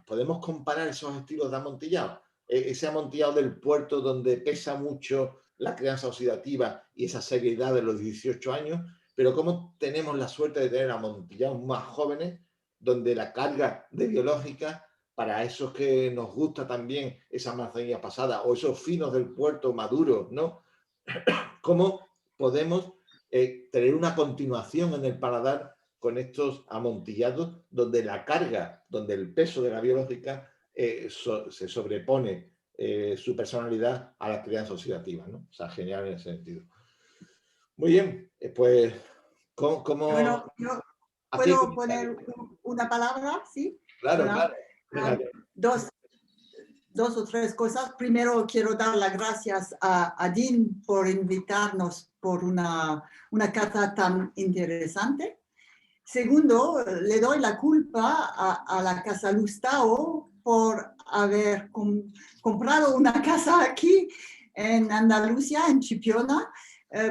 podemos comparar esos estilos de amontillado? Ese amontillado del puerto donde pesa mucho la crianza oxidativa y esa seriedad de los 18 años, pero cómo tenemos la suerte de tener amontillados más jóvenes, donde la carga de biológica, para esos que nos gusta también esa manzanilla pasada, o esos finos del puerto maduros, ¿no? ¿Cómo podemos tener una continuación en el paladar con estos amontillados, donde la carga, donde el peso de la biológica se sobrepone su personalidad a la crianza oxidativa, ¿no? O sea, genial en ese sentido. Muy bien, pues, ¿cómo? Bueno, yo puedo poner una palabra, ¿sí? Claro, claro. Dos o tres cosas. Primero, quiero dar las gracias a Dean por invitarnos por una cata tan interesante. Segundo, le doy la culpa a la Casa Lustau por haber comprado una casa aquí en Andalucía, en Chipiona,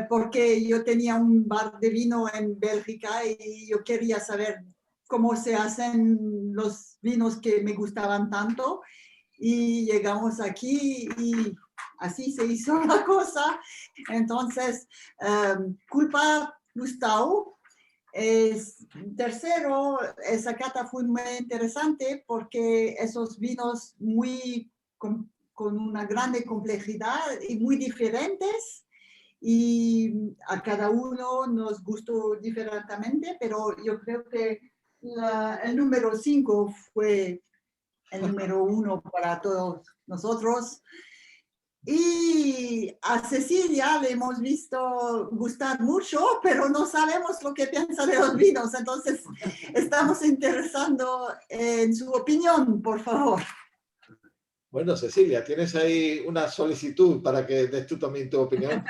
porque yo tenía un bar de vino en Bélgica y yo quería saber cómo se hacen los vinos que me gustaban tanto. Y llegamos aquí y así se hizo la cosa. Entonces, culpa Lustau. Tercero, esa cata fue muy interesante porque esos vinos con una grande complejidad y muy diferentes, y a cada uno nos gustó diferentemente, pero yo creo que el número 5 fue el número 1 para todos nosotros. Y a Cecilia le hemos visto gustar mucho, pero no sabemos lo que piensa de los vinos, entonces estamos interesando en su opinión, por favor. Bueno, Cecilia, tienes ahí una solicitud para que des tú también tu opinión.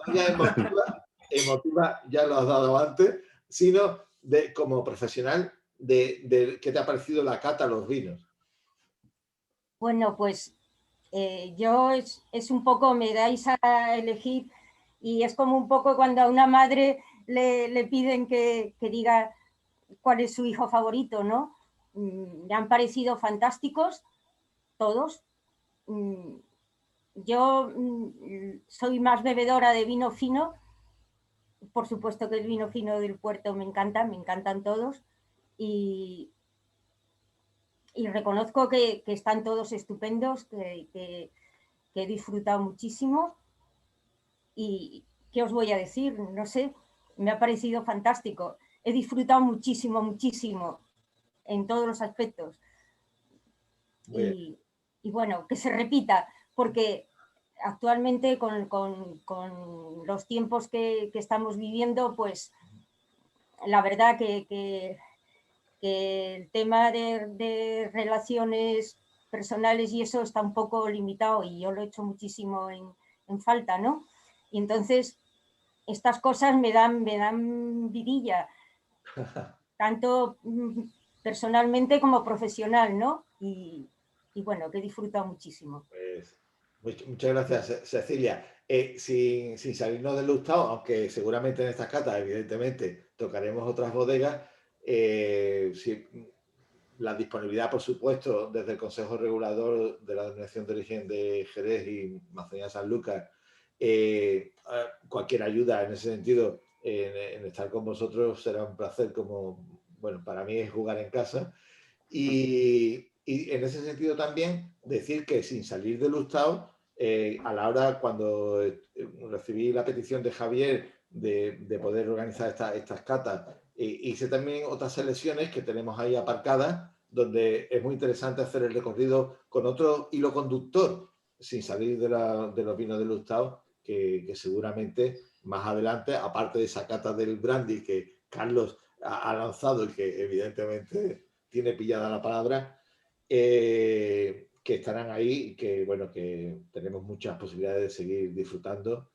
No ya emotiva, ya lo has dado antes, sino como profesional de qué te ha parecido la cata a los vinos. Bueno, pues yo es un poco, me dais a elegir y es como un poco cuando a una madre le piden que diga cuál es su hijo favorito, ¿no? Me han parecido fantásticos todos. Yo soy más bebedora de vino fino. Por supuesto que el vino fino del puerto me encantan todos. Y reconozco que están todos estupendos, que he disfrutado muchísimo. Y ¿qué os voy a decir? No sé, me ha parecido fantástico. He disfrutado muchísimo en todos los aspectos. Y bueno, que se repita, porque actualmente con los tiempos que estamos viviendo, pues la verdad que el tema de relaciones personales y eso está un poco limitado y yo lo he hecho muchísimo en falta, ¿no? Y entonces estas cosas me dan vidilla, tanto personalmente como profesional, ¿no? Y bueno, que he disfrutado muchísimo. Pues, muchas gracias, Cecilia. Sin salirnos del lustado, aunque seguramente en estas catas, evidentemente, tocaremos otras bodegas, la disponibilidad, por supuesto, desde el Consejo Regulador de la Denominación de Origen de Jerez y Manzanilla San Lucas, cualquier ayuda en ese sentido, en estar con vosotros será un placer, como, bueno, para mí es jugar en casa. Y en ese sentido también decir que sin salir del lustado, a la hora cuando recibí la petición de Javier de poder organizar estas catas, hice también otras selecciones que tenemos ahí aparcadas, donde es muy interesante hacer el recorrido con otro hilo conductor, sin salir de los vinos del lustado, que seguramente más adelante, aparte de esa cata del brandy que Carlos ha lanzado y que evidentemente tiene pillada la palabra, que estarán ahí y que, bueno, que tenemos muchas posibilidades de seguir disfrutando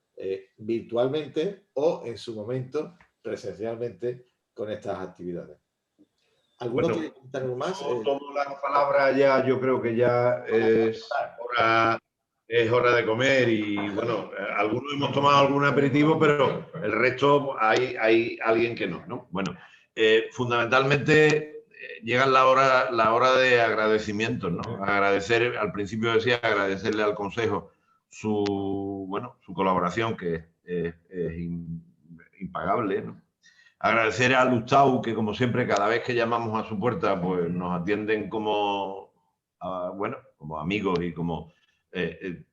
virtualmente o en su momento presencialmente con estas actividades. ¿Alguno quiere comentar algo más? Tomo la palabra ya, yo creo que ya es hora de comer y bueno, algunos hemos tomado algún aperitivo, pero el resto hay alguien que no. Bueno, fundamentalmente llega la hora de agradecimientos, ¿no? Agradecer, al principio decía, agradecerle al Consejo su colaboración, que es impagable, ¿no? Agradecer a Lustau, que como siempre, cada vez que llamamos a su puerta, pues nos atienden como amigos y como...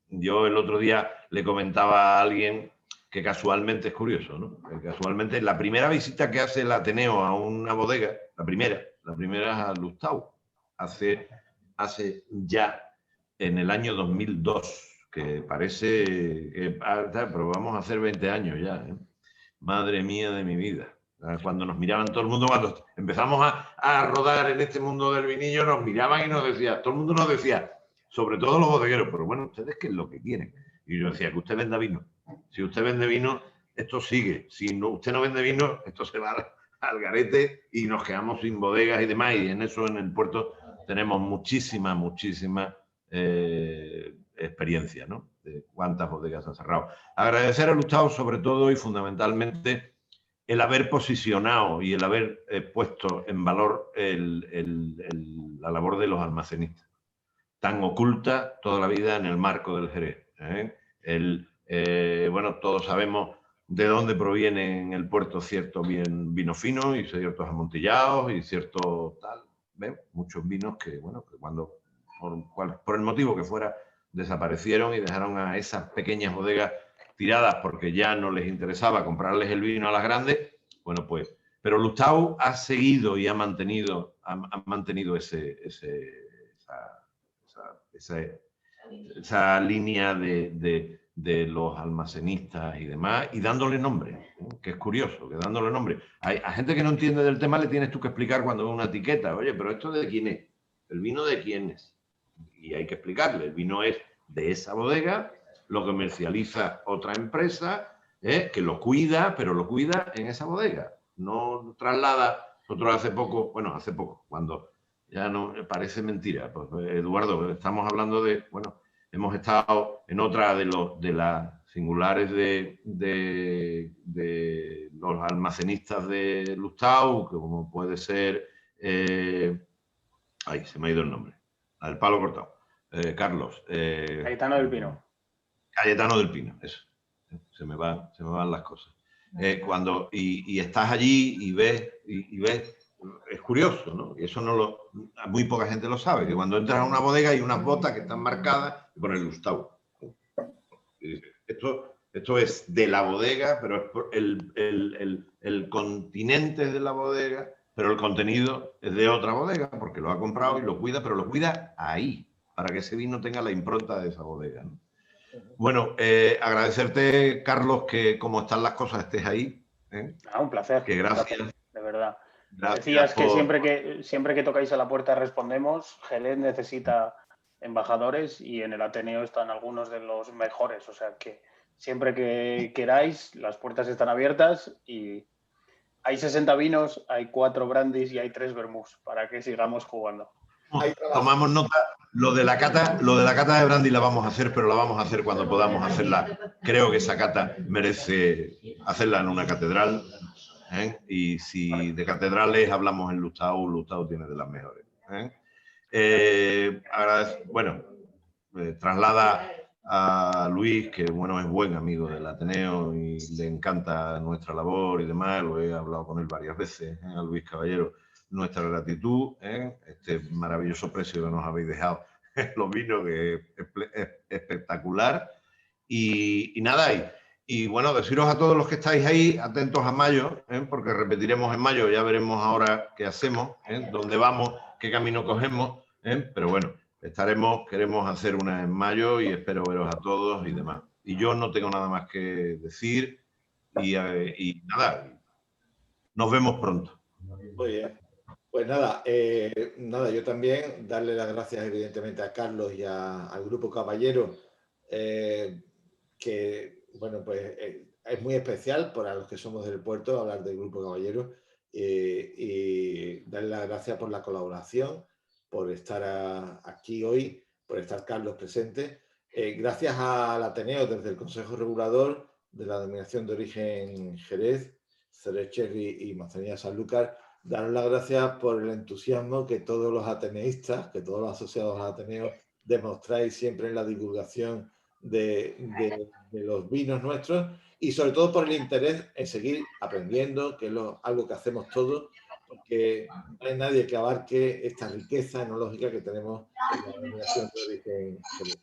yo el otro día le comentaba a alguien que casualmente es curioso, ¿no? Casualmente la primera visita que hace el Ateneo a una bodega, la primera es a Lustau, hace ya en el año 2002, que parece pero vamos a hacer 20 años ya, ¿eh? Madre mía de mi vida. Cuando nos miraban todo el mundo, cuando empezamos a rodar en este mundo del vinillo, nos miraban y nos decía, todo el mundo nos decía, sobre todo los bodegueros, pero bueno, ¿ustedes qué es lo que quieren? Y yo decía, que usted venda vino. Si usted vende vino, esto sigue. Si usted no vende vino, esto se va al garete y nos quedamos sin bodegas y demás. Y en eso, en el puerto, tenemos muchísima experiencia, ¿no? De cuántas bodegas han cerrado. Agradecer a Lustau sobre todo y fundamentalmente el haber posicionado y el haber puesto en valor la labor de los almacenistas, tan oculta toda la vida en el marco del Jerez, ¿eh? Bueno, todos sabemos de dónde provienen en el puerto ciertos vinos finos y ciertos amontillados y ciertos tal. ¿Ven? Muchos vinos que, bueno, que cuando, por el motivo que fuera, desaparecieron y dejaron a esas pequeñas bodegas tiradas porque ya no les interesaba comprarles el vino a las grandes. Bueno, pues, pero Lustau ha seguido y ha mantenido esa línea de los almacenistas y demás, y dándole nombre, que es curioso, que dándole nombre. A gente que no entiende del tema le tienes tú que explicar cuando ve una etiqueta, oye, pero ¿esto de quién es? ¿El vino de quién es? Y hay que explicarle, el vino es de esa bodega, lo comercializa otra empresa, que lo cuida, pero lo cuida en esa bodega. No traslada. Nosotros hace poco, cuando ya no parece mentira, pues Eduardo, estamos hablando de, bueno, hemos estado en otra de las singulares de los almacenistas de Lustau, que como puede ser, ahí se me ha ido el nombre, el palo cortado, Carlos. Cayetano del Pino. Cayetano del Pino, eso. Se me van las cosas. Cuando estás allí y ves, es curioso, ¿no? Y eso muy poca gente lo sabe, que cuando entras a una bodega hay unas botas que están marcadas y pone Lustau. Esto es de la bodega, pero es el continente es de la bodega, pero el contenido es de otra bodega, porque lo ha comprado y lo cuida, pero lo cuida ahí, para que ese vino tenga la impronta de esa bodega, ¿no? Bueno, agradecerte, Carlos, que como están las cosas estés ahí. Un placer. Que gracias. De verdad. Gracias. Decías que siempre que tocáis a la puerta respondemos. Jerez necesita embajadores y en el Ateneo están algunos de los mejores. O sea que siempre que queráis, las puertas están abiertas y hay 60 vinos, hay 4 brandis y hay 3 vermús para que sigamos jugando. Tomamos nota. Lo de la cata de brandy la vamos a hacer, pero la vamos a hacer cuando podamos hacerla. Creo que esa cata merece hacerla en una catedral. Y si de catedrales hablamos en Lustau tiene de las mejores. Traslada a Luis, que bueno, es buen amigo del Ateneo y le encanta nuestra labor y demás. Lo he hablado con él varias veces, a Luis Caballero. Nuestra gratitud, este maravilloso precio que nos habéis dejado, los vinos, que es espectacular. Y nada, y bueno, deciros a todos los que estáis ahí, atentos a mayo, porque repetiremos en mayo, ya veremos ahora qué hacemos, dónde vamos, qué camino cogemos, pero bueno, queremos hacer una en mayo y espero veros a todos y demás. Y yo no tengo nada más que decir y nada, nos vemos pronto. Muy bien. Pues nada, yo también darle las gracias evidentemente a Carlos y al Grupo Caballero, que bueno, pues es muy especial para los que somos del puerto hablar del Grupo Caballero, y darle las gracias por la colaboración, por estar aquí hoy, por estar Carlos presente. Gracias al Ateneo desde el Consejo Regulador de la Denominación de Origen Jerez, Jerez Cherry y Manzanilla Sanlúcar. Daros las gracias por el entusiasmo que todos los ateneístas, que todos los asociados al Ateneo demostráis siempre en la divulgación de los vinos nuestros, y sobre todo por el interés en seguir aprendiendo, que es algo que hacemos todos, porque no hay nadie que abarque esta riqueza enológica que tenemos en la denominación de origen Jerez.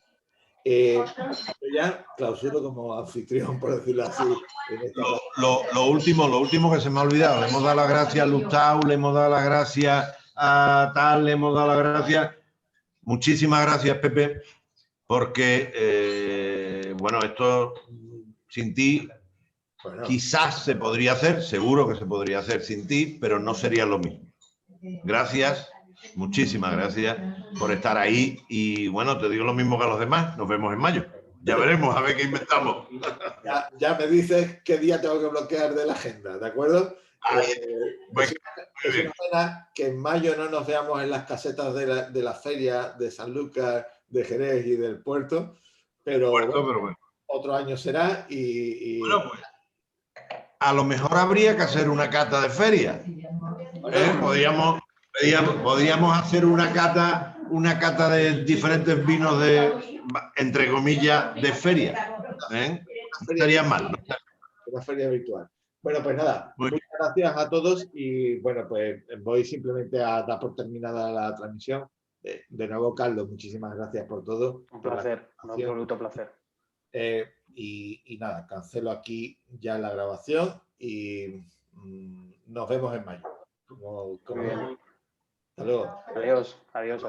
Yo ya clausuro como anfitrión, por decirlo así. Lo último que se me ha olvidado, le hemos dado las gracias a Lustau, le hemos dado las gracias a tal, le hemos dado las gracias. Muchísimas gracias, Pepe, porque, bueno, esto sin ti quizás se podría hacer, seguro que se podría hacer sin ti, pero no sería lo mismo. Gracias. Muchísimas gracias por estar ahí y bueno, te digo lo mismo que a los demás, nos vemos en mayo. Ya veremos a ver qué inventamos. Ya me dices qué día tengo que bloquear de la agenda, ¿de acuerdo? Es una pena que en mayo no nos veamos en las casetas de la feria de Sanlúcar, de Jerez y del puerto, pero bueno, otro año será y... Bueno, pues, a lo mejor habría que hacer una cata de feria. Podríamos hacer una cata de diferentes vinos de, entre comillas, de feria. No estaría mal. una feria virtual. Bueno, pues nada, Muy muchas gracias a todos y bueno, pues voy simplemente a dar por terminada la transmisión. De nuevo, Carlos, muchísimas gracias por todo. Un placer, un absoluto placer. Y nada, cancelo aquí ya la grabación y nos vemos en mayo. Muy bien. Hasta luego. Adiós, adiós.